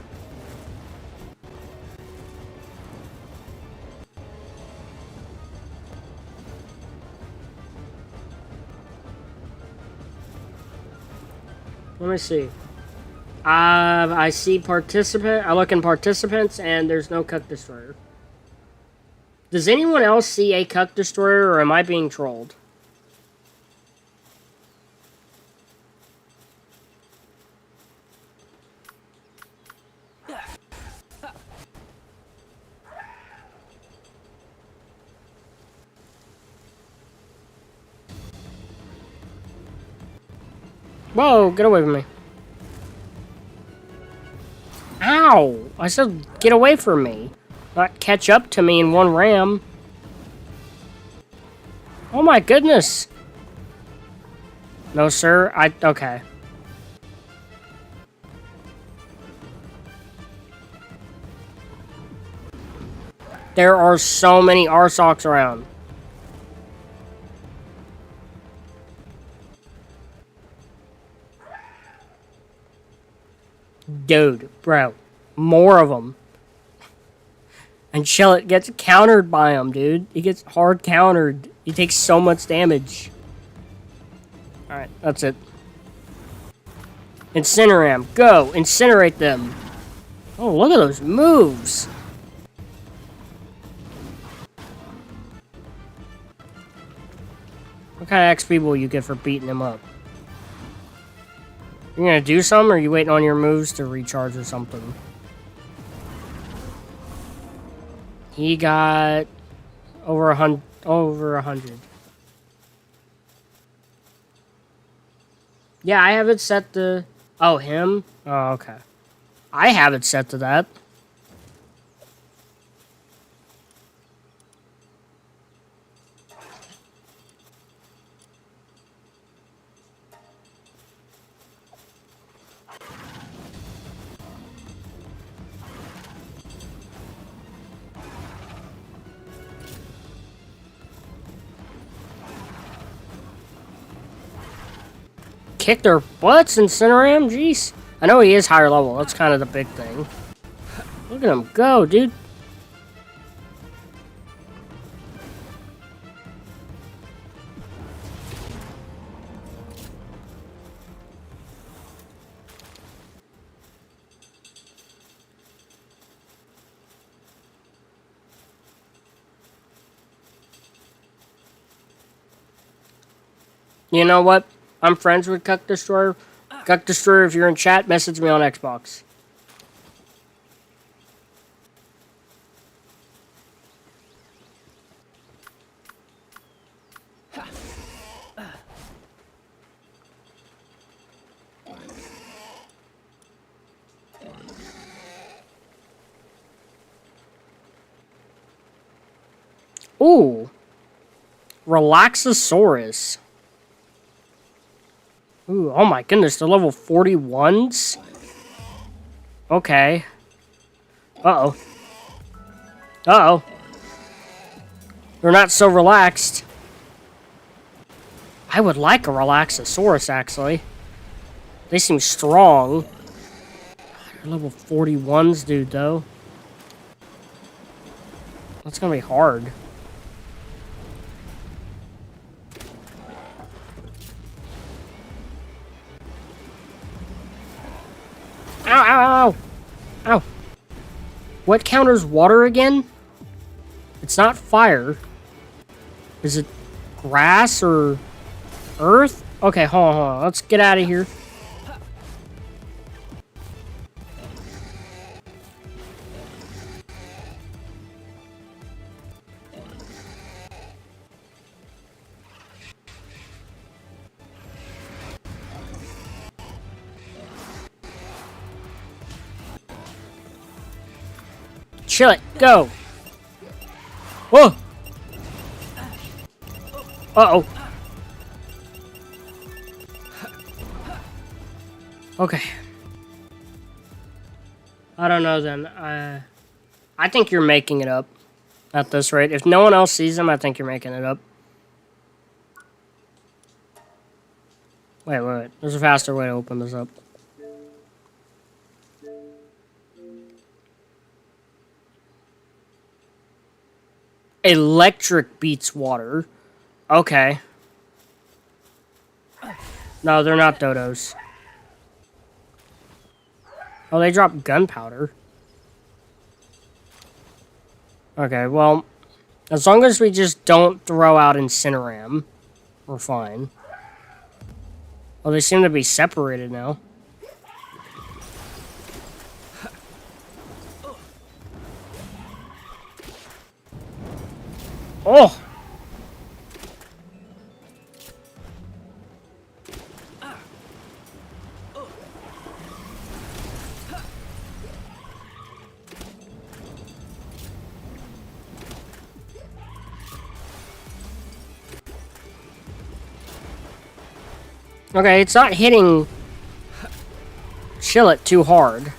Let me see. I see participant. I look in participants, and there's no Cuck Destroyer. Does anyone else see a Cuck Destroyer, or am I being trolled? Whoa, get away from me. Ow! I said get away from me. Not catch up to me in one ram. Oh my goodness. No, sir. Okay. There are so many Arsox around. Dude, bro. More of them. And Shillet gets countered by him, dude. He gets hard countered. He takes so much damage. Alright, that's it. Incineram, go! Incinerate them! Oh, look at those moves! What kind of XP will you get for beating him up? You gonna do something, or are you waiting on your moves to recharge or something? He got over 100. Yeah, I have it set to... Oh, him? Oh, okay. I have it set to that. Kick their butts, Incineram? Jeez. I know he is higher level. That's kind of the big thing. Look at him go, dude. You know what? I'm friends with Cuck Destroyer. Cuck Destroyer, if you're in chat, message me on Xbox. Ooh. Relaxosaurus. Ooh, oh my goodness, they're level 41s? Okay. Uh-oh. Uh-oh. They're not so relaxed. I would like a Relaxosaurus, actually. They seem strong. They're level 41s, dude, though. That's gonna be hard. Ow, ow, ow, ow. Ow. What counters water again? It's not fire. Is it grass or earth? Okay, hold on, hold on. Let's get out of here. Chill it. Go. Whoa. Uh-oh. Okay. I don't know then. I think you're making it up at this rate. If no one else sees them, I think you're making it up. Wait. There's a faster way to open this up. Electric beats water. Okay. No, they're not dodos. Oh, they drop gunpowder. Okay, well, as long as we just don't throw out Incineram, we're fine. Oh, they seem to be separated now. Oh! Okay, it's not hitting Chill It too hard.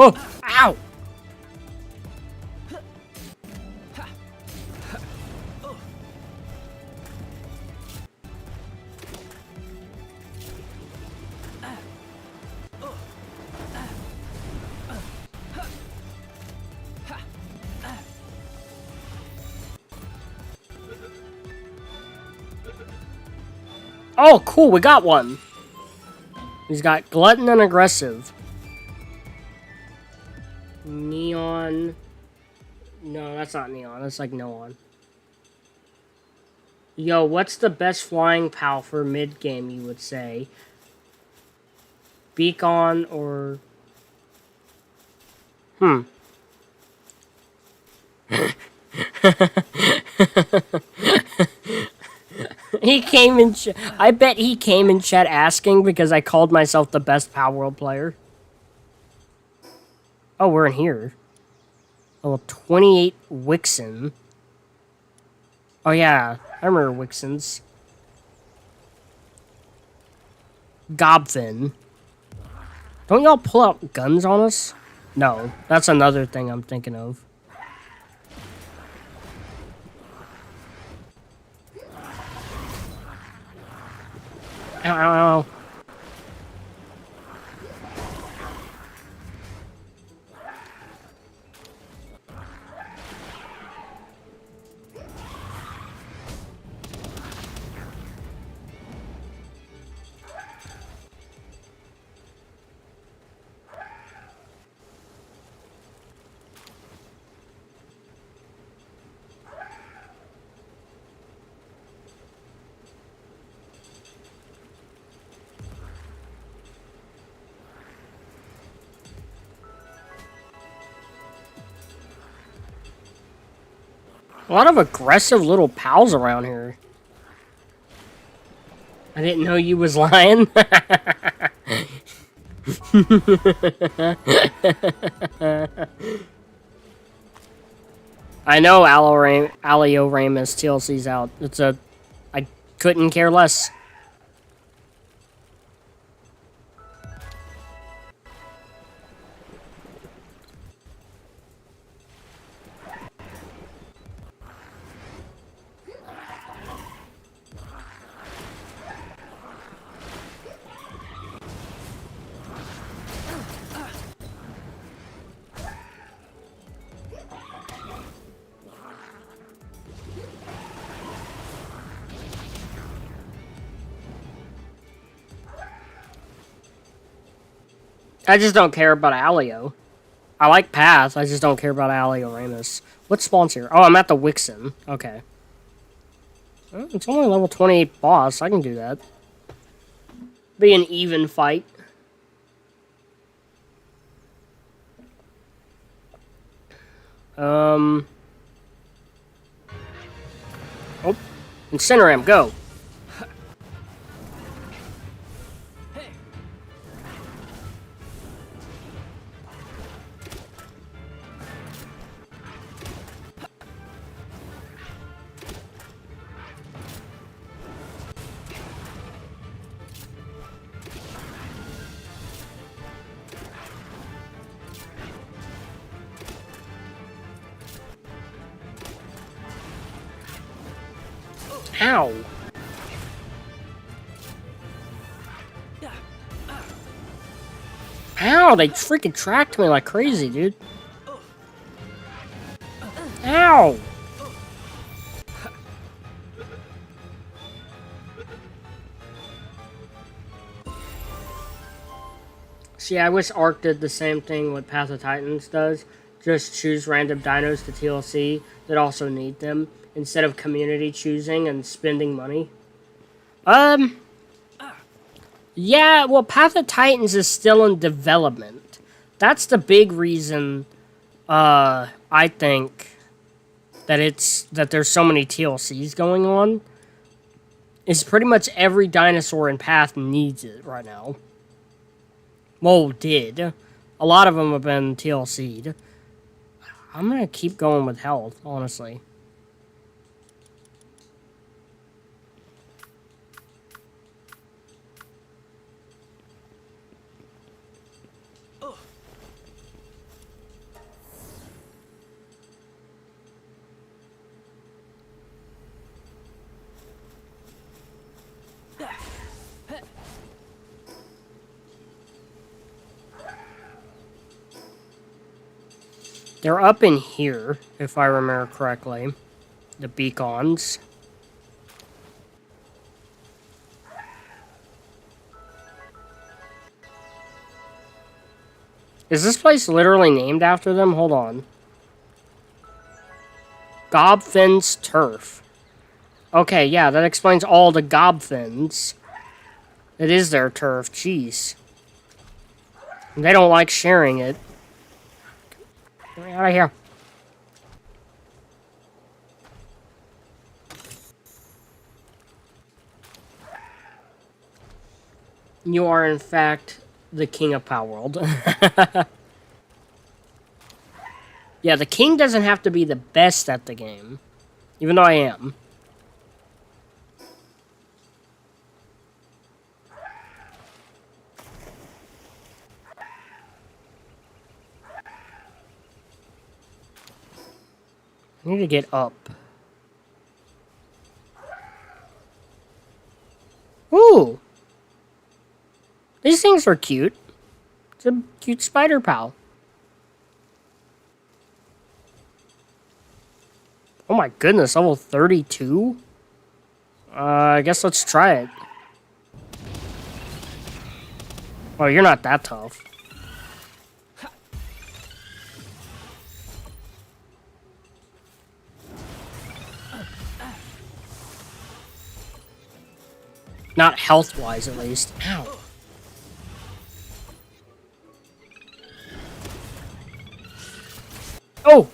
Oh! Ow! Oh, cool, we got one. He's got Glutton and Aggressive. Neon. No, that's not Neon. That's like Noon. Yo, what's the best flying pal for mid-game, you would say? Beacon or... He came in I bet he came in chat asking because I called myself the best Palworld player. Oh, we're in here. Oh, 28 Wixen. Oh yeah, I remember Wixens. Gobfin. Don't y'all pull out guns on us? No, that's another thing I'm thinking of. Ow, ow, ow. A lot of aggressive little pals around here. I didn't know you was lying. I know Alioramus TLC's out. I couldn't care less. I just don't care about Alio. I like Path, I just don't care about Alioramus. What spawn's here? Oh, I'm at the Wixen. Okay. Well, it's only level 28 boss. I can do that. Be an even fight. Oh. Incineram, go. Ow. Ow, they freaking tracked me like crazy, dude. Ow. See, I wish Ark did the same thing what Path of Titans does. Just choose random dinos to TLC that also need them, instead of community choosing and spending money. Yeah, well, Path of Titans is still in development. That's the big reason, I think that there's so many TLCs going on. Is pretty much every dinosaur in Path needs it right now. Well, did. A lot of them have been TLC'd. I'm gonna keep going with health, honestly. They're up in here, if I remember correctly. The beacons. Is this place literally named after them? Hold on. Gobfin's Turf. Okay, yeah, that explains all the Gobfins. It is their turf, jeez. They don't like sharing it. Get me out of here. You are, in fact, the king of Palworld. Yeah, the king doesn't have to be the best at the game. Even though I am. I need to get up. Ooh! These things are cute. It's a cute spider pal. Oh my goodness, level 32? I guess let's try it. Oh, you're not that tough. Not health-wise, at least. Ow. Oh!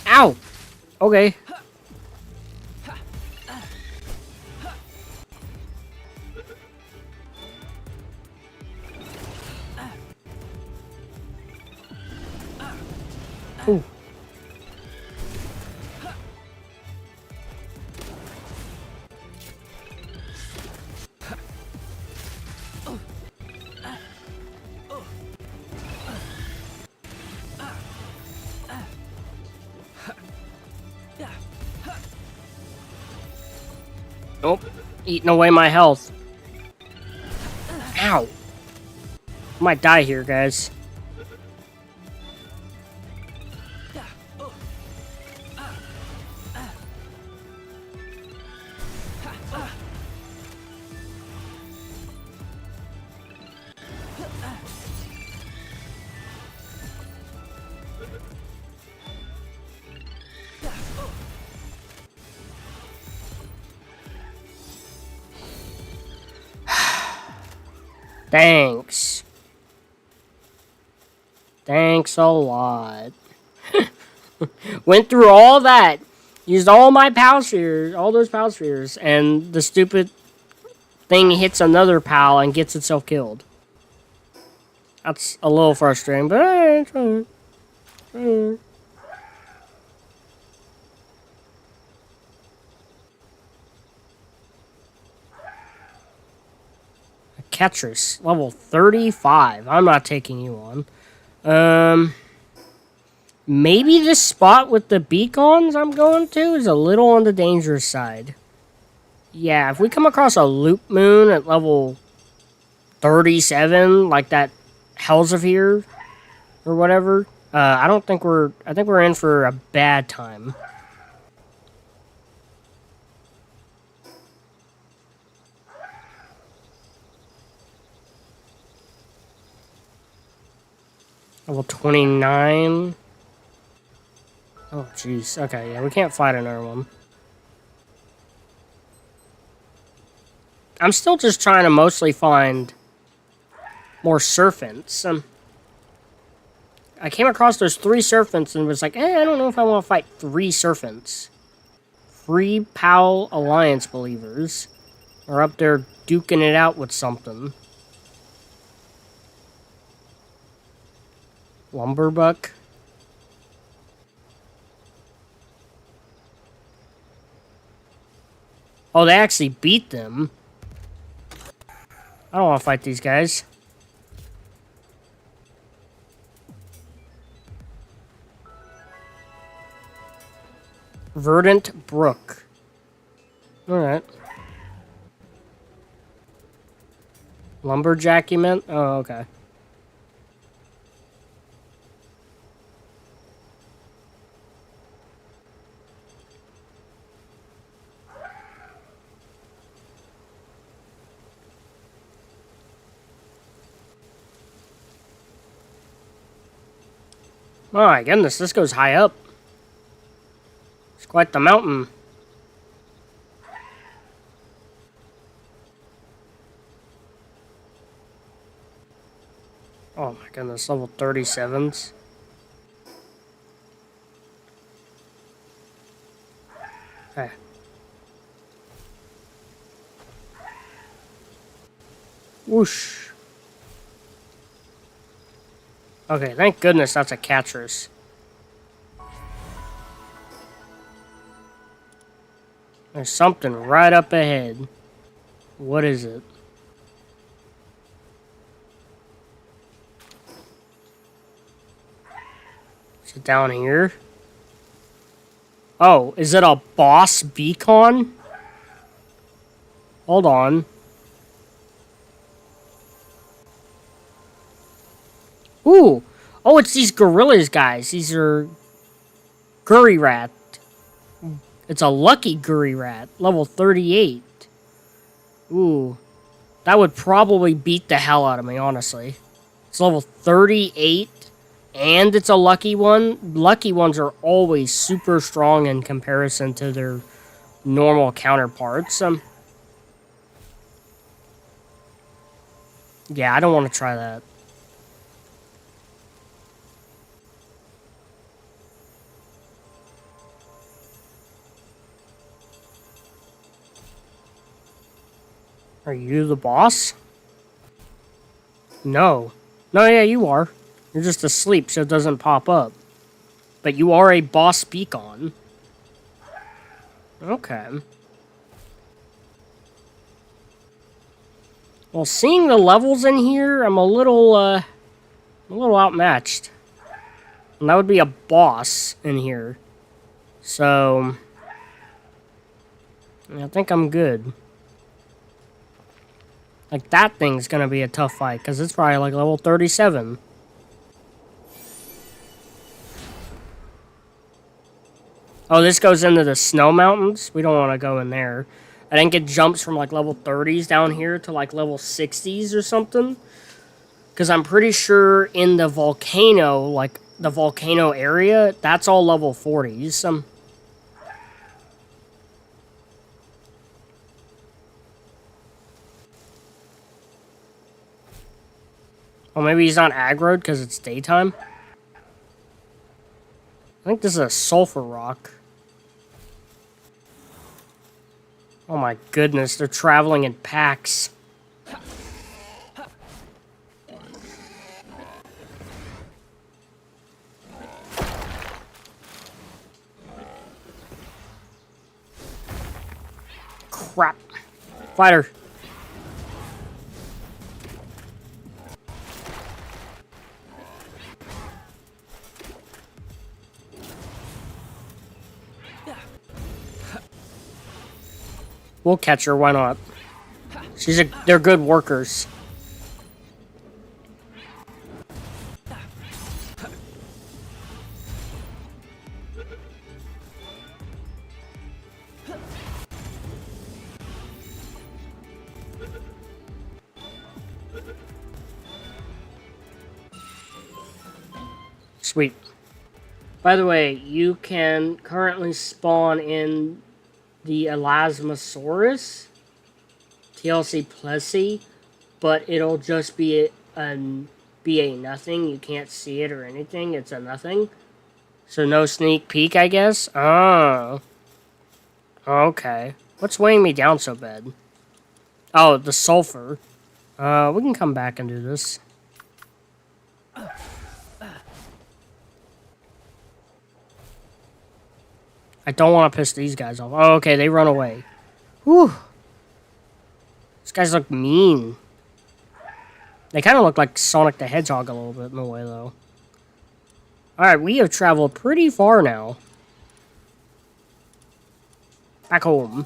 Ow! Okay. Ooh. Nope. Eating away my health. Ow. Might die here, guys. Thanks. Thanks a lot. Went through all that. Used all my pal spheres, all those pal spheres, and the stupid thing hits another pal and gets itself killed. That's a little frustrating, but it's fine. Ketris, level 35. I'm not taking you on. Maybe this spot with the beacons I'm going to is a little on the dangerous side. Yeah, if we come across a loop moon at level 37, like that Helzavir or whatever, I think we're in for a bad time. Level 29. Oh, jeez. Okay, yeah, we can't fight another one. I'm still just trying to mostly find more serpents. I came across those 3 serpents and was like, I don't know if I want to fight 3 serpents. 3 PAL Alliance believers are up there duking it out with something. Lumberbuck. Oh, they actually beat them. I don't want to fight these guys. Verdant Brook. Alright. Lumberjack, you meant? Oh, okay. Oh my goodness, this goes high up. It's quite the mountain. Oh my goodness, level 37s. Okay. Whoosh. Okay, thank goodness that's a Ketris. There's something right up ahead. What is it? Is it down here? Oh, is it a boss beacon? Hold on. Ooh! Oh, it's these gorillas, guys. These are Gurry Rat. It's a lucky Gurry Rat. Level 38. Ooh. That would probably beat the hell out of me, honestly. It's level 38, and it's a lucky one. Lucky ones are always super strong in comparison to their normal counterparts. Yeah, I don't want to try that. Are you the boss? No. No, yeah, you are. You're just asleep, so it doesn't pop up. But you are a boss beacon. Okay. Well, seeing the levels in here, I'm a little outmatched. And that would be a boss in here. So, I think I'm good. Like, that thing's gonna be a tough fight, because it's probably like level 37. Oh, this goes into the snow mountains? We don't want to go in there. I think it jumps from like level 30s down here to like level 60s or something. Because I'm pretty sure in the volcano, like the volcano area, that's all level 40s. Well, maybe he's not aggroed because it's daytime. I think this is a sulfur rock. Oh my goodness, they're traveling in packs. Crap. Fighter. We'll catch her, why not? They're good workers. Sweet. By the way, you can currently spawn in the Elasmosaurus, T.A.C. Plessy, but it'll just be a nothing. You can't see it or anything. It's a nothing. So no sneak peek, I guess? Oh. Okay. What's weighing me down so bad? Oh, the sulfur. We can come back and do this. I don't want to piss these guys off. Oh, okay, they run away. Whew. These guys look mean. They kind of look like Sonic the Hedgehog a little bit in a way, though. Alright, we have traveled pretty far now. Back home.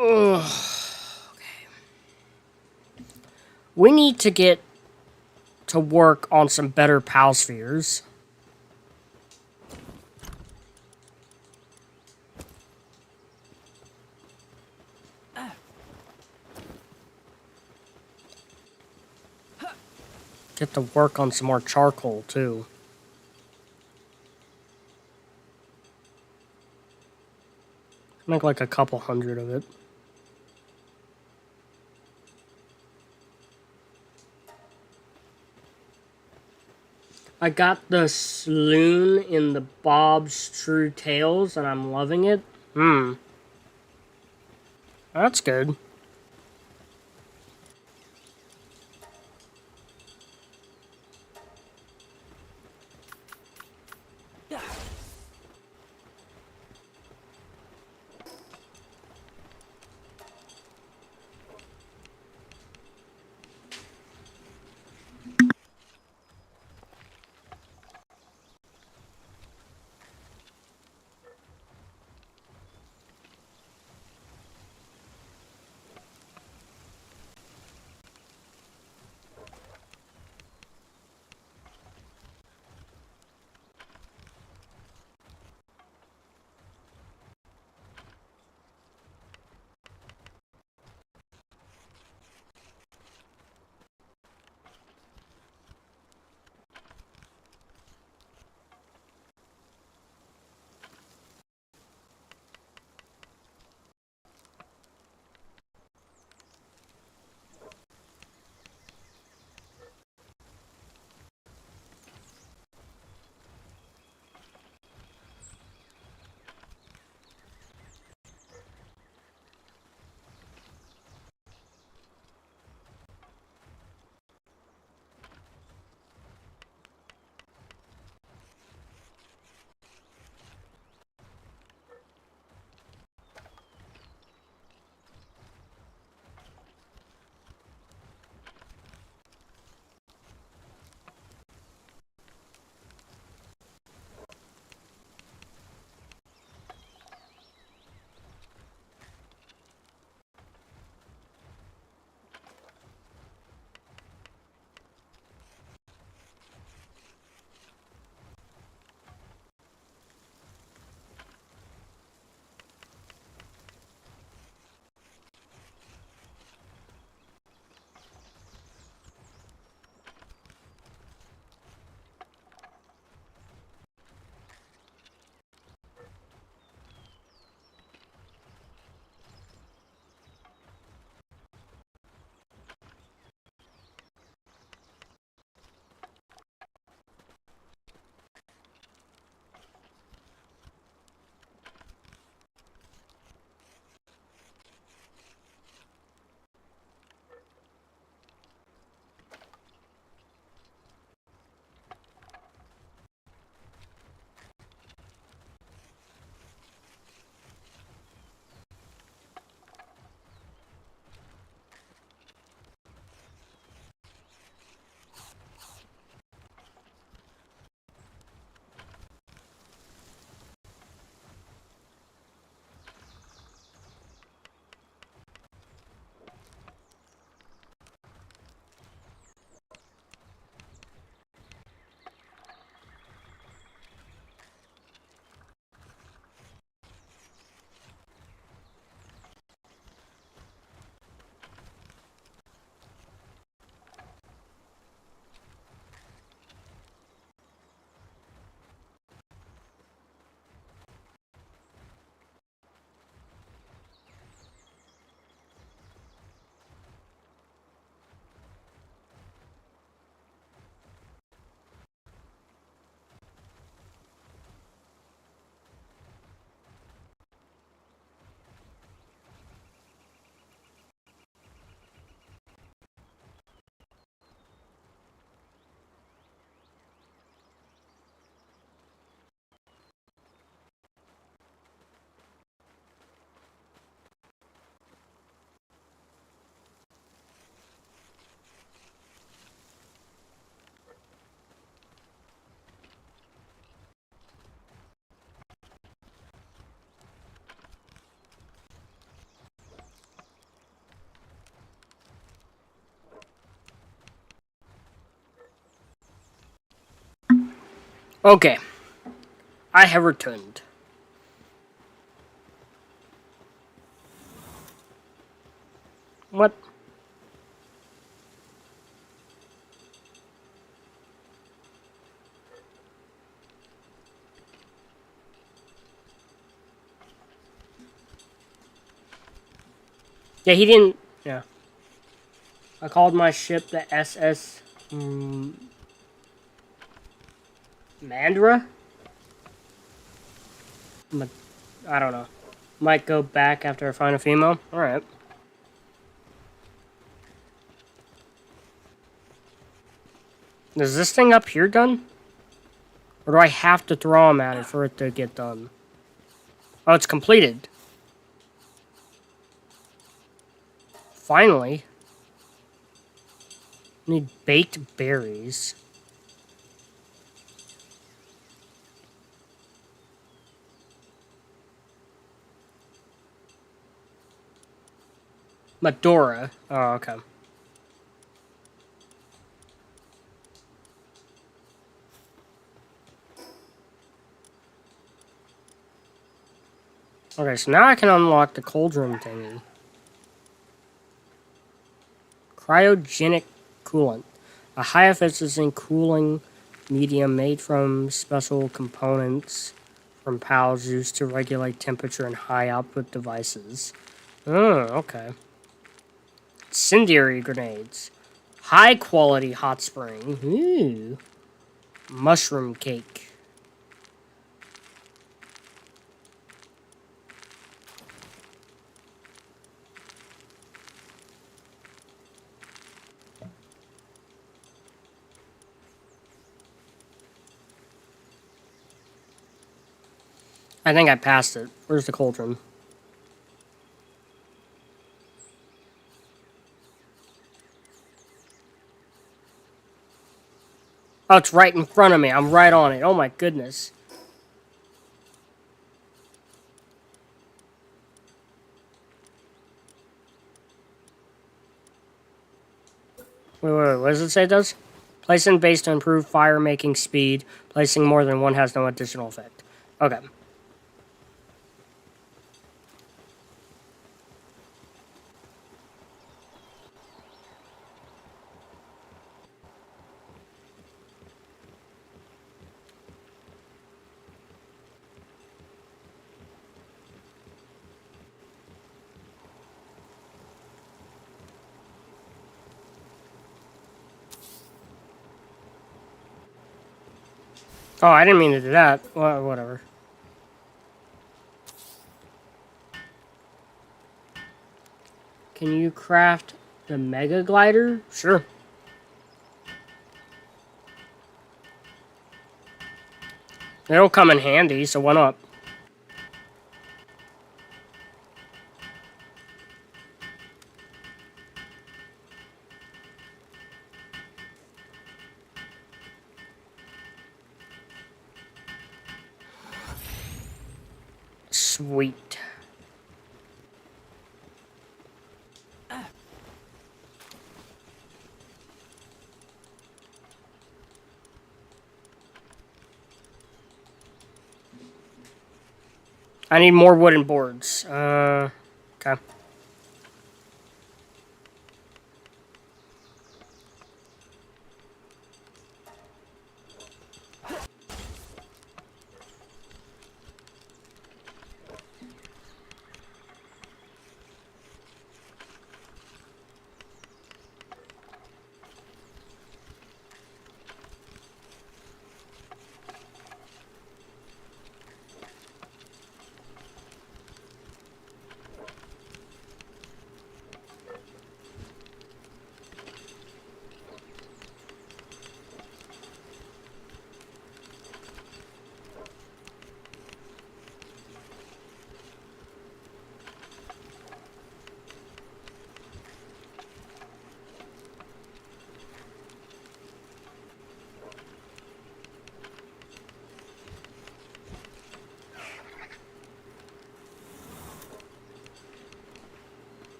Okay. We need to get to work on some better PAL spheres. Get to work on some more charcoal, too. Make like a couple hundred of it. I got the saloon in the Bob's True Tales, and I'm loving it. That's good. Okay. I have returned. What? Yeah, he didn't... Yeah. I called my ship the SS... Mandra? I don't know. Might go back after I find a female. Alright. Is this thing up here done? Or do I have to throw him at it for it to get done? Oh, it's completed. Finally. I need baked berries. Medora. Oh, okay. Okay, so now I can unlock the cauldron thingy. Cryogenic coolant. A high-efficiency cooling medium made from special components from PALWORLD used to regulate temperature in high-output devices. Oh, okay. Incendiary grenades. High-quality hot spring. Ooh. Mushroom cake. I think I passed it. Where's the cauldron? Oh, it's right in front of me. I'm right on it. Oh my goodness. Wait, what does it say it does? Place in base to improve fire making speed. Placing more than one has no additional effect. Okay. Oh, I didn't mean to do that. Well, whatever. Can you craft the Mega Glider? Sure. It'll come in handy, so why not? Sweet. I need more wooden boards. Okay.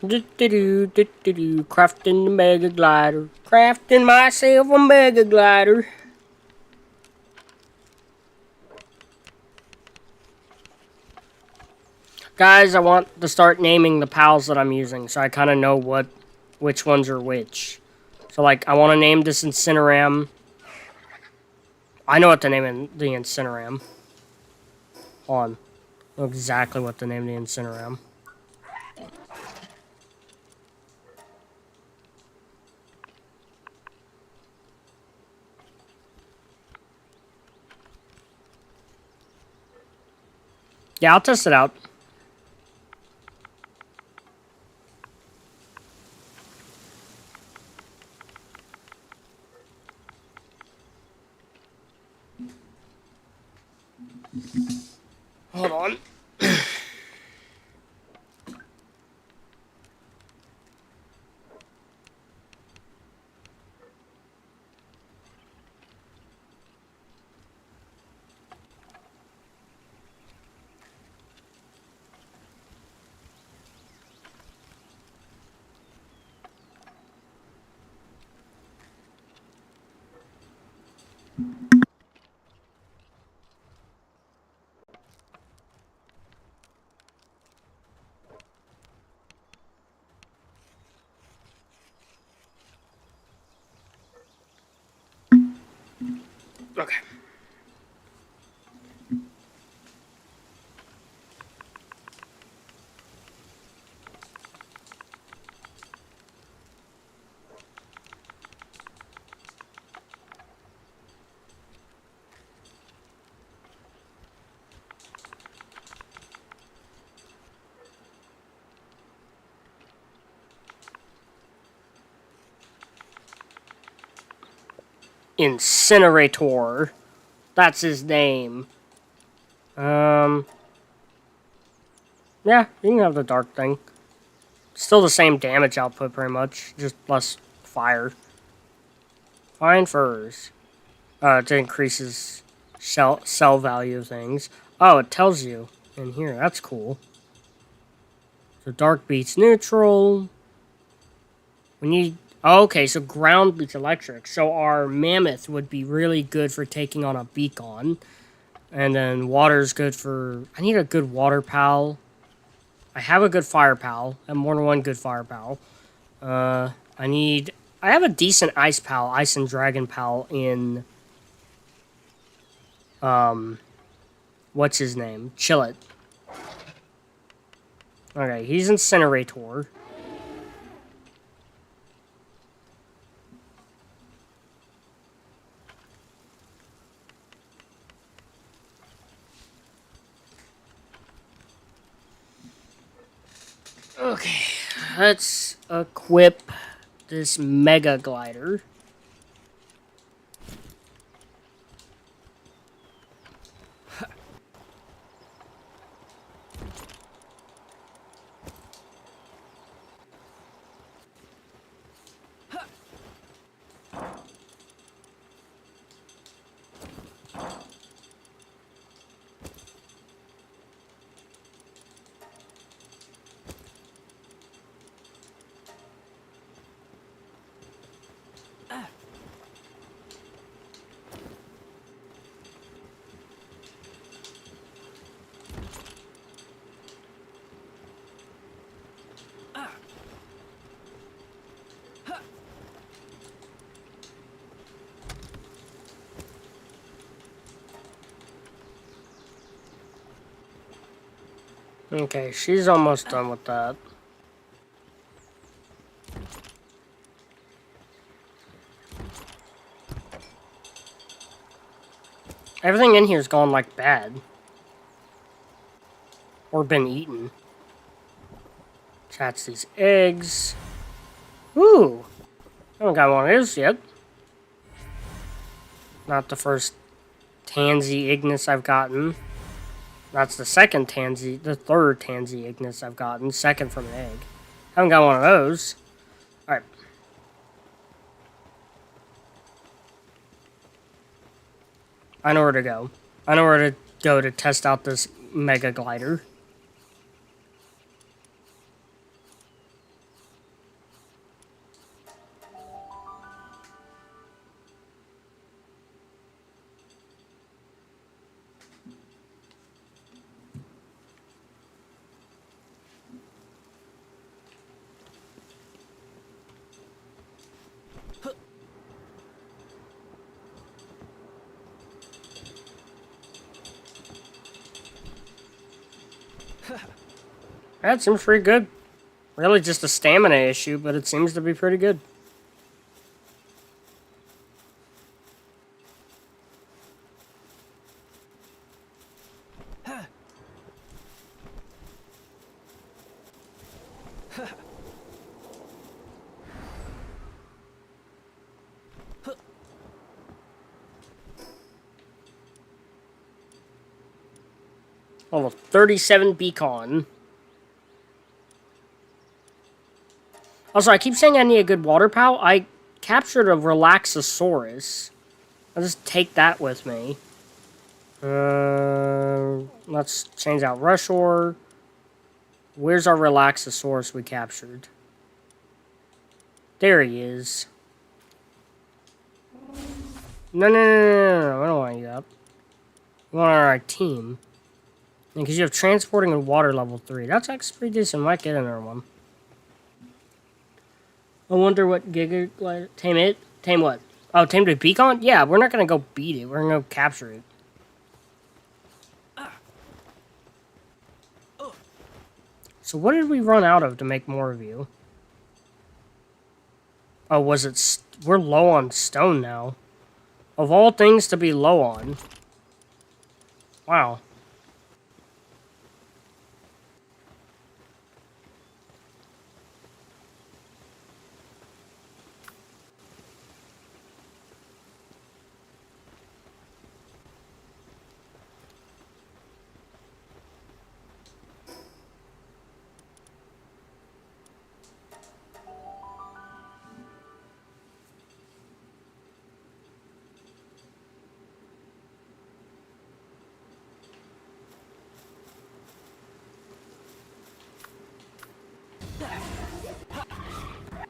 Crafting the mega glider. Crafting myself a mega glider. Guys, I want to start naming the pals that I'm using, so I kind of know which ones are which. So, like, I want to name this Incineram. I know what to name the Incineram. Hold on. I know exactly what to name the Incineram. Yeah, I'll test it out. Hold on. Okay. Incinerator. That's his name. Yeah, you can have the dark thing. Still the same damage output, pretty much. Just less fire. Fine furs. It increases cell value of things. Oh, it tells you in here. That's cool. So dark beats neutral. We need... Oh, okay, so ground beats electric. So our mammoth would be really good for taking on a beacon. And then water's good for... I need a good water pal. I have a good fire pal. I have more than one good fire pal. I have a decent ice pal, ice and dragon pal in... What's his name? Chillet. Okay, he's Incinerator. Okay, let's equip this Mega Glider. Okay, she's almost done with that. Everything in here's gone, like, bad. Or been eaten. Hatch these eggs. Ooh! I haven't got one of those yet. Not the first Tansy Ignis I've gotten. That's the second Tansy, the third Tansy Ignis I've gotten. Second from an egg. Haven't got one of those. Alright. I know where to go. I know where to go to test out this Mega Glider. That seems pretty good. Really just a stamina issue, but it seems to be pretty good. Level 37 beacon. Also, I keep saying I need a good water pal. I captured a Relaxosaurus. I'll just take that with me. Let's change out Rushor. Where's our Relaxosaurus we captured? There he is. No, I don't want you up. We want our team. Because you have transporting and water level 3. That's actually pretty decent. Might get another one. I wonder what Giga Glider... Tame it? Tame what? Oh, tame the beacon? Yeah, we're not going to go beat it. We're going to go capture it. So what did we run out of to make more of you? Oh, was it... We're low on stone now. Of all things to be low on. Wow.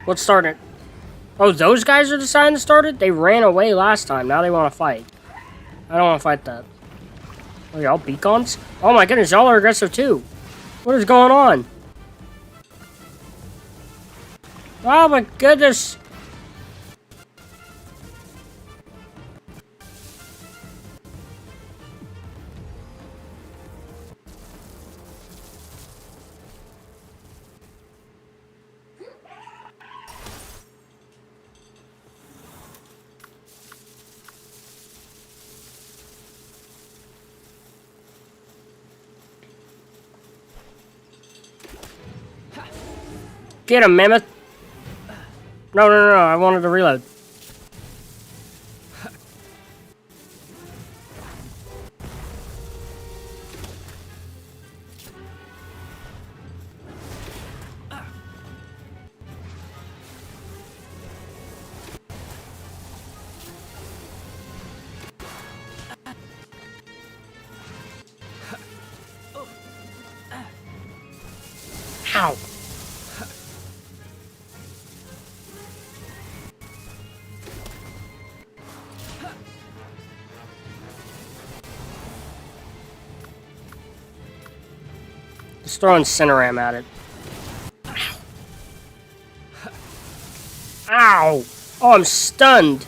Let's start it. Oh, those guys are deciding to start it? They ran away last time. Now they want to fight. I don't want to fight that. Oh, y'all beacons? Oh my goodness, y'all are aggressive too. What is going on? Oh my goodness. Get him, mammoth. No, I wanted to reload. Ow. Just throwing Cineram at it. Ow! Oh, I'm stunned.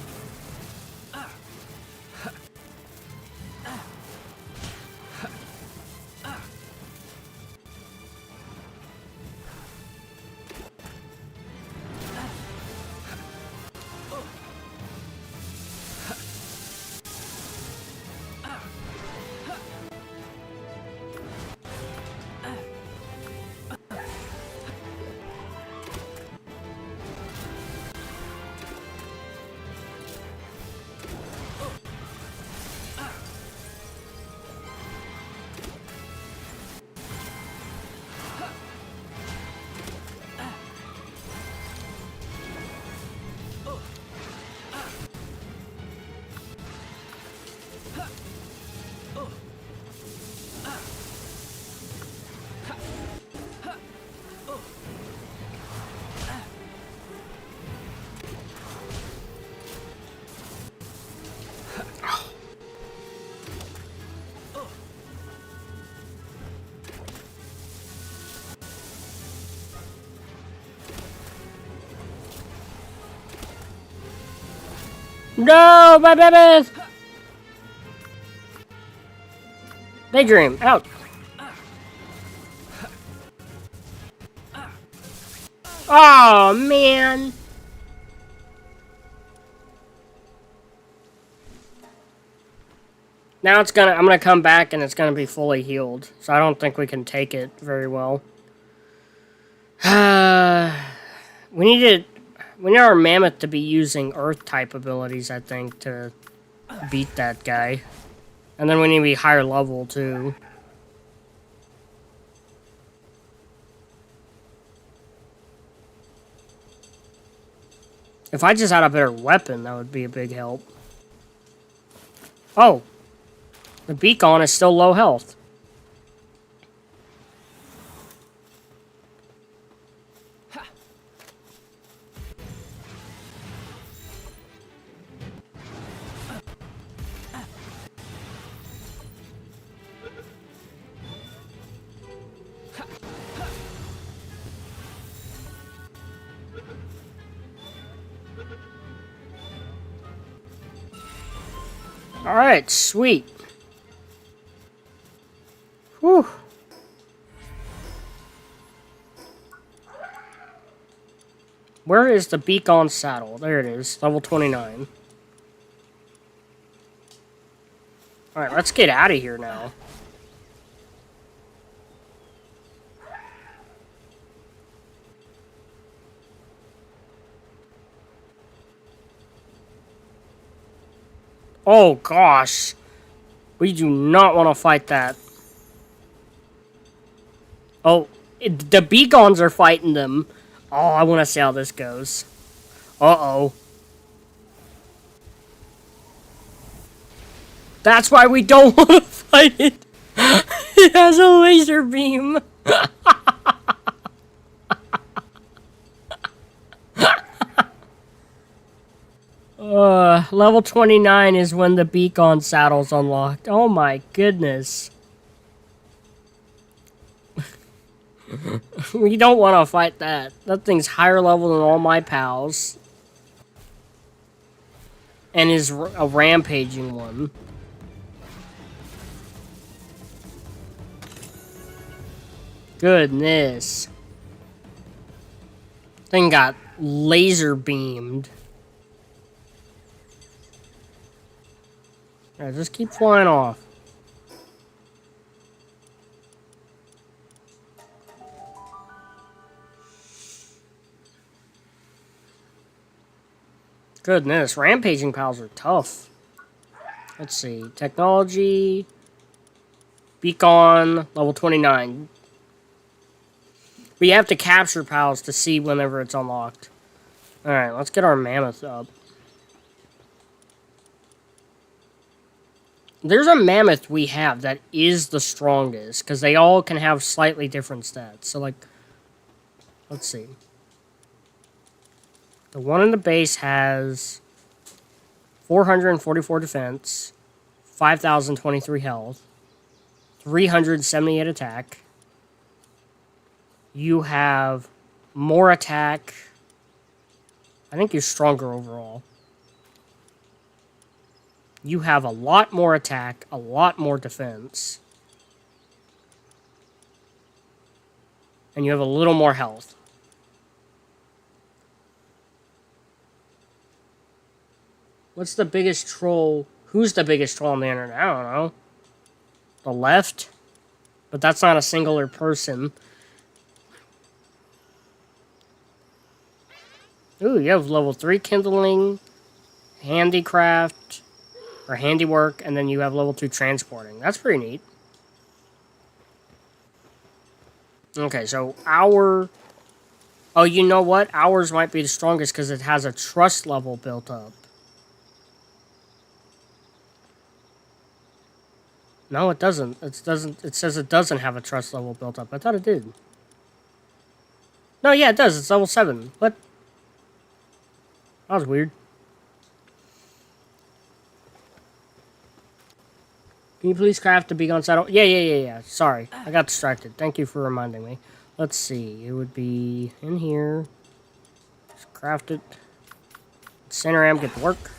No, my babies! Daydream, out! Oh, man. Now I'm gonna come back and it's gonna be fully healed. So I don't think we can take it very well. We need our mammoth to be using earth type abilities, I think, to beat that guy. And then we need to be higher level too. If I just had a better weapon, that would be a big help. Oh. The beacon is still low health. Alright, sweet. Whew. Where is the beacon saddle? There it is, level 29. Alright, let's get out of here now. Oh, gosh. We do not want to fight that. Oh, the beacons are fighting them. Oh, I want to see how this goes. Uh-oh. That's why we don't want to fight it. It has a laser beam. Level 29 is when the beacon saddle's unlocked. Oh my goodness. We don't want to fight that. That thing's higher level than all my pals. And is a rampaging one. Goodness. Thing got laser beamed. Alright, just keep flying off. Goodness, rampaging pals are tough. Let's see. Technology. Beacon, level 29. But you have to capture pals to see whenever it's unlocked. Alright, let's get our mammoth up. There's a mammoth we have that is the strongest, because they all can have slightly different stats. So, like, let's see. The one in the base has 444 defense, 5,023 health, 378 attack. You have more attack. I think you're stronger overall. You have a lot more attack, a lot more defense. And you have a little more health. What's the biggest troll? Who's the biggest troll on the internet? I don't know. The left? But that's not a singular person. Ooh, you have level 3 kindling, handicraft, or handiwork, and then you have level 2 transporting. That's pretty neat. Okay, so our... Oh, you know what? Ours might be the strongest because it has a trust level built up. No, it doesn't. It says it doesn't have a trust level built up. I thought it did. No, yeah, it does. It's level 7. What? That was weird. Can you please craft the beacon saddle? Yeah. Sorry, I got distracted. Thank you for reminding me. Let's see. It would be in here. Just craft it. Center am, get to work.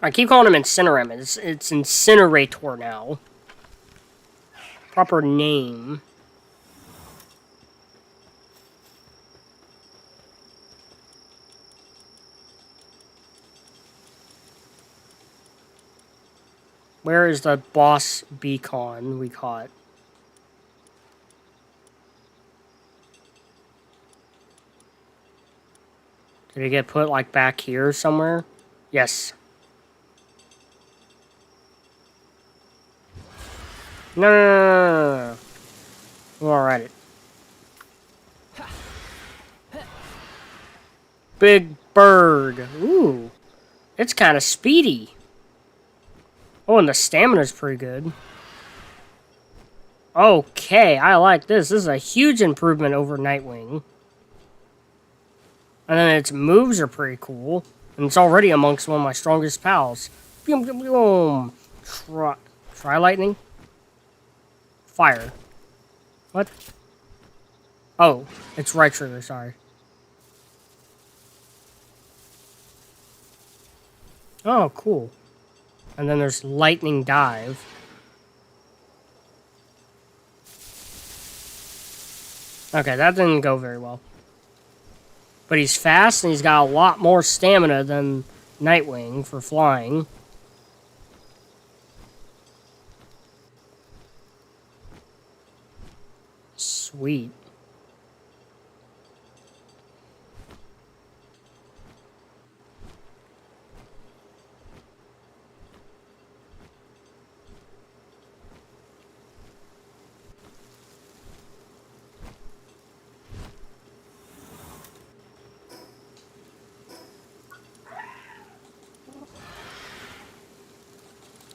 I keep calling him Incineram. It's Incinerator now. Proper name. Where is the boss beacon we caught? Did it get put, like, back here somewhere? Yes. No. Alright it. Big bird. Ooh. It's kind of speedy. Oh, and the stamina's pretty good. Okay, I like this. This is a huge improvement over Nightwing. And then its moves are pretty cool. And it's already amongst one of my strongest pals. Boom, boom, boom. Try lightning? Fire. What? Oh, it's right trigger, sorry. Oh, cool. And then there's lightning dive. Okay, that didn't go very well. But he's fast, and he's got a lot more stamina than Nightwing for flying. Sweet.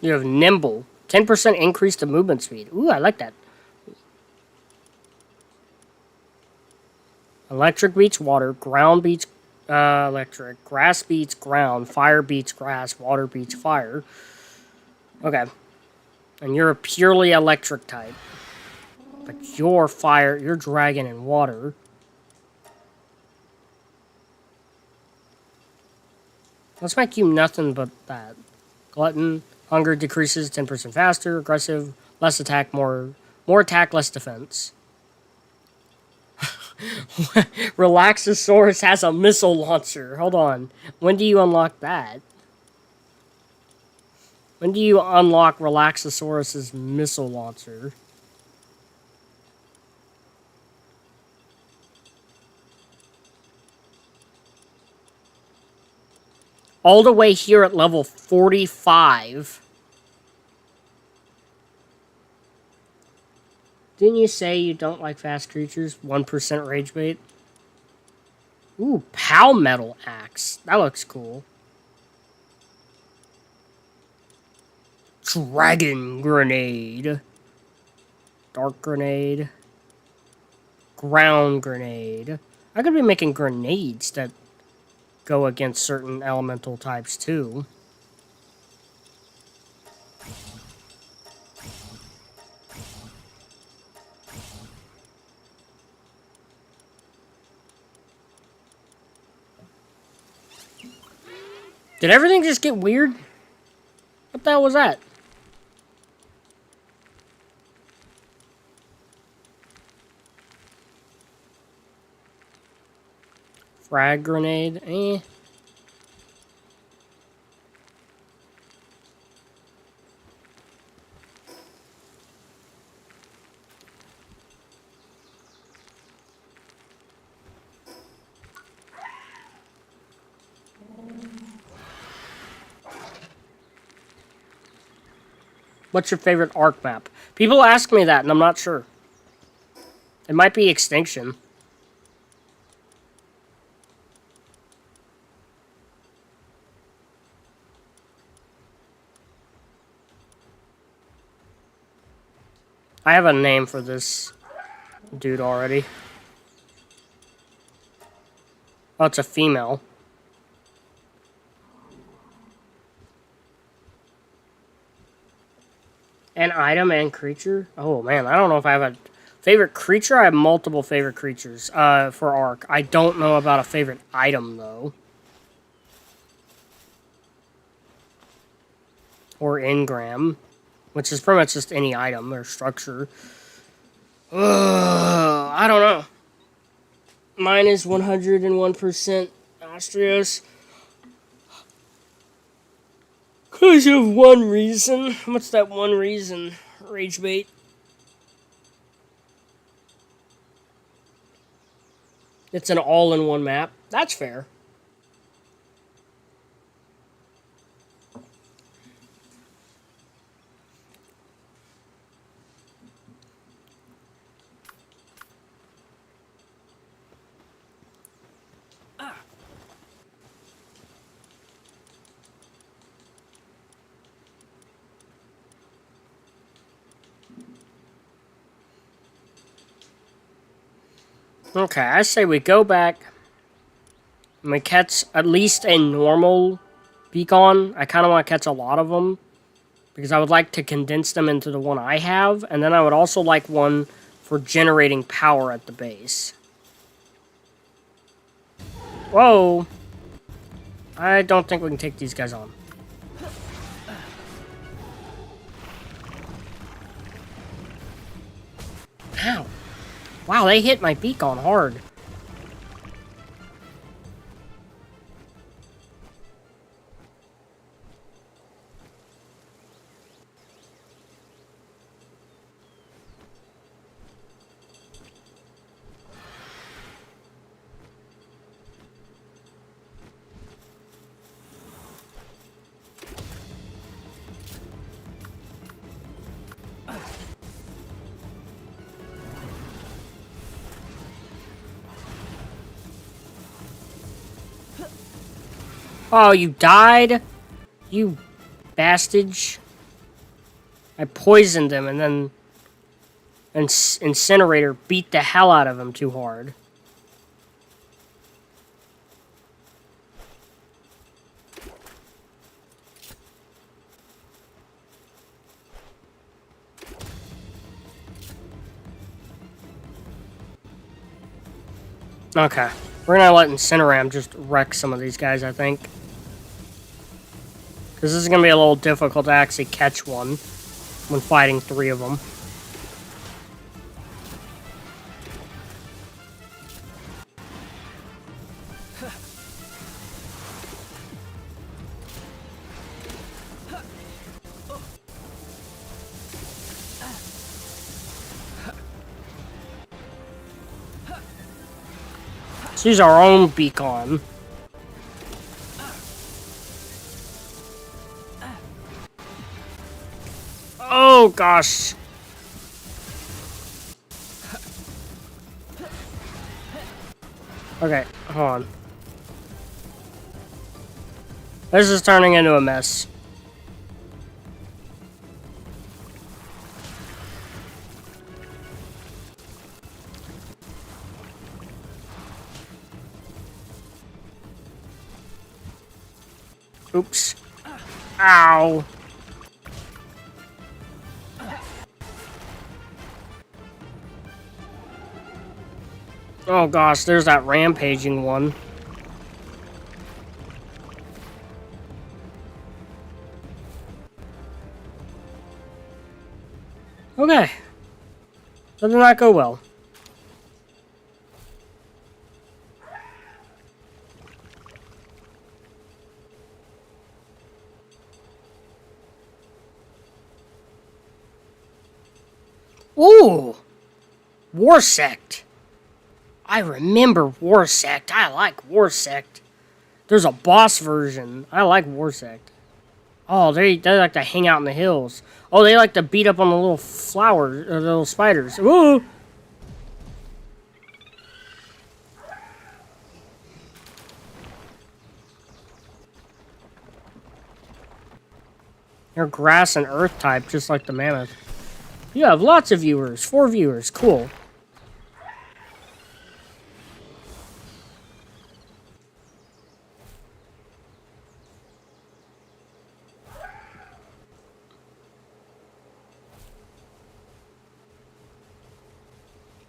You have Nimble. 10% increase to movement speed. Ooh, I like that. Electric beats water. Ground beats electric. Grass beats ground. Fire beats grass. Water beats fire. Okay. And you're a purely electric type. But you're fire. You're dragon and water. Let's make you nothing but that. Glutton. Hunger decreases 10% faster, aggressive, less attack, more attack, less defense. Relaxosaurus has a missile launcher. Hold on. When do you unlock that? When do you unlock Relaxosaurus's missile launcher? All the way here at level 45. Didn't you say you don't like fast creatures? 1% rage bait. Ooh, Pal Metal Axe. That looks cool. Dragon Grenade. Dark Grenade. Ground Grenade. I could be making grenades that go against certain elemental types too. Did everything just get weird? What the hell was that? Frag grenade, eh. What's your favorite Ark map? People ask me that, and I'm not sure. It might be Extinction. I have a name for this dude already. Oh, it's a female. An item and creature? Oh, man, I don't know if I have a favorite creature. I have multiple favorite creatures for Ark. I don't know about a favorite item, though. or engram, which is pretty much just any item or structure. I don't know. Mine is 101% Austrios. Because of one reason. What's that one reason? Rage bait. It's an all-in-one map. That's fair. Okay, I say we go back and we catch at least a normal beacon. I kind of want to catch a lot of them because I would like to condense them into the one I have, and then I would also like one for generating power at the base. Whoa! I don't think we can take these guys on. Ow! Wow, they hit my beacon hard. Oh, you died? You bastage. I poisoned him and then Incinerator beat the hell out of him too hard. Okay. We're gonna let Incineram just wreck some of these guys, I think. Because this is going to be a little difficult to actually catch one when fighting 3 of them. Let's use our own beacon. Oh, gosh. Okay, hold on. This is turning into a mess. Oops. Ow. Oh gosh, there's that rampaging one. Okay. That did not go well. Ooh! War Sect. I remember War Sect. I like War Sect. There's a boss version. I like War Sect. Oh, they like to hang out in the hills. Oh, they like to beat up on the little flowers, or the little spiders. Ooh! They're grass and earth type, just like the mammoth. You have lots of viewers. 4 viewers. Cool.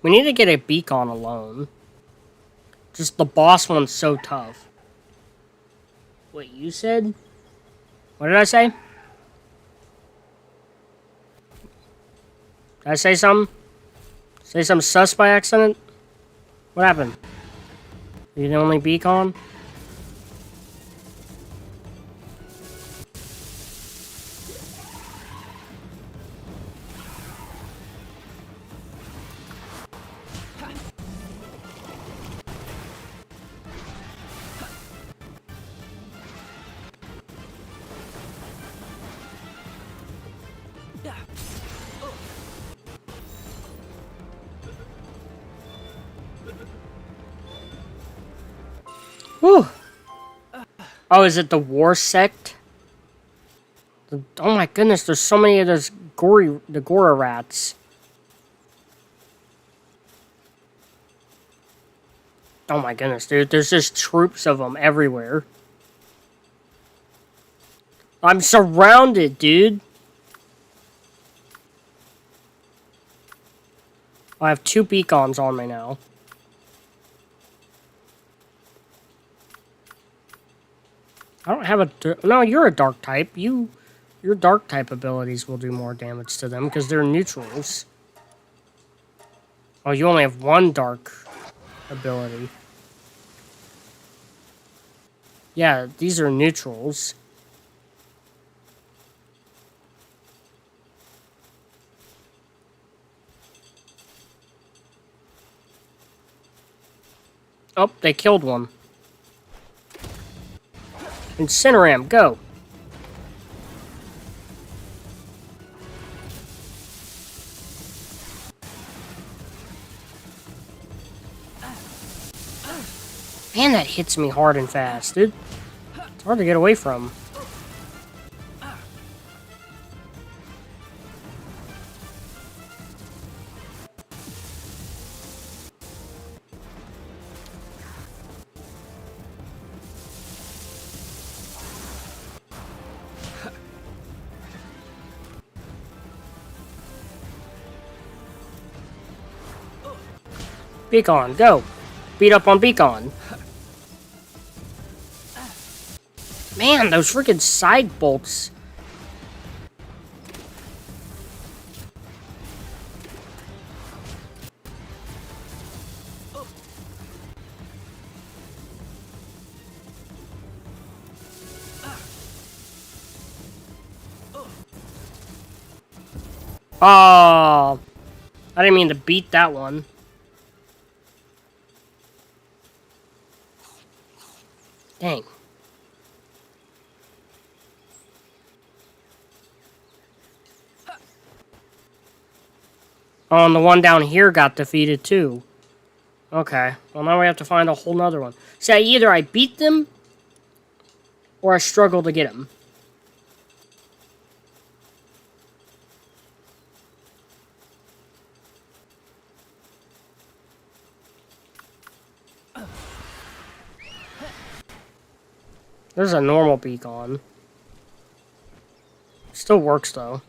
We need to get a beacon alone. Just the boss one's so tough. What you said? What did I say? Did I say something? Say something sus by accident? What happened? Are you the only beacon? Whew. Oh, is it the war sect? Oh my goodness, there's so many of those the Gora rats. Oh my goodness, dude, there's just troops of them everywhere. I'm surrounded, dude. I have 2 beacons on me now. I don't have a... No, you're a dark type. Your dark type abilities will do more damage to them because they're neutrals. Oh, you only have 1 dark ability. Yeah, these are neutrals. Oh, they killed one. Incineram, go! Man, that hits me hard and fast, dude. It's hard to get away from. Beacon, go! Beat up on Beacon. Man, those freaking side bolts. Oh, I didn't mean to beat that one. Dang. Oh, and the one down here got defeated too. Okay, well now we have to find a whole nother one. See, either I beat them, or I struggle to get them. There's a normal beacon. Still works though.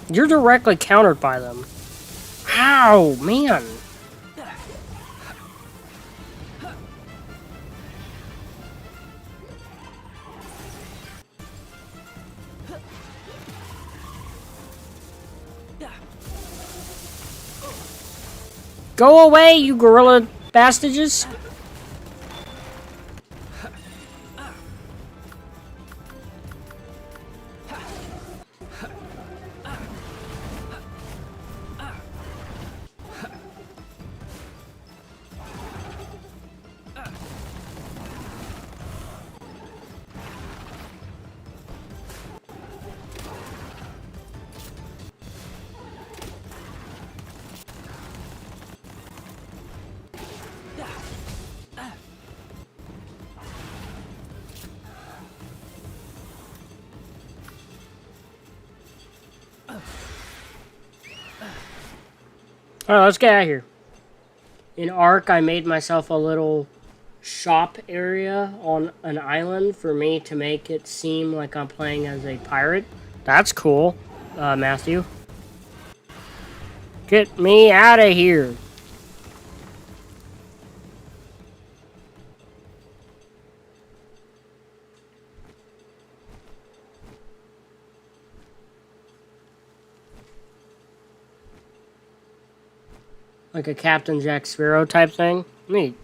You're directly countered by them. Ow, man. Go away, you gorilla bastages. Alright, let's get out of here. In Ark, I made myself a little shop area on an island for me to make it seem like I'm playing as a pirate. That's cool, Matthew. Get me out of here. Like a Captain Jack Sparrow type thing? Neat.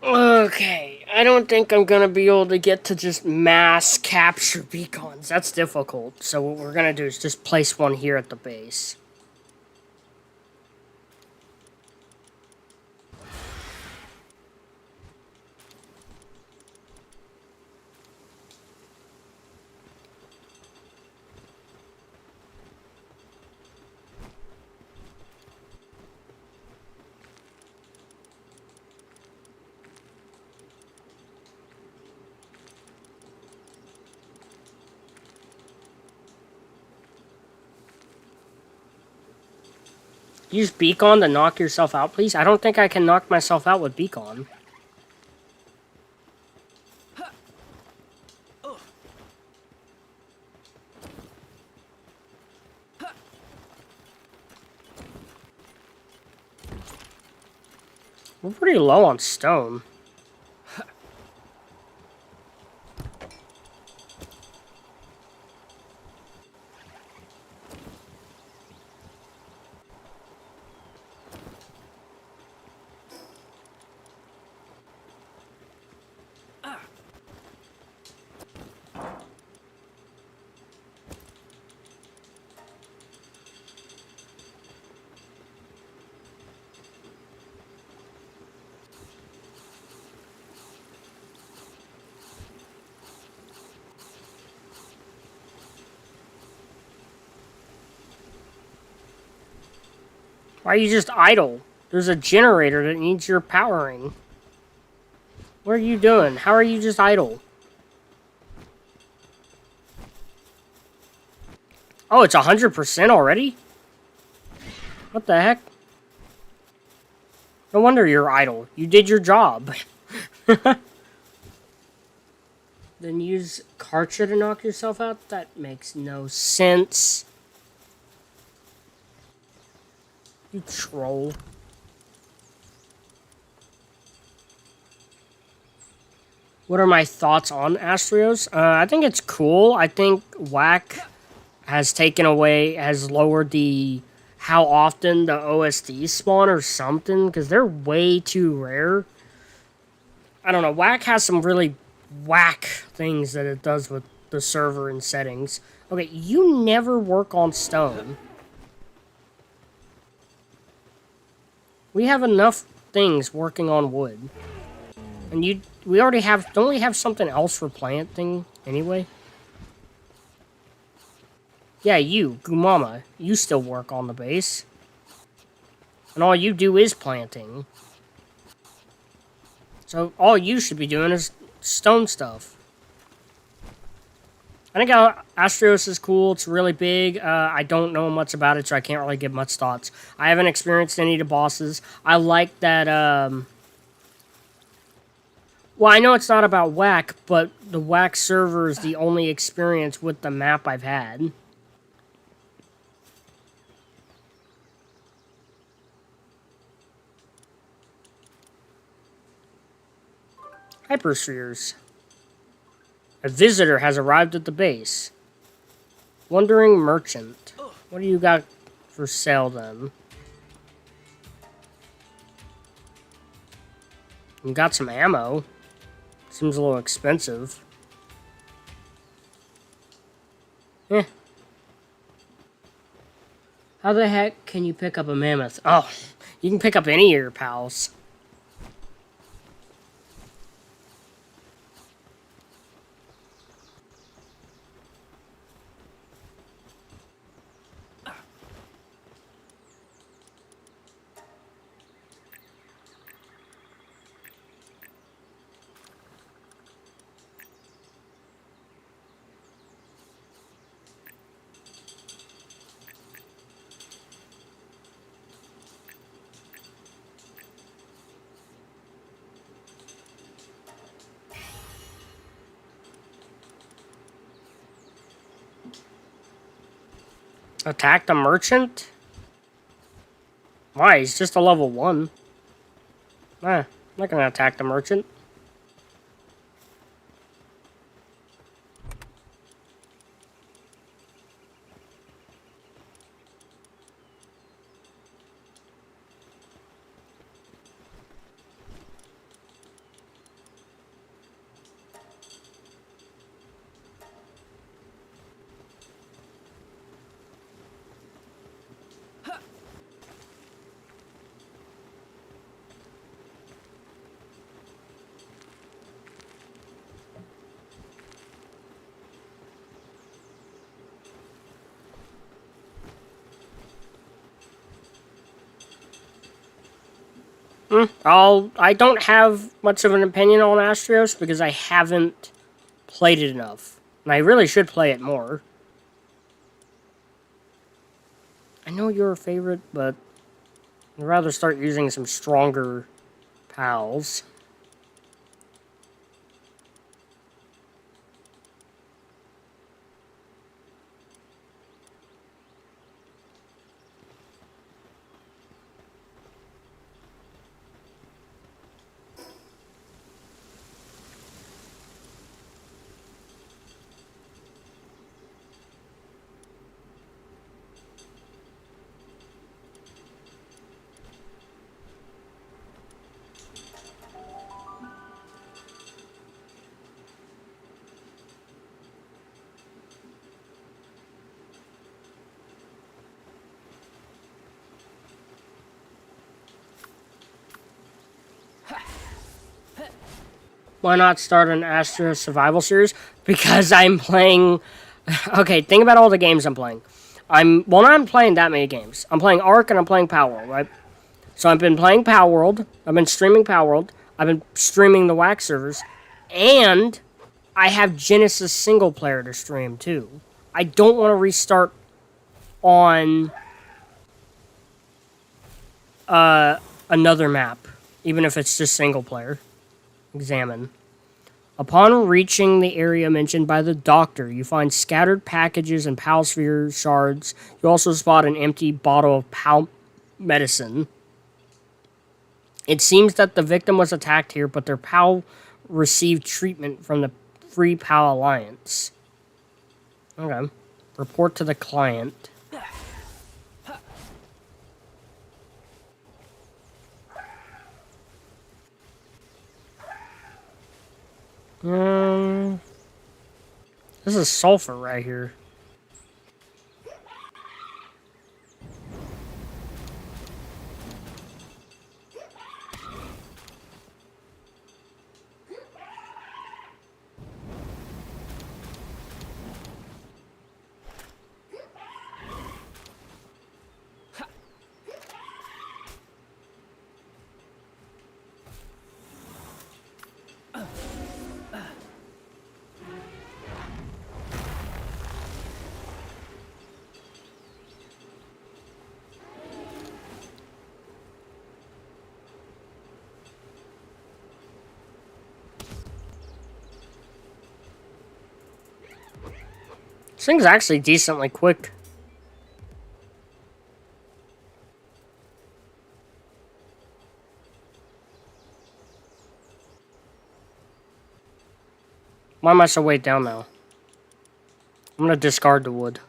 Okay, I don't think I'm gonna be able to get to just mass capture beacons. That's difficult. So what we're gonna do is just place one here at the base. Use beacon to knock yourself out, please? I don't think I can knock myself out with beacon. We're pretty low on stone. Why are you just idle? There's a generator that needs your powering. What are you doing? How are you just idle? Oh, it's 100% already? What the heck? No wonder you're idle. You did your job. Then use Kartra to knock yourself out? That makes no sense. You troll. What are my thoughts on Astrios? I think it's cool. I think Whack has lowered the how often the OSDs spawn or something, because they're way too rare. I don't know. Whack has some really whack things that it does with the server and settings. Okay, you never work on stone. We have enough things working on wood. And we already have, don't we have something else for planting anyway? Yeah, you, Gumama, you still work on the base. And all you do is planting. So all you should be doing is stone stuff. I think Astrios is cool. It's really big. I don't know much about it, so I can't really give much thoughts. I haven't experienced any of the bosses. I like that, well, I know it's not about Whack, but the Whack server is the only experience with the map I've had. Hyperspheres. A visitor has arrived at the base. Wandering merchant. What do you got for sale then? You got some ammo. Seems a little expensive. Eh. How the heck can you pick up a mammoth? Oh, you can pick up any of your pals. Attack the merchant? Why? He's just a level 1. I'm not gonna attack the merchant. I don't have much of an opinion on Astrios because I haven't played it enough. And I really should play it more. I know you're a favorite, but I'd rather start using some stronger pals. Why not start an Astro Survival Series? Because I'm playing... Okay, think about all the games I'm playing. Well, not playing that many games. I'm playing Ark and I'm playing Palworld, right? So I've been playing Palworld. I've been streaming Palworld. I've been streaming the WAC servers. And I have Genesis single player to stream, too. I don't want to restart on another map, even if it's just single player. Examine. Upon reaching the area mentioned by the doctor, you find scattered packages and PAL sphere shards. You also spot an empty bottle of PAL medicine. It seems that the victim was attacked here, but their PAL received treatment from the Free PAL Alliance. Okay. Report to the client. This is sulfur right here. This thing's actually decently quick. Why am I so weighed down now? I'm gonna discard the wood.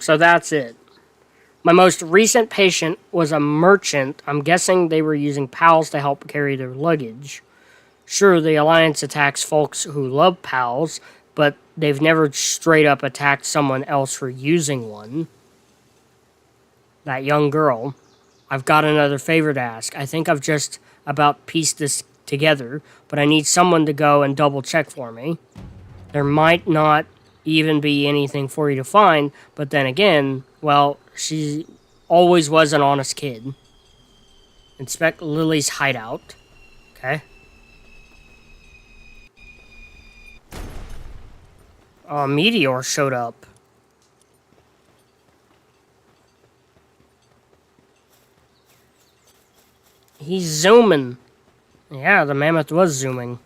So that's it. My most recent patient was a merchant. I'm guessing they were using pals to help carry their luggage. Sure, the Alliance attacks folks who love pals, but they've never straight up attacked someone else for using one. That young girl. I've got another favor to ask. I think I've just about pieced this together, but I need someone to go and double check for me. There might not even be anything for you to find, but then again, well, she always was an honest kid. Inspect Lily's hideout. Okay. A meteor showed up. He's zooming. Yeah, the mammoth was zooming.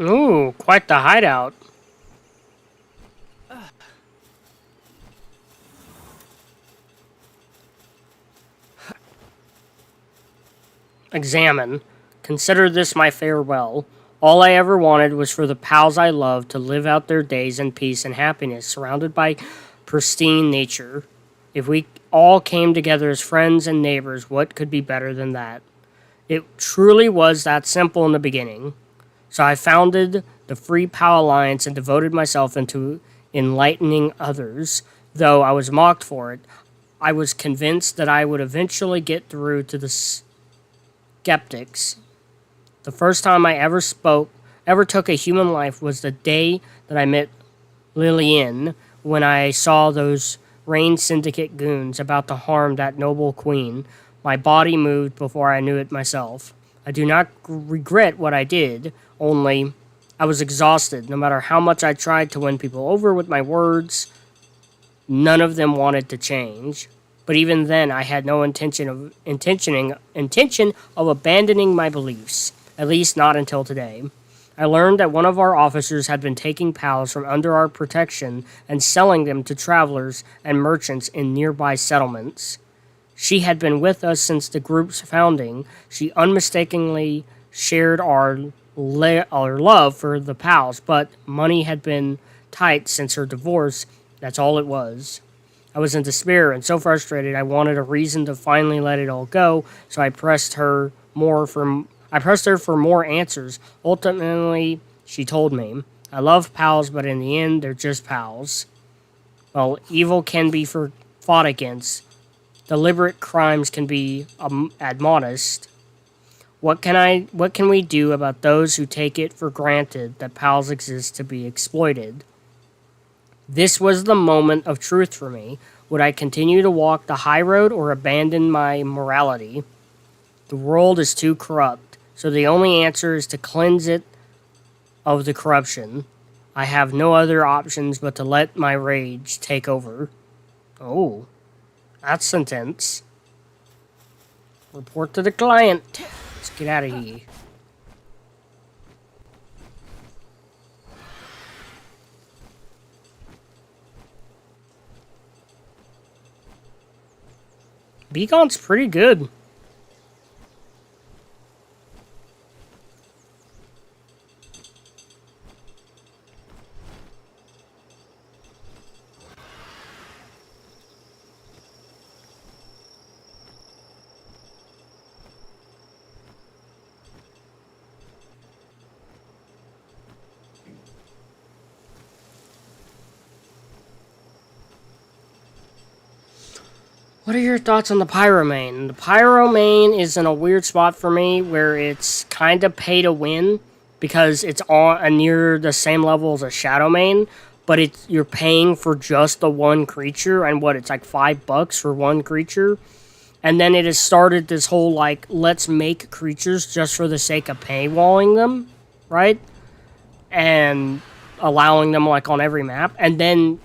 Ooh, quite the hideout. Examine. Consider this my farewell. All I ever wanted was for the pals I loved to live out their days in peace and happiness, surrounded by pristine nature. If we all came together as friends and neighbors, what could be better than that? It truly was that simple in the beginning. So I founded the Free Pal Alliance and devoted myself into enlightening others. Though I was mocked for it, I was convinced that I would eventually get through to the skeptics. The first time I ever took a human life was the day that I met Lillian, when I saw those Rain Syndicate goons about to harm that noble queen. My body moved before I knew it myself. I do not regret what I did, only I was exhausted. No matter how much I tried to win people over with my words, none of them wanted to change. But even then, I had no intention of abandoning my beliefs, at least not until today. I learned that one of our officers had been taking pals from under our protection and selling them to travelers and merchants in nearby settlements. She had been with us since the group's founding. She unmistakably shared our love for the pals, but money had been tight since her divorce. That's all it was. I was in despair and so frustrated I wanted a reason to finally let it all go, so I pressed her for more answers. Ultimately, she told me, I love pals, but in the end, they're just pals. Well, evil can be fought against. Deliberate crimes can be admonished. What can we do about those who take it for granted that pals exist to be exploited? This was the moment of truth for me. Would I continue to walk the high road or abandon my morality? The world is too corrupt, so the only answer is to cleanse it of the corruption. I have no other options but to let my rage take over. Oh, that's intense. Report to the client. Let's get out of here. Beacon's pretty good. What are your thoughts on the Pyromane? The Pyromane is in a weird spot for me where it's kind of pay to win because it's on near the same level as a Shadowmane, but you're paying for just the one creature, and it's like $5 for one creature. And then it has started this whole, like, let's make creatures just for the sake of paywalling them, right? And allowing them, like, on every map. And then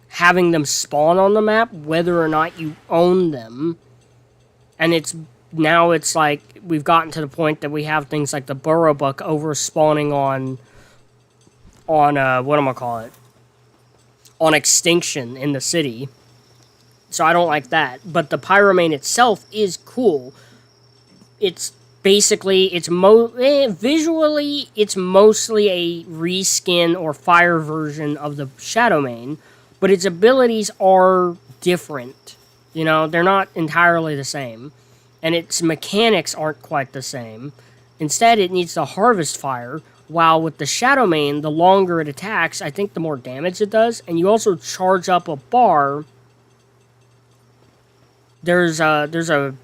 having them spawn on the map, whether or not you own them. And now it's like, we've gotten to the point that we have things like the Burrowbuck over-spawning on whatchamacallit? On Extinction in the city. So I don't like that. But the Pyromane itself is cool. It's basically, visually, it's mostly a reskin or fire version of the Shadowmane, but its abilities are different. You know, they're not entirely the same. And its mechanics aren't quite the same. Instead, it needs to harvest fire, while with the Shadowmane, the longer it attacks, I think the more damage it does. And you also charge up a bar. There's a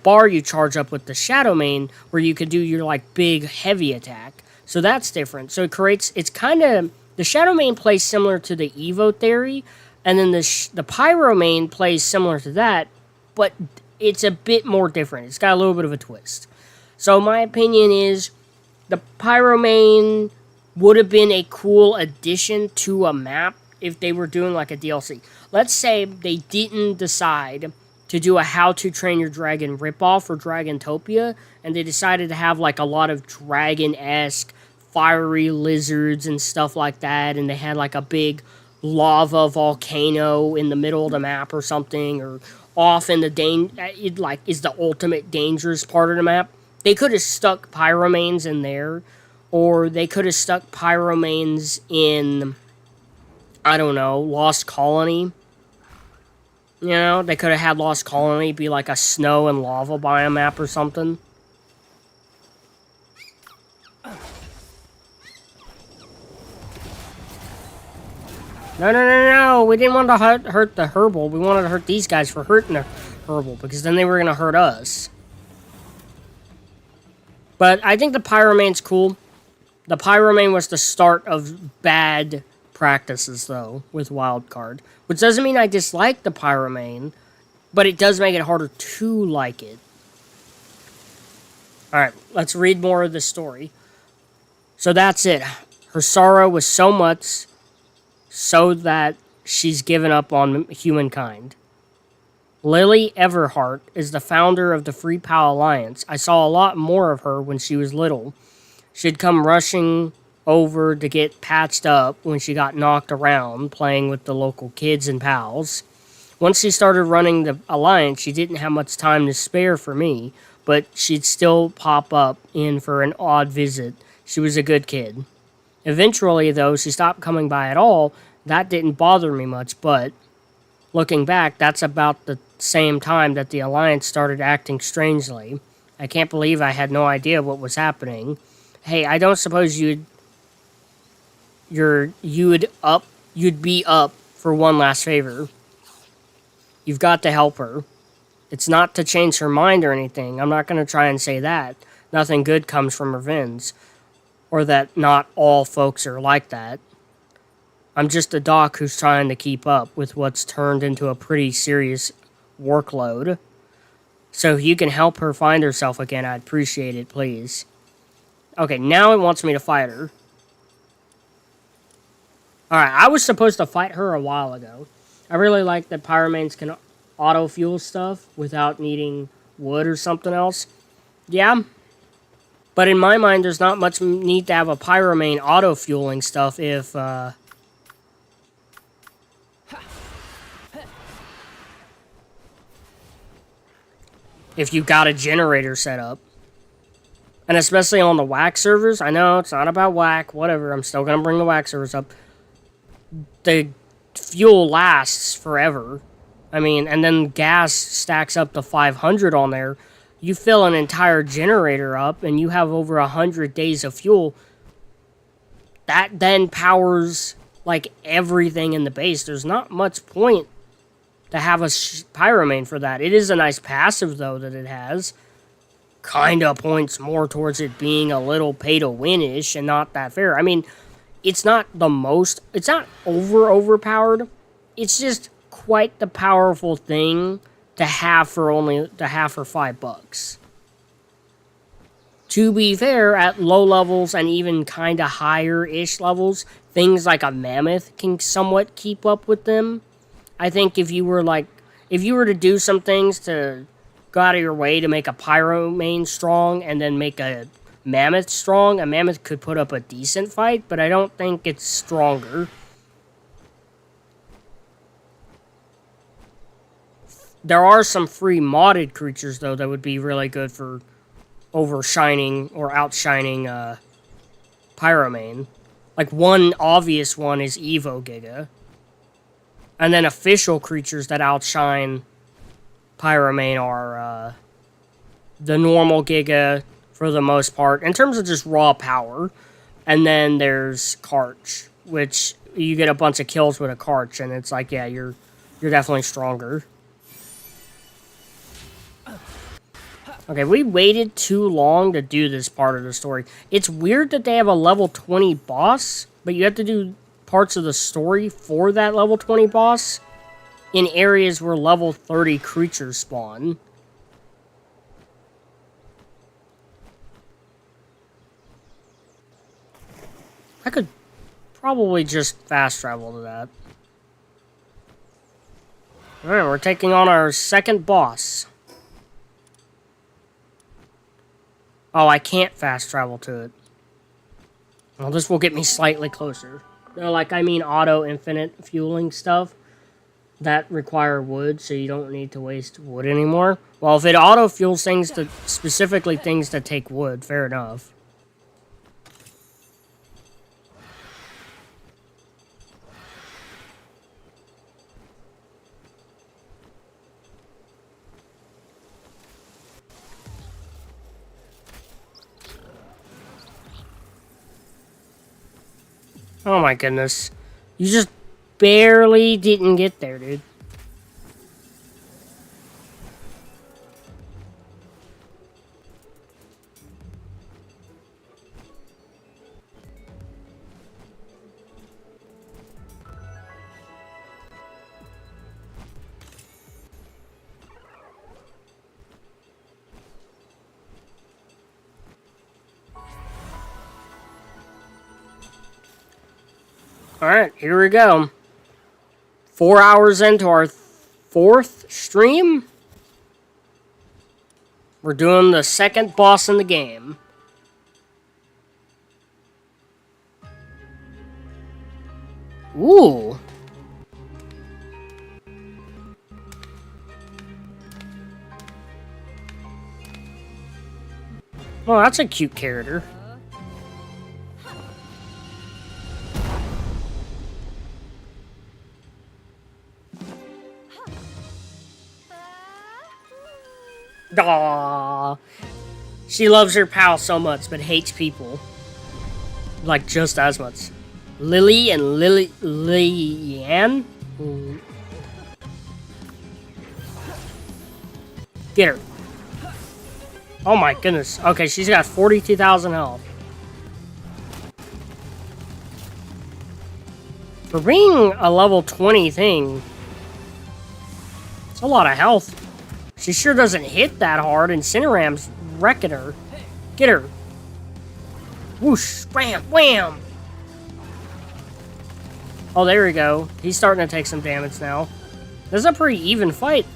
bar you charge up with the Shadowmane where you could do your, like, big, heavy attack. So that's different. So it's kind of, the Shadowmane plays similar to the Evo theory, and then the Pyromane plays similar to that, but it's a bit more different. It's got a little bit of a twist. So my opinion is, the Pyromane would have been a cool addition to a map if they were doing, like, a DLC. Let's say they didn't decide to do a How to Train Your Dragon ripoff for Dragontopia, and they decided to have, like, a lot of dragon-esque fiery lizards and stuff like that, and they had, like, a big lava volcano in the middle of the map or something, or off in the is the ultimate dangerous part of the map. They could have stuck Pyromanes in there, or they could have stuck Pyromanes in, I don't know, Lost Colony. You know, they could have had Lost Colony be like a snow and lava biome map or something. No, we didn't want to hurt the herbal. We wanted to hurt these guys for hurting the herbal, because then they were going to hurt us. But I think the Pyromane's cool. The Pyromane was the start of bad practices, though, with Wildcard. Which doesn't mean I dislike the Pyromane, but it does make it harder to like it. Alright, let's read more of the story. So that's it. Her sorrow was so much so that she's given up on humankind. Lily Everhart is the founder of the Free PAL Alliance. I saw a lot more of her when she was little. She'd come rushing over to get patched up when she got knocked around playing with the local kids and pals. Once she started running the Alliance, she didn't have much time to spare for me, but she'd still pop up in for an odd visit. She was a good kid. Eventually, though, she stopped coming by at all. That didn't bother me much, but looking back, that's about the same time that the Alliance started acting strangely. I can't believe I had no idea what was happening. Hey, I don't suppose you'd be up for one last favor. You've got to help her. It's not to change her mind or anything. I'm not going to try and say that. Nothing good comes from revenge. Or that not all folks are like that. I'm just a doc who's trying to keep up with what's turned into a pretty serious workload. So if you can help her find herself again, I'd appreciate it, please. Okay, now it wants me to fight her. Alright, I was supposed to fight her a while ago. I really like that Pyromanes can auto-fuel stuff without needing wood or something else. Yeah. But in my mind, there's not much need to have a Pyromane auto-fueling stuff if you got a generator set up. And especially on the WAC servers. I know, it's not about WAC, whatever. I'm still going to bring the WAC servers up. The fuel lasts forever. I mean, and then gas stacks up to 500 on there. You fill an entire generator up, and you have over 100 days of fuel. That then powers, like, everything in the base. There's not much point to have a Pyromane for that. It is a nice passive, though, that it has. Kind of points more towards it being a little pay-to-win-ish and not that fair. I mean, it's not the most... It's not overpowered. It's just quite the powerful thing to have for $5. To be fair, at low levels and even kind of higher-ish levels, things like a mammoth can somewhat keep up with them. I think if you were to do some things to go out of your way to make a Pyromane strong and then make a mammoth strong, a mammoth could put up a decent fight, but I don't think it's stronger. There are some free modded creatures, though, that would be really good for overshining or outshining Pyromane. Like, one obvious one is Evo Giga. And then official creatures that outshine Pyromane are the normal Giga, for the most part, in terms of just raw power. And then there's Karch, which you get a bunch of kills with a Karch, and it's like, yeah, you're definitely stronger. Okay, we waited too long to do this part of the story. It's weird that they have a level 20 boss, but you have to do parts of the story for that level 20 boss in areas where level 30 creatures spawn. I could probably just fast travel to that. Alright, we're taking on our second boss. Oh, I can't fast travel to it. Well, this will get me slightly closer. Like, I mean auto infinite fueling stuff that require wood, so you don't need to waste wood anymore. Well, if it auto fuels things to, specifically things that take wood, fair enough. Oh my goodness. You just barely didn't get there, dude. Alright, here we go. 4 hours into our 4th stream. We're doing the second boss in the game. Ooh. Well, that's a cute character. Aww. She loves her pal so much, but hates people. Like, just as much. Lily and Lillian? Get her. Oh my goodness. Okay, she's got 42,000 health. For being a level 20 thing, it's a lot of health. She sure doesn't hit that hard, and Cineram's wrecking her. Get her. Whoosh, bam, wham. Oh, there we go. He's starting to take some damage now. This is a pretty even fight.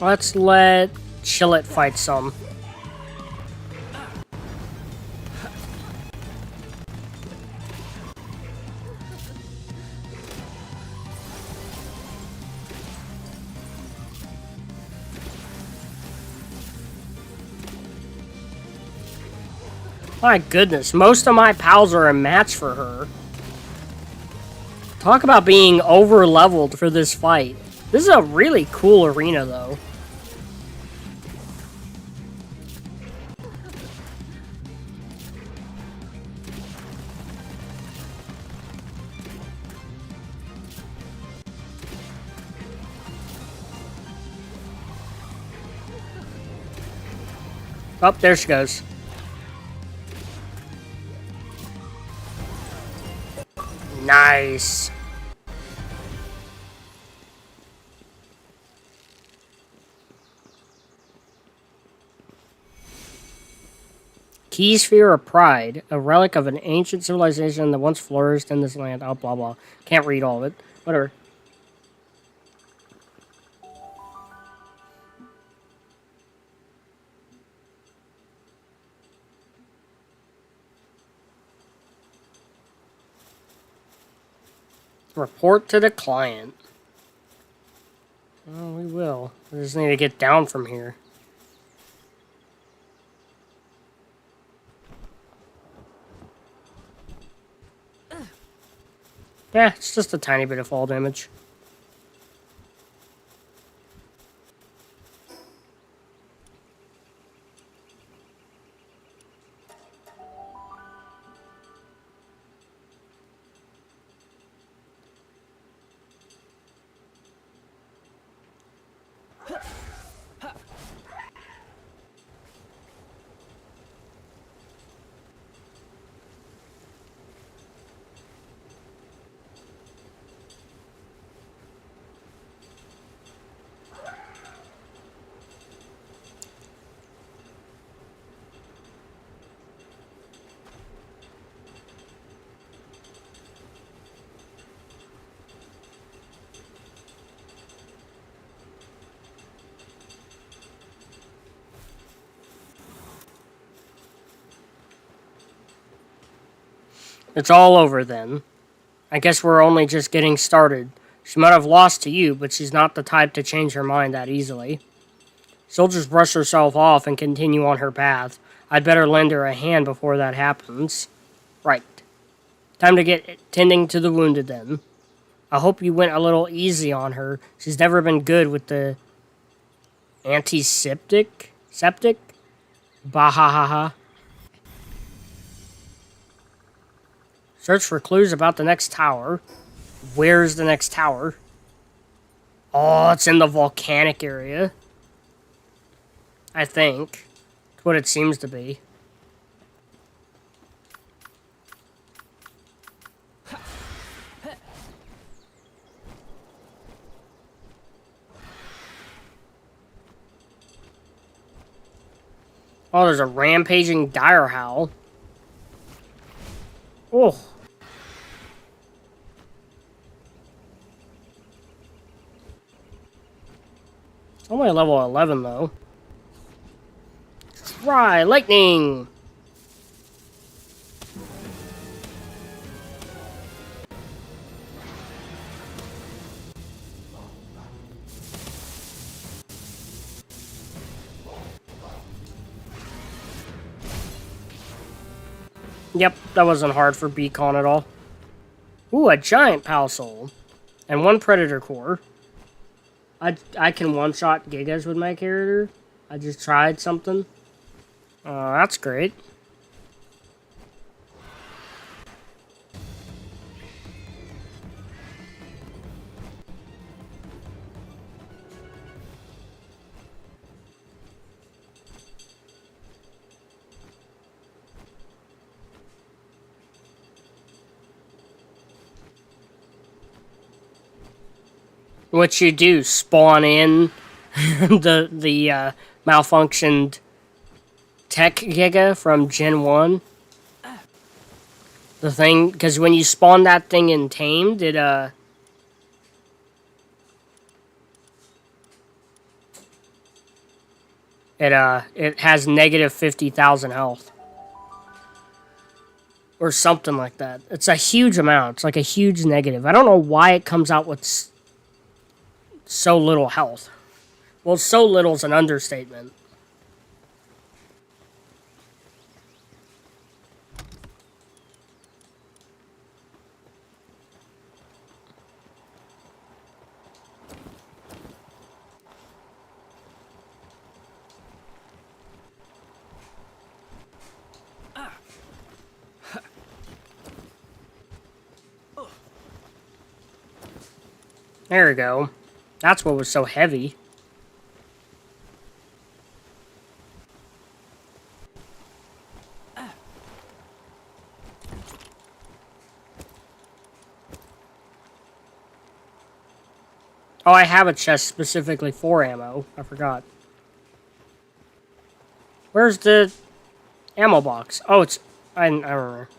Let's let Chillet fight some. My goodness, most of my pals are a match for her. Talk about being over-leveled for this fight. This is a really cool arena, though. Oh, there she goes. Nice. Key Sphere of Pride, a relic of an ancient civilization that once flourished in this land. Oh, blah, blah. Can't read all of it. Whatever. Report to the client. Oh, we will. We just need to get down from here. Yeah, it's just a tiny bit of fall damage. It's all over then. I guess we're only just getting started. She might have lost to you, but she's not the type to change her mind that easily. She'll just brush herself off and continue on her path. I'd better lend her a hand before that happens. Right. Time to get tending to the wounded then. I hope you went a little easy on her. She's never been good with the antiseptic? Septic? Bahahaha. Search for clues about the next tower. Where's the next tower? Oh, it's in the volcanic area. I think. It's what it seems to be. Oh, there's a rampaging dire howl. Oh. It's only level 11, though. Try lightning! Yep, that wasn't hard for Beacon at all. Ooh, a giant Pal Soul. And one Predator Core. I can one-shot Gigas with my character. I just tried something. That's great. What you do, spawn in the malfunctioned Tech Giga from Gen 1? The thing, because when you spawn that thing in Tamed, it has negative 50,000 health. Or something like that. It's a huge amount. It's like a huge negative. I don't know why it comes out with so little health. Well, so little's an understatement. There we go. That's what was so heavy. Oh, I have a chest specifically for ammo. I forgot. Where's the ammo box? Oh, it's... I don't remember.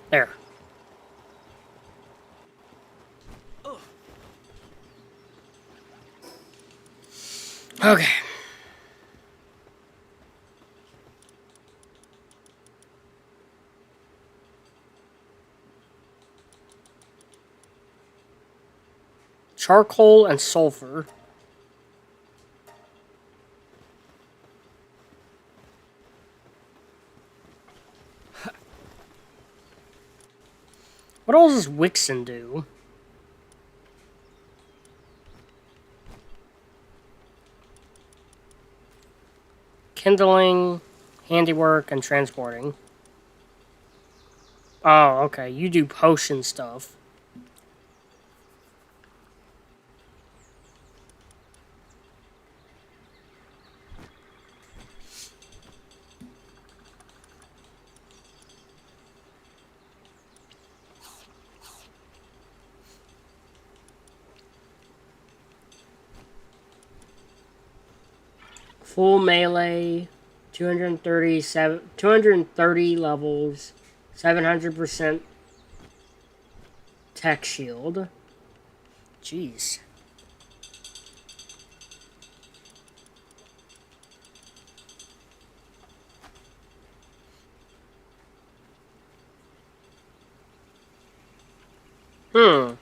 There. Okay. Charcoal and sulfur. What else does Wixen do? Kindling, handiwork, and transporting. Oh, okay. You do potion stuff. Full melee, 230 levels, 700% tech shield. Jeez. You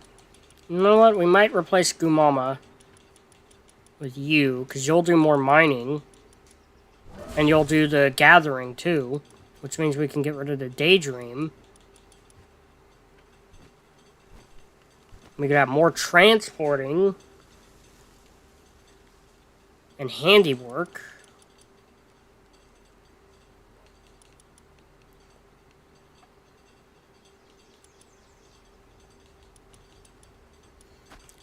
know what? We might replace Gumama with you, because you'll do more mining. And you'll do the gathering, too. Which means we can get rid of the daydream. We could have more transporting. And handiwork.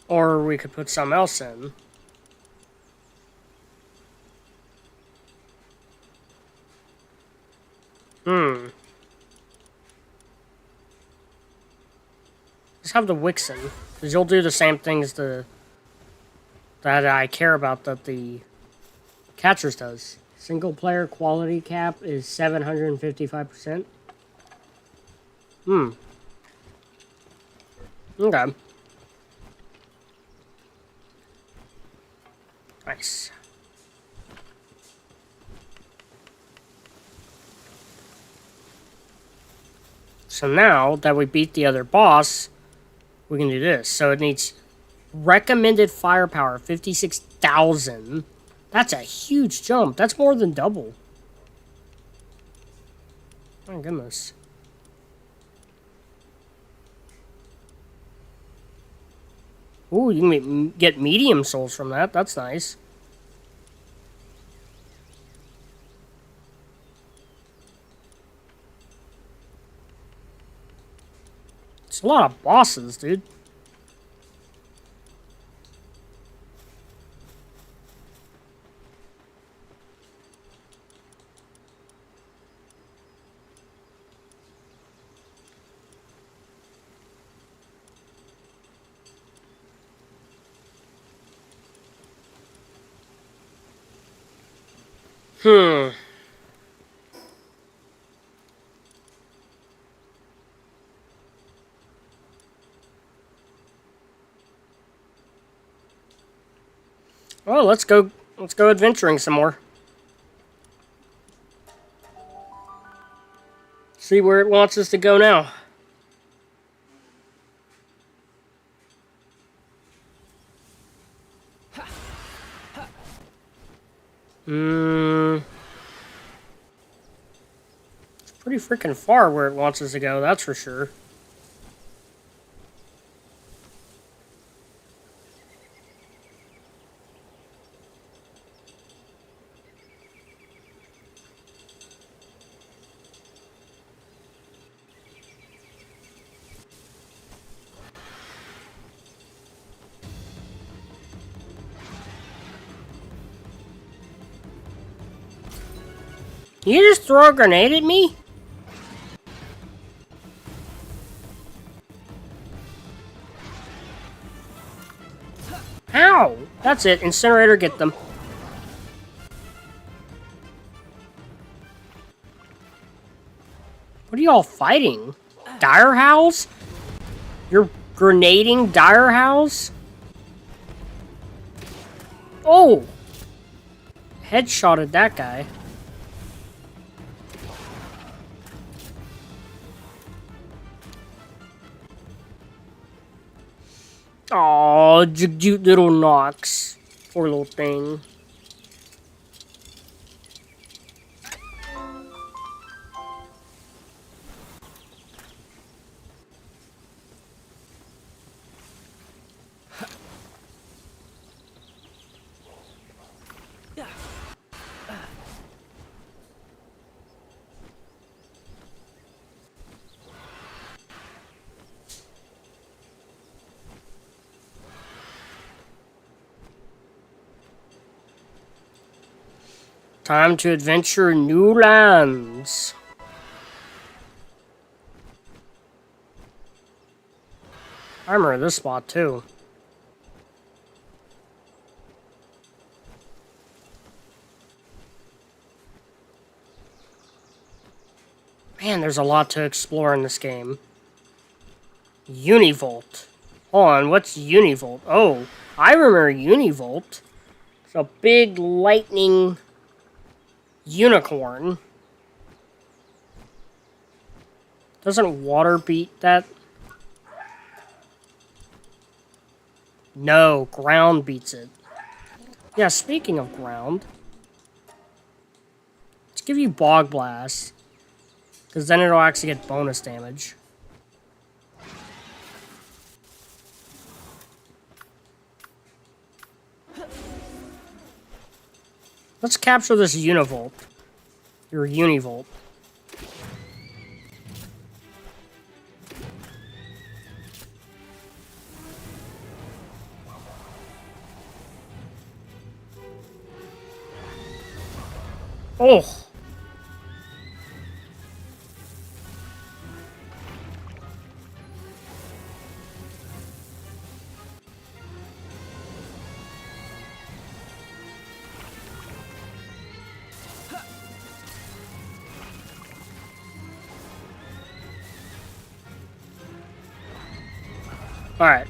Or we could put something else in. Let's have the Wixen, because you'll do the same things that I care about that the Catchers does. Single player quality cap is 755%. Okay. Nice. So now that we beat the other boss, we can do this. So it needs recommended firepower, 56,000. That's a huge jump. That's more than double. My goodness. Ooh, you can get medium souls from that. That's nice. It's a lot of bosses, dude. Well, let's go adventuring some more. See where it wants us to go now. It's pretty freaking far where it wants us to go, that's for sure. You just throw a grenade at me? Ow! That's it. Incinerator, get them. What are y'all fighting? Dire Howls? You're grenading Dire Howls? Oh! Headshotted that guy. Aw, cute little Nox. Poor little thing. Time to adventure new lands. I remember this spot too. Man, there's a lot to explore in this game. Univolt. Hold on, what's Univolt? Oh, I remember Univolt. It's a big lightning unicorn. Doesn't water beat that? No, ground beats it. Yeah, speaking of ground, let's give you Bog Blast, because then it'll actually get bonus damage. Let's capture this Univolt. Your Univolt. Oh! Alright.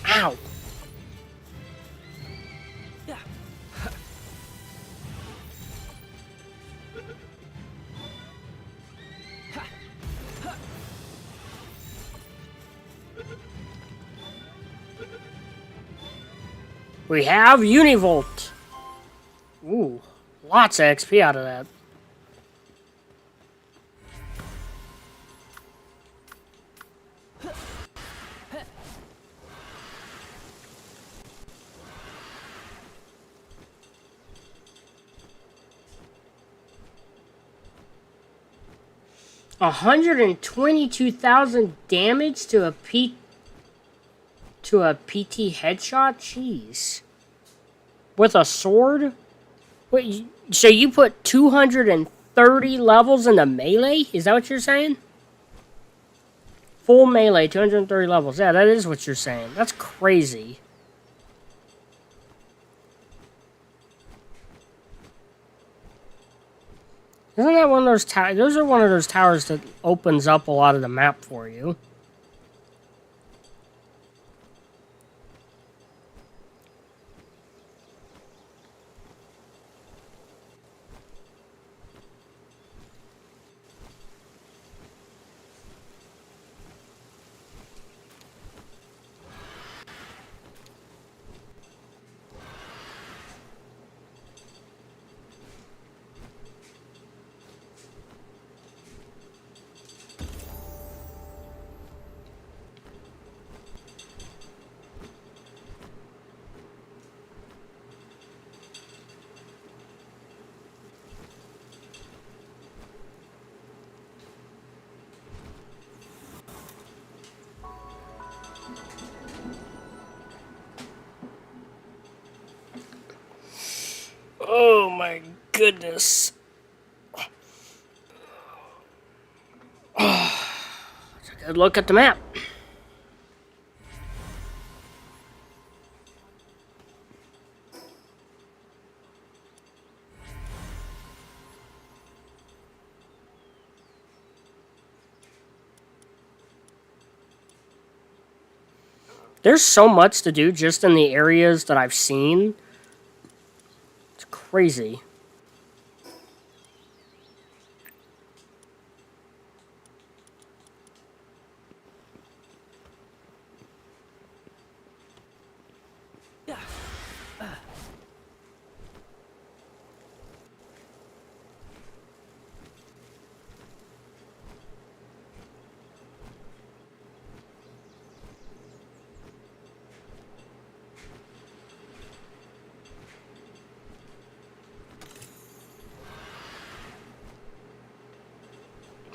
Ow! We have Univolt! Ooh, lots of XP out of that. 122,000 damage to a PT headshot? Jeez. With a sword? Wait, so you put 230 levels into melee? Is that what you're saying? Full melee, 230 levels. Yeah, that is what you're saying. That's crazy. Isn't that one of those towers? Those are one of those towers that opens up a lot of the map for you. Oh my goodness. Take a good look at the map. There's so much to do just in the areas that I've seen. It's crazy.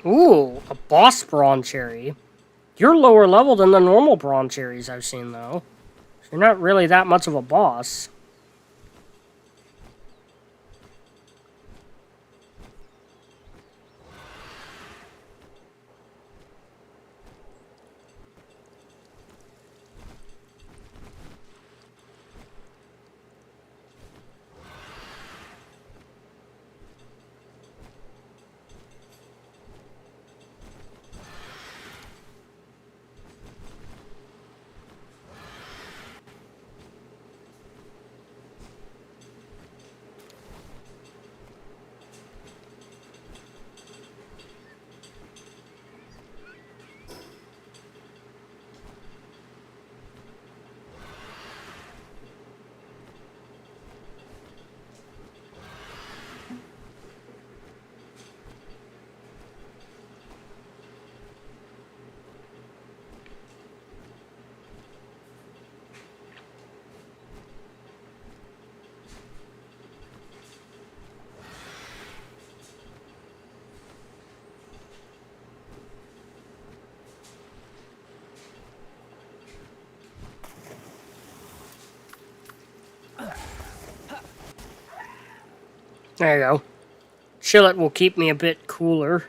Ooh, a boss brawn cherry. You're lower level than the normal brawn cherries I've seen, though. So you're not really that much of a boss. There you go. Chillet will keep me a bit cooler.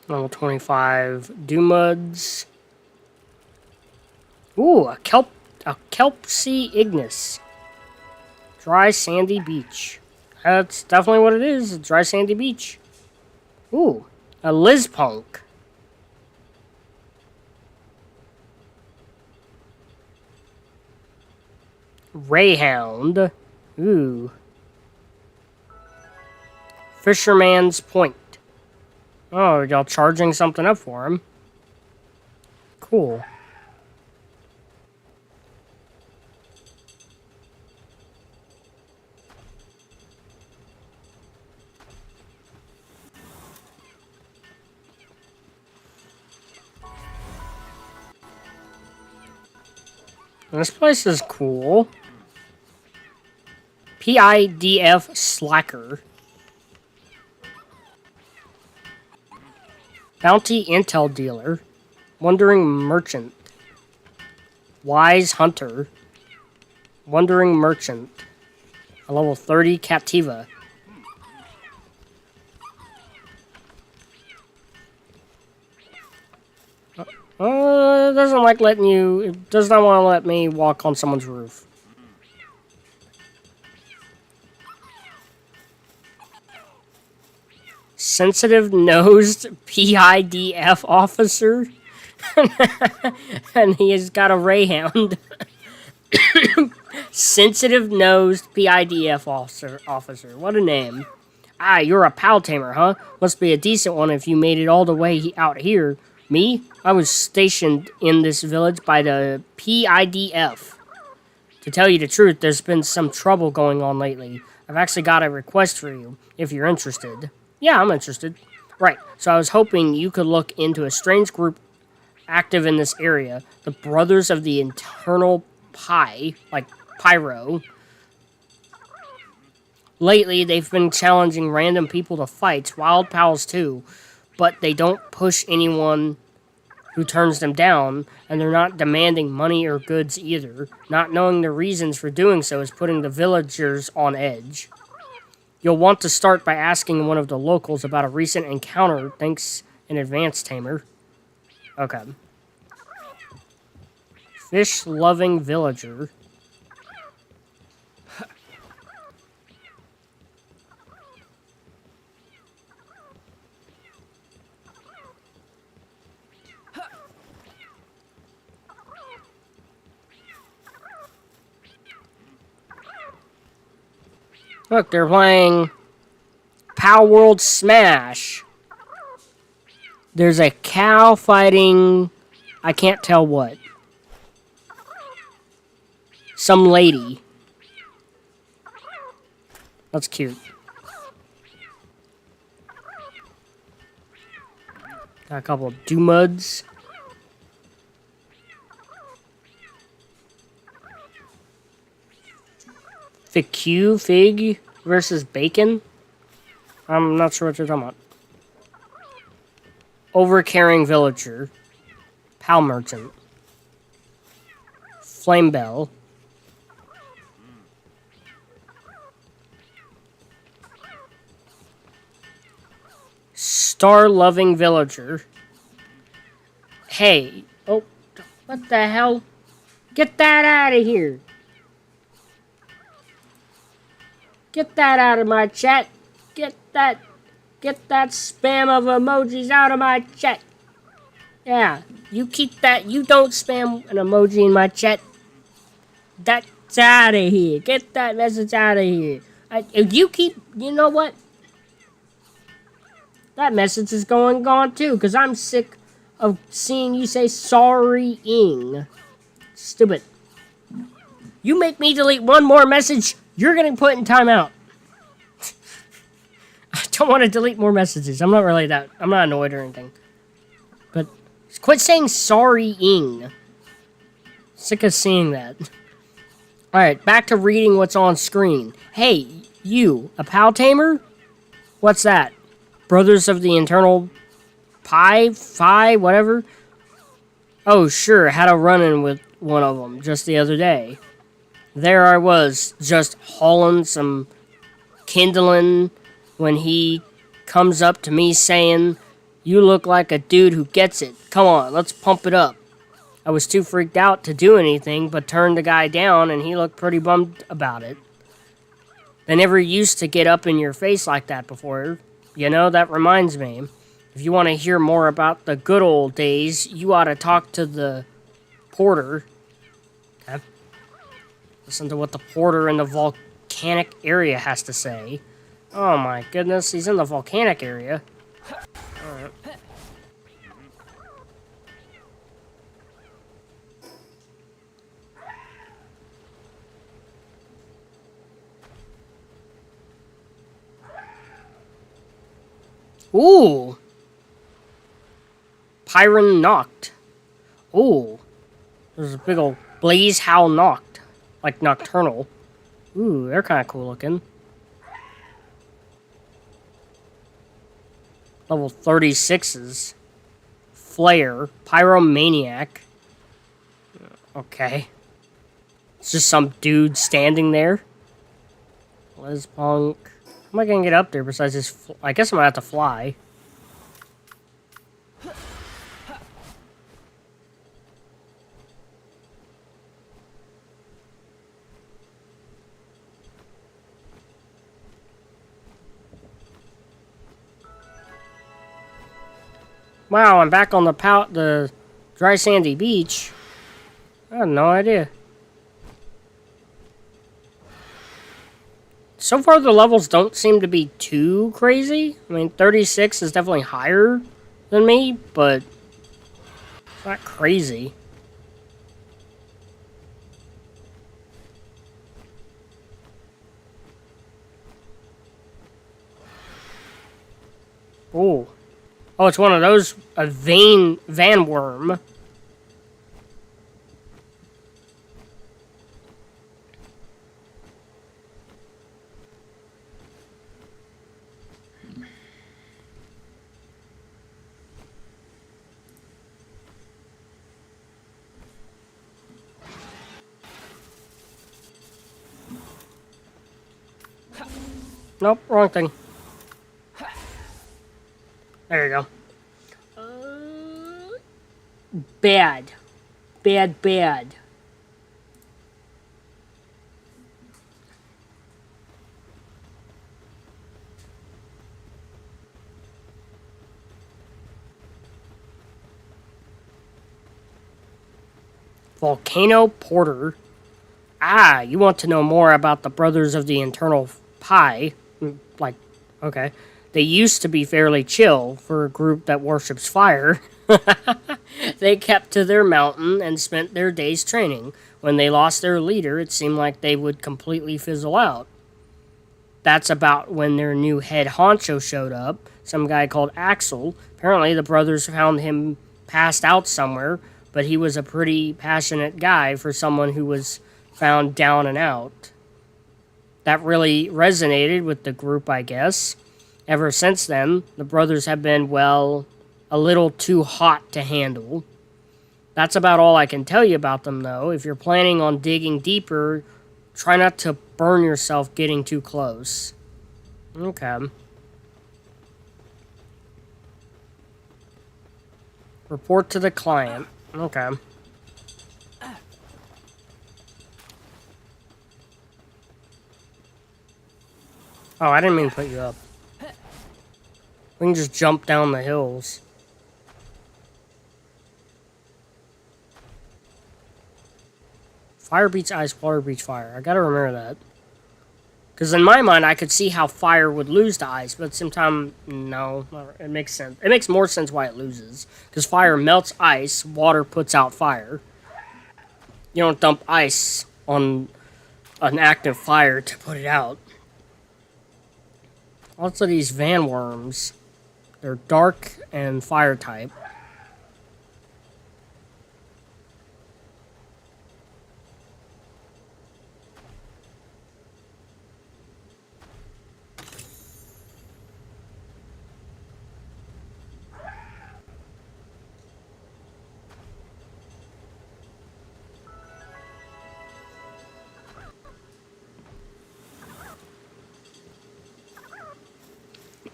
Level 25 Dumuds. Ooh, a kelp sea ignis. Dry sandy beach. That's definitely what it is. A dry sandy beach. Ooh, a Lizpunk. Rayhound. Ooh. Fisherman's Point. Oh, y'all charging something up for him. Cool. This place is cool. PIDF Slacker. Bounty Intel Dealer. Wandering Merchant. Wise Hunter. Wandering Merchant. A level 30 Captiva. It doesn't like letting you... It does not want to let me walk on someone's roof. Sensitive-nosed PIDF officer. And he has got a Rayhound. Sensitive-nosed PIDF officer. What a name. Ah, you're a pal tamer, huh? Must be a decent one if you made it all the way out here. Me? I was stationed in this village by the PIDF. To tell you the truth, there's been some trouble going on lately. I've actually got a request for you, if you're interested. Yeah, I'm interested. Right, so I was hoping you could look into a strange group active in this area. The Brothers of the Eternal Pi, like Pyro. Lately, they've been challenging random people to fights, wild pals too, but they don't push anyone who turns them down, and they're not demanding money or goods either. Not knowing the reasons for doing so is putting the villagers on edge. You'll want to start by asking one of the locals about a recent encounter. Thanks in advance, Tamer. Okay. Fish-loving villager. Look, they're playing PALWORLD Smash. There's a cow fighting... I can't tell what. Some lady. That's cute. Got a couple of Doomuds. Fig versus Bacon? I'm not sure what you're talking about. Overcaring Villager. Pal Merchant. Flame Bell. Star-loving Villager. Hey. Oh, what the hell? Get that out of here. Get that out of my chat. Get that spam of emojis out of my chat. Yeah, you keep that. You don't spam an emoji in my chat. That's out of here. Get that message out of here. If you keep, you know what? That message is gone too, because I'm sick of seeing you say sorry-ing. Stupid. You make me delete one more message, you're getting put in timeout. I don't want to delete more messages. I'm not really that. I'm not annoyed or anything. But quit saying sorry-ing. Sick of seeing that. Alright, back to reading what's on screen. Hey, you, a pal tamer? What's that? Brothers of the Eternal Phi, whatever? Oh, sure, had a run-in with one of them just the other day. There I was, just hauling some kindling when he comes up to me saying, "You look like a dude who gets it. Come on, let's pump it up." I was too freaked out to do anything, but turned the guy down, and he looked pretty bummed about it. They never used to get up in your face like that before. You know, that reminds me. If you want to hear more about the good old days, you ought to talk to the porter. Okay. Listen to what the porter in the volcanic area has to say. Oh my goodness, he's in the volcanic area. Alright. Ooh! Pyron knocked. Ooh. There's a big old Blaze Howl Noct. Like nocturnal. Ooh, they're kind of cool looking. Level 36s. Flare. Pyromaniac. Okay. It's just some dude standing there. Lespunk. How am I gonna get up there besides this? I guess I'm gonna have to fly. Wow, I'm back on the dry sandy beach. I had no idea. So far, the levels don't seem to be too crazy. I mean, 36 is definitely higher than me, but it's not crazy. Oh. Oh, it's one of those, a van worm. Nope, wrong thing. There you go. Bad. Bad. Volcano Porter. Ah, you want to know more about the Brothers of the Eternal Pie. Like, okay. They used to be fairly chill for a group that worships fire. They kept to their mountain and spent their days training. When they lost their leader, it seemed like they would completely fizzle out. That's about when their new head honcho showed up, some guy called Axel. Apparently, the brothers found him passed out somewhere, but he was a pretty passionate guy for someone who was found down and out. That really resonated with the group, I guess. Ever since then, the brothers have been, well, a little too hot to handle. That's about all I can tell you about them, though. If you're planning on digging deeper, try not to burn yourself getting too close. Okay. Report to the client. Okay. Oh, I didn't mean to put you up. We can just jump down the hills. Fire beats ice, water beats fire. I gotta remember that. Because in my mind, I could see how fire would lose to ice, but sometimes, no. It makes sense. It makes more sense why it loses. Because fire melts ice, water puts out fire. You don't dump ice on an active fire to put it out. Also, these van worms. They're dark and fire type.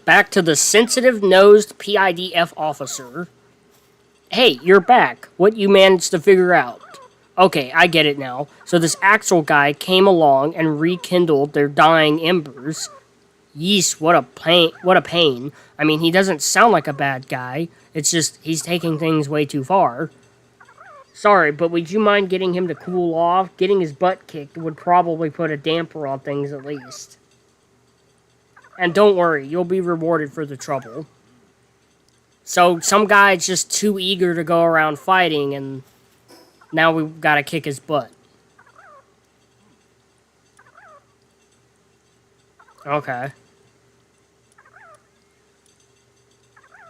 Back to the sensitive-nosed PIDF officer. Hey, you're back. What you managed to figure out? Okay, I get it now. So this Axel guy came along and rekindled their dying embers. Yeesh, what a pain. I mean, he doesn't sound like a bad guy. It's just, he's taking things way too far. Sorry, but would you mind getting him to cool off? Getting his butt kicked would probably put a damper on things at least. And don't worry, you'll be rewarded for the trouble. So, some guy's just too eager to go around fighting, and now we've got to kick his butt. Okay.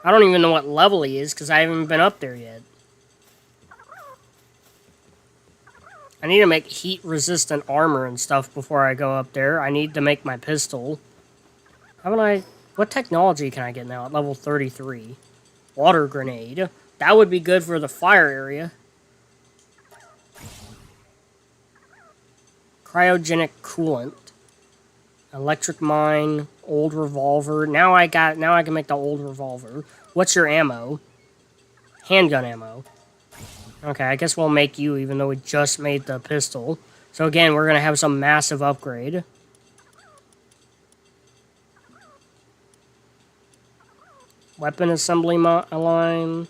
I don't even know what level he is, because I haven't been up there yet. I need to make heat-resistant armor and stuff before I go up there. I need to make my pistol. Haven't I... What technology can I get now at level 33? Water grenade. That would be good for the fire area. Cryogenic coolant. Electric mine. Old revolver. Now I can make the old revolver. What's your ammo? Handgun ammo. Okay, I guess we'll make you even though we just made the pistol. So again, we're going to have some massive upgrade. Weapon assembly line.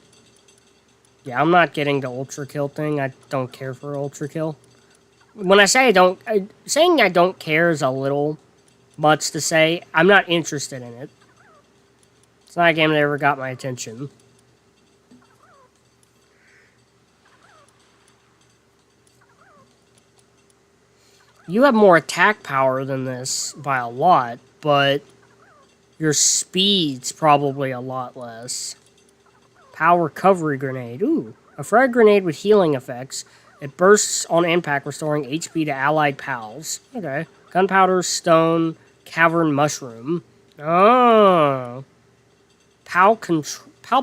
Yeah, I'm not getting the ultra kill thing. I don't care for ultra kill. When I say saying I don't care is a little much to say. I'm not interested in it. It's not a game that ever got my attention. You have more attack power than this by a lot, but your speed's probably a lot less. Power recovery grenade. Ooh, a frag grenade with healing effects. It bursts on impact, restoring HP to allied pals. Okay. Gunpowder, stone, cavern mushroom. Oh. PAL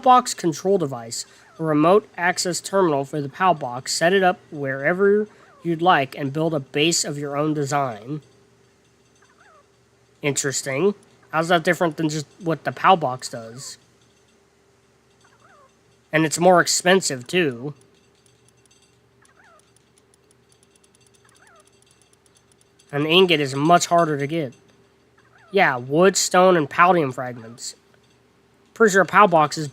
box control device. A remote access terminal for the PAL box. Set it up wherever you'd like and build a base of your own design. Interesting. How's that different than just what the PAL box does? And it's more expensive, too. An ingot is much harder to get. Yeah, wood, stone, and palladium fragments. Pretty sure a PAL box is...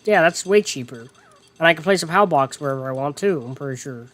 Yeah, that's way cheaper. And I can place a PAL box wherever I want, too, I'm pretty sure.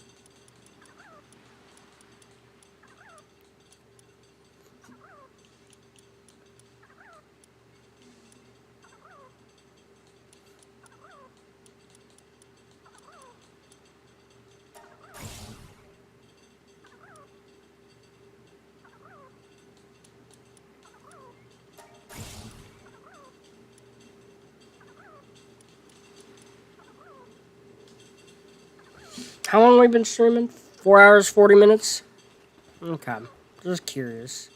How long have we been streaming? 4 hours, 40 minutes? Okay. Just curious.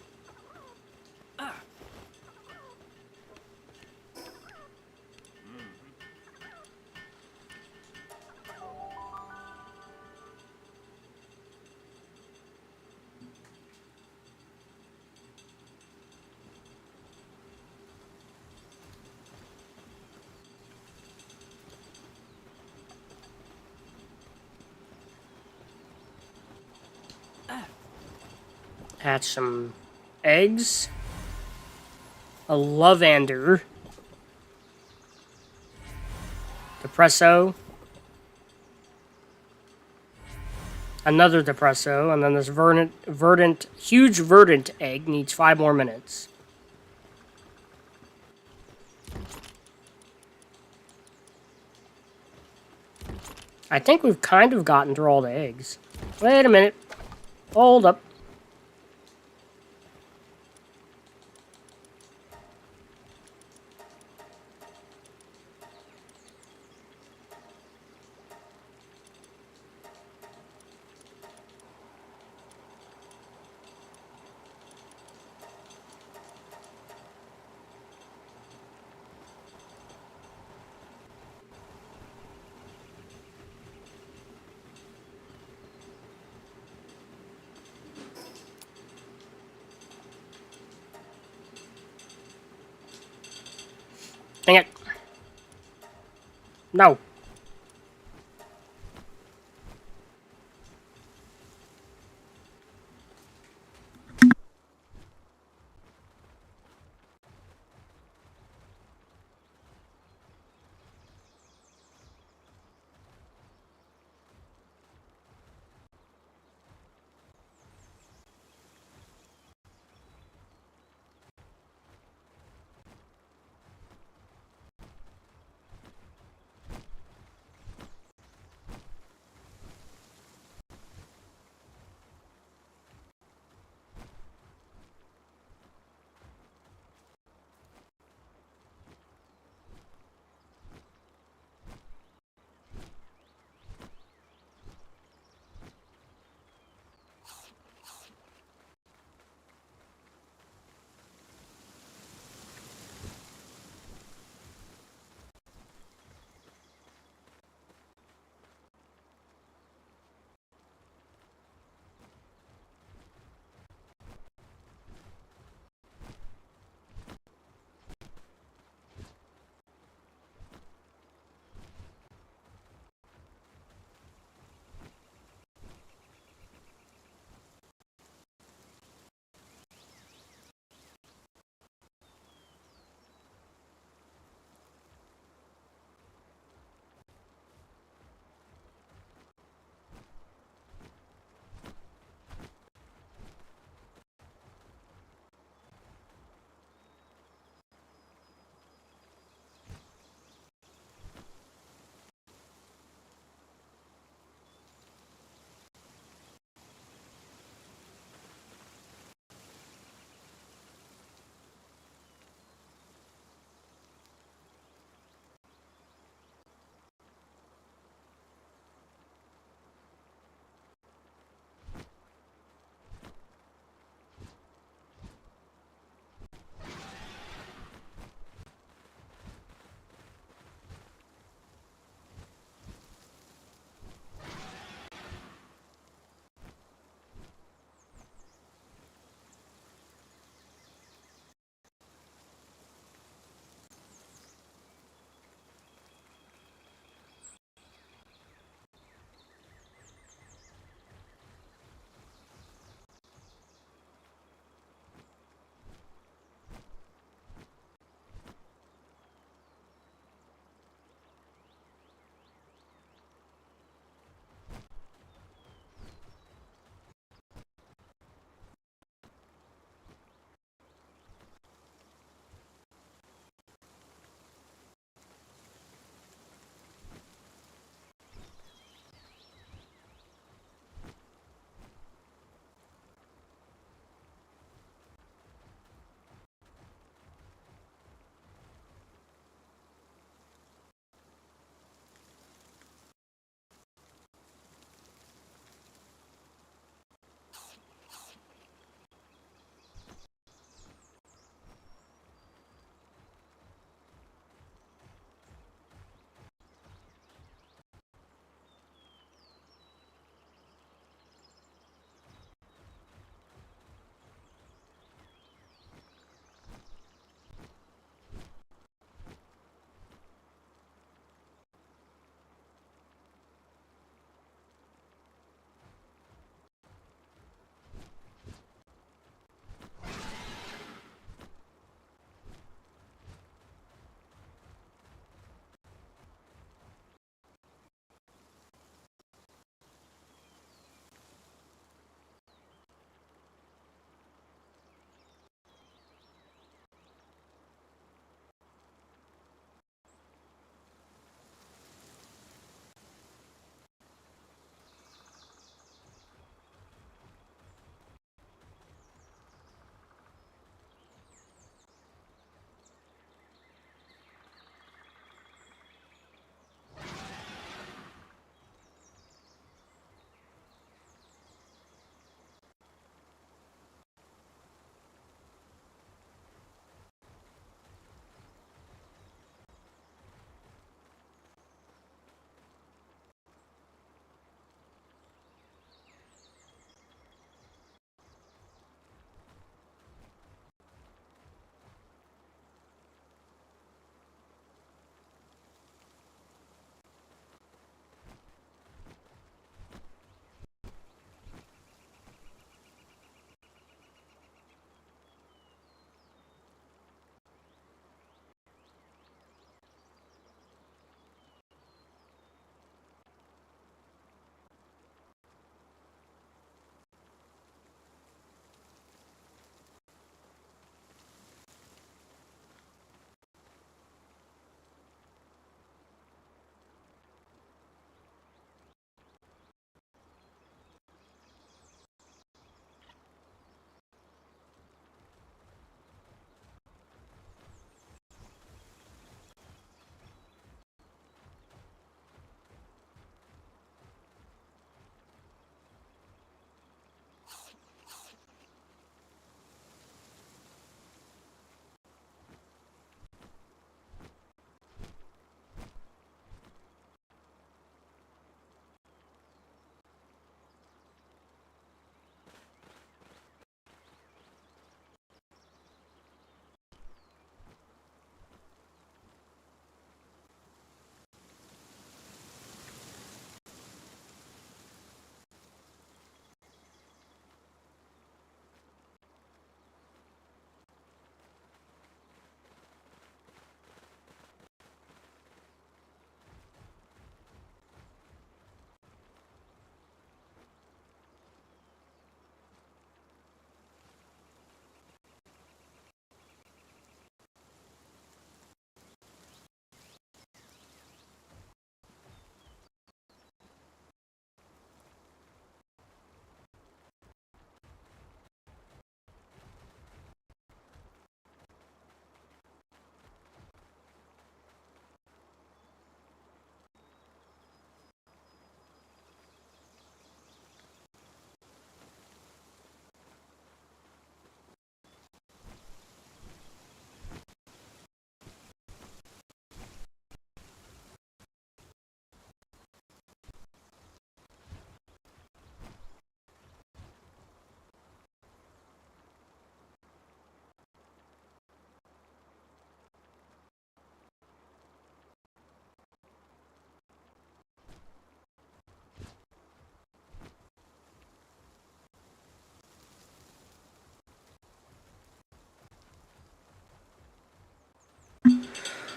Hatch some eggs. A lavander. Depresso. Another depresso. And then this huge verdant egg needs 5 more minutes. I think we've kind of gotten through all the eggs. Wait a minute. Hold up. Dang it. No.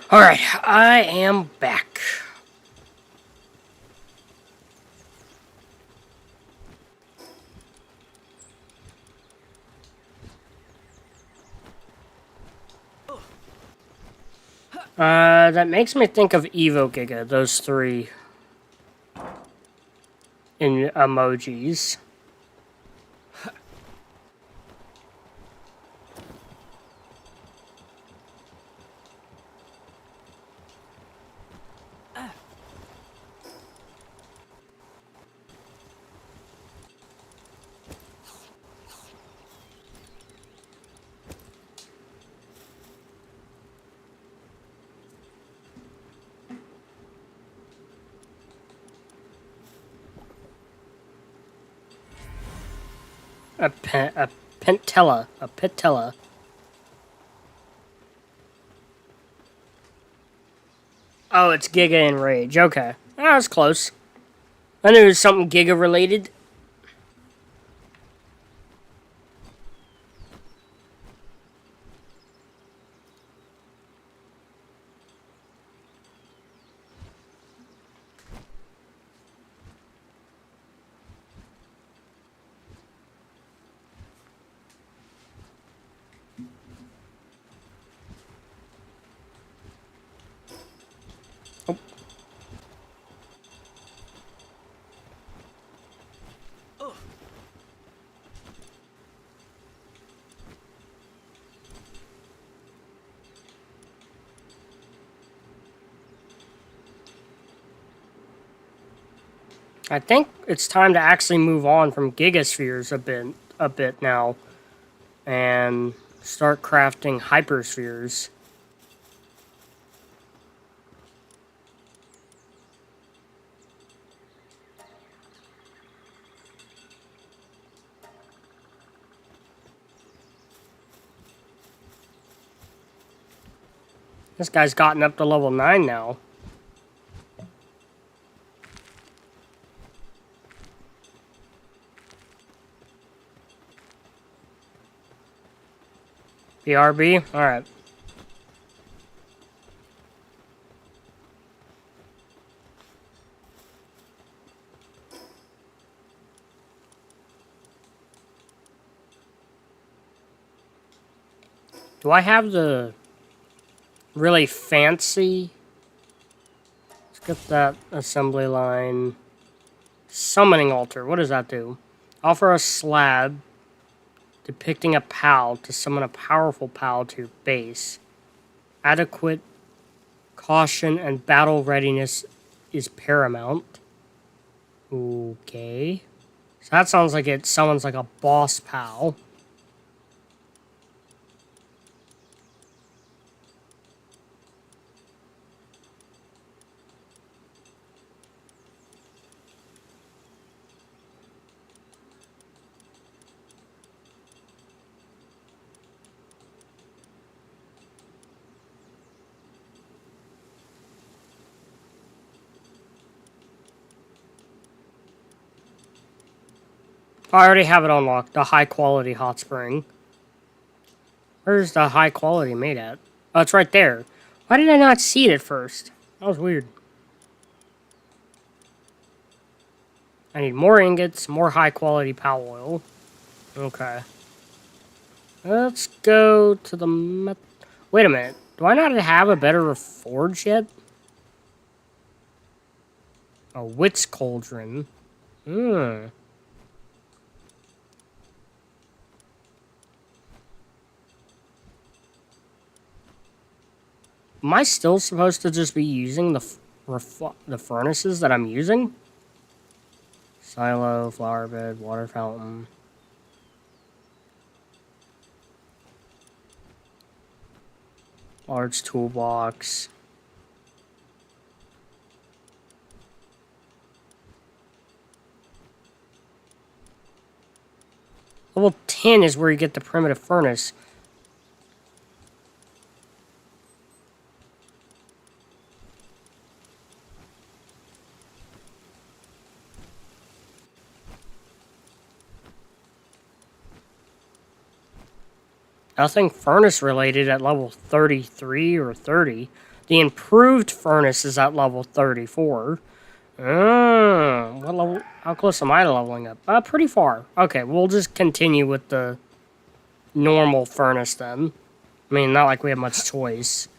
Alright, I am back. That makes me think of Evo Giga, those three in emojis. A patella. Oh, it's Giga and Rage. Okay. That was close. I knew it was something Giga related. I think it's time to actually move on from Gigaspheres a bit now, and start crafting Hyperspheres. This guy's gotten up to level 9 now. BRB? Alright. Do I have the really fancy? Let's get that assembly line. Summoning altar. What does that do? Offer a slab depicting a PAL to summon a powerful PAL to your base. Adequate caution and battle readiness is paramount. Okay. So that sounds like it summons like a boss PAL. I already have it unlocked, the high quality hot spring. Where's the high quality made at? Oh, it's right there. Why did I not see it at first? That was weird. I need more ingots, more high quality PAL oil. Okay. Let's go to the... Wait a minute. Do I not have a better forge yet? A wit's cauldron. Hmm. Am I still supposed to just be using the furnaces that I'm using? Silo, flower bed, water fountain. Large toolbox. Level 10 is where you get the primitive furnace. Nothing furnace related at level 33 or 30. The improved furnace is at level 34. What level? How close am I to leveling up? Pretty far. Okay, we'll just continue with the normal furnace then. I mean, not like we have much choice.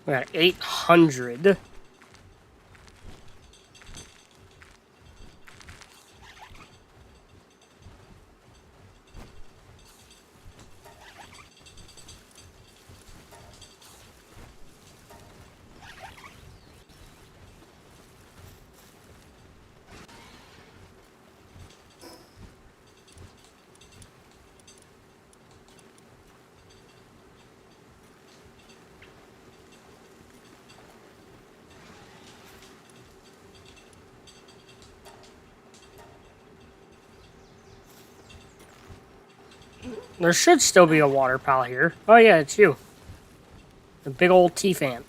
We got 800. There should still be a water pal here. Oh yeah, it's you. The big old T-Fant.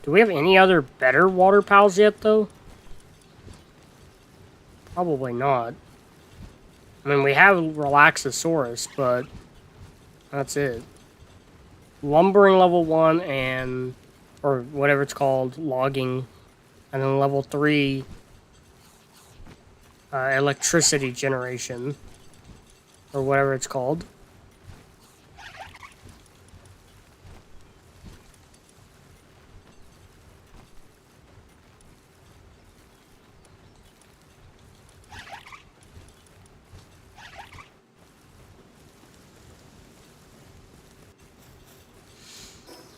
Do we have any other better water pals yet, though? Probably not. I mean, we have Relaxosaurus, but that's it. Lumbering level 1 and... or whatever it's called, logging. And then level 3... electricity generation, or whatever it's called.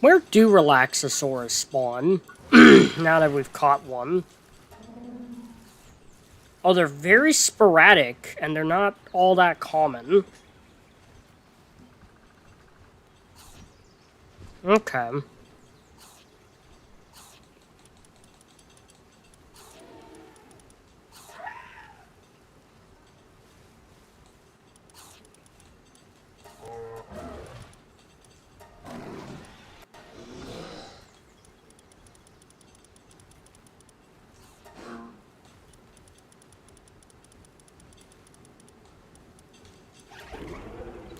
Where do Relaxosaurus spawn? Now that we've caught one. Oh, they're very sporadic, and they're not all that common. Okay.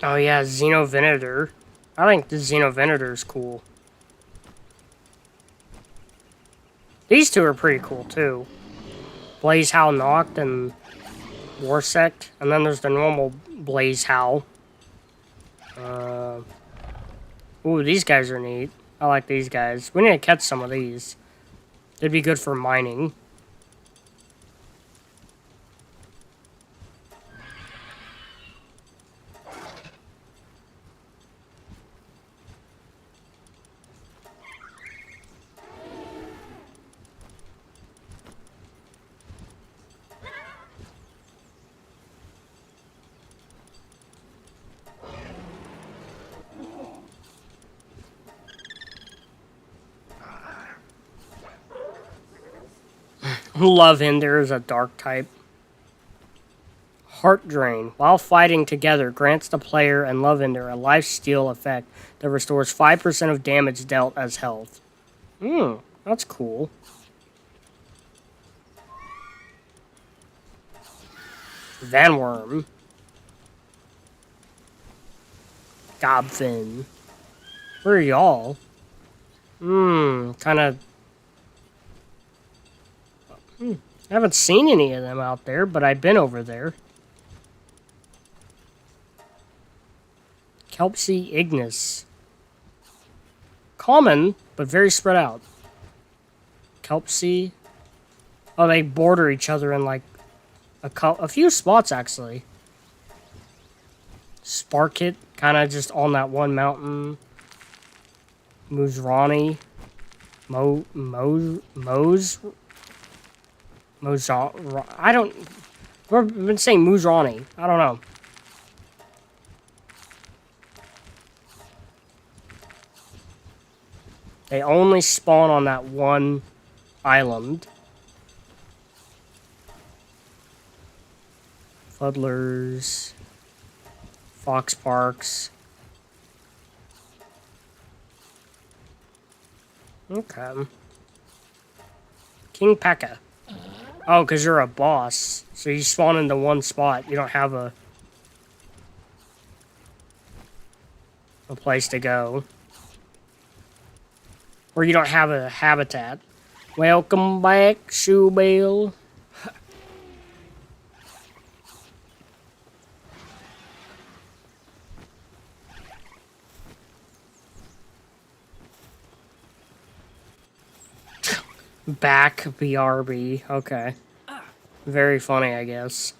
Oh yeah, Xenovenator. I think the Xenovenator is cool. These two are pretty cool too. Blaze Howl Noct and Warsect. And then there's the normal Blaze Howl. Ooh, these guys are neat. I like these guys. We need to catch some of these. They'd be good for mining. Lovehinder is a dark type. Heart Drain. While fighting together, grants the player and Lovehinder a lifesteal effect that restores 5% of damage dealt as health. That's cool. Vanworm. Gobfin. Where are y'all? Kind of... I haven't seen any of them out there, but I've been over there. Kelpsy Ignis. Common, but very spread out. Kelpsy. Oh, they border each other in like a few spots, actually. Sparkit, kind of just on that one mountain. Muzrani. I don't... We've been saying Muzrani. I don't know. They only spawn on that one island. Fuddlers. Fox Parks. Okay. King Pekka. Oh, because you're a boss. So you spawn into one spot. You don't have a place to go. Or you don't have a habitat. Welcome back, Shoebill. Back BRB. Okay. Very funny, I guess.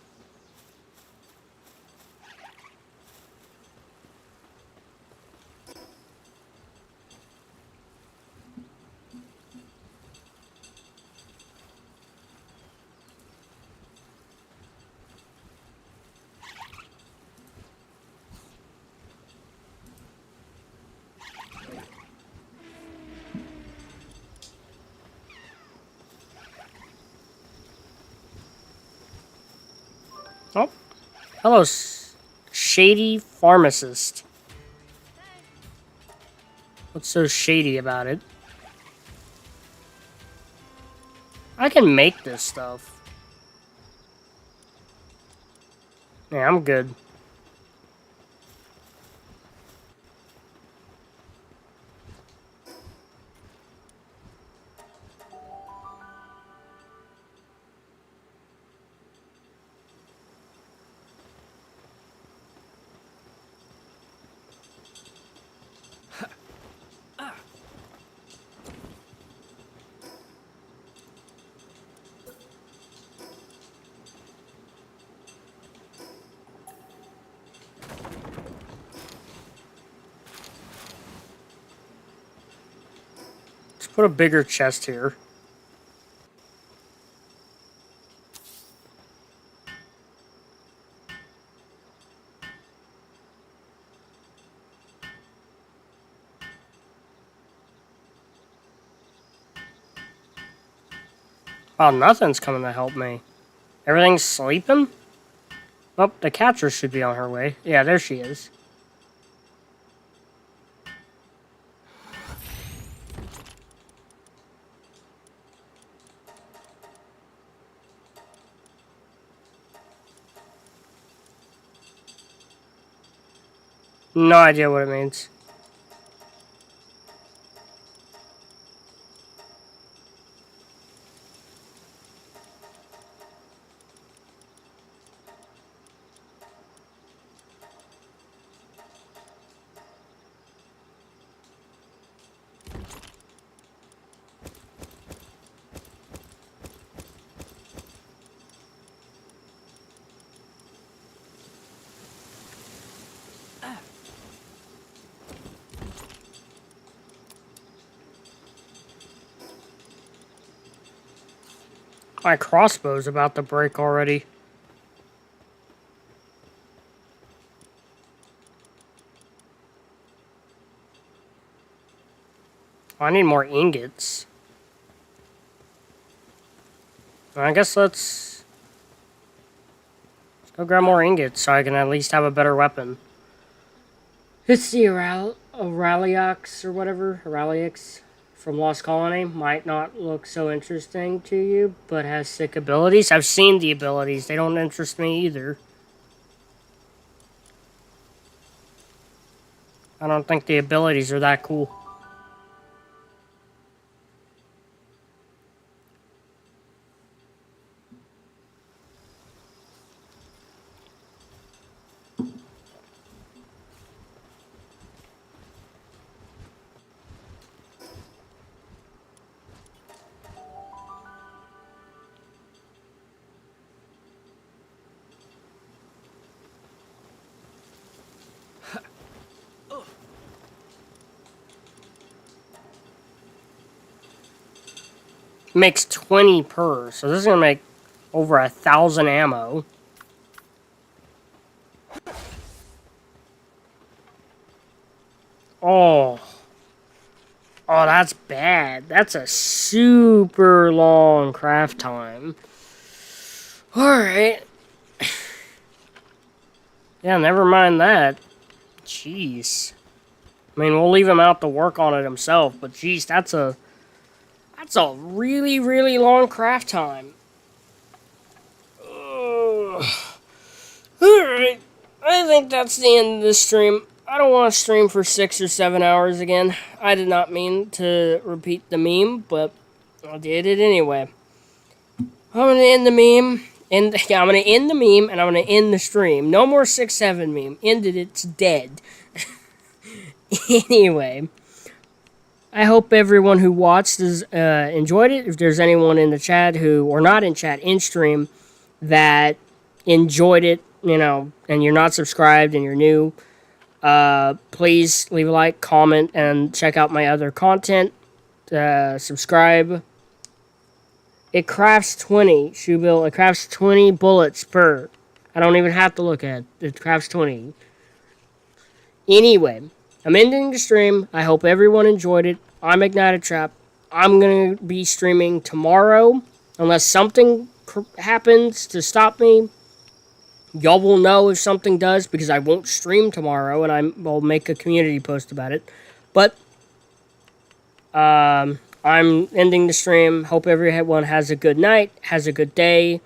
Oh, hello, shady pharmacist. What's so shady about it? I can make this stuff. Yeah, I'm good. Let's put a bigger chest here. Oh, nothing's coming to help me. Everything's sleeping? Oh, the catcher should be on her way. Yeah, there she is. No idea what it means. My crossbow's about to break already. I need more ingots. I guess let's go grab more ingots so I can at least have a better weapon. It's the Auraliox or whatever, Auraliox from Lost Colony. Might not look so interesting to you, but has sick abilities. I've seen the abilities. They don't interest me either. I don't think the abilities are that cool. Makes 20 per, so this is gonna make over 1,000 ammo. Oh, that's bad. That's a super long craft time. Alright. Yeah, never mind that. Jeez. I mean, we'll leave him out to work on it himself, but jeez, that's a really, really long craft time. Alright. I think that's the end of this stream. I don't want to stream for 6 or 7 hours again. I did not mean to repeat the meme, but I did it anyway. I'm going to end the meme. I'm going to end the meme, and I'm going to end the stream. No more 6-7 meme. Ended, it's dead. Anyway, I hope everyone who watched has enjoyed it. If there's anyone in the chat who, or not in chat, in stream, that enjoyed it, you know, and you're not subscribed and you're new, please leave a like, comment, and check out my other content. Subscribe. It crafts 20, Shoebill. It crafts 20 bullets per. I don't even have to look at it. It crafts 20. Anyway, I'm ending the stream. I hope everyone enjoyed it. I'm Ignited Trap. I'm going to be streaming tomorrow. Unless something happens to stop me. Y'all will know if something does, because I won't stream tomorrow, and I'll make a community post about it. But, I'm ending the stream. Hope everyone has a good night, has a good day.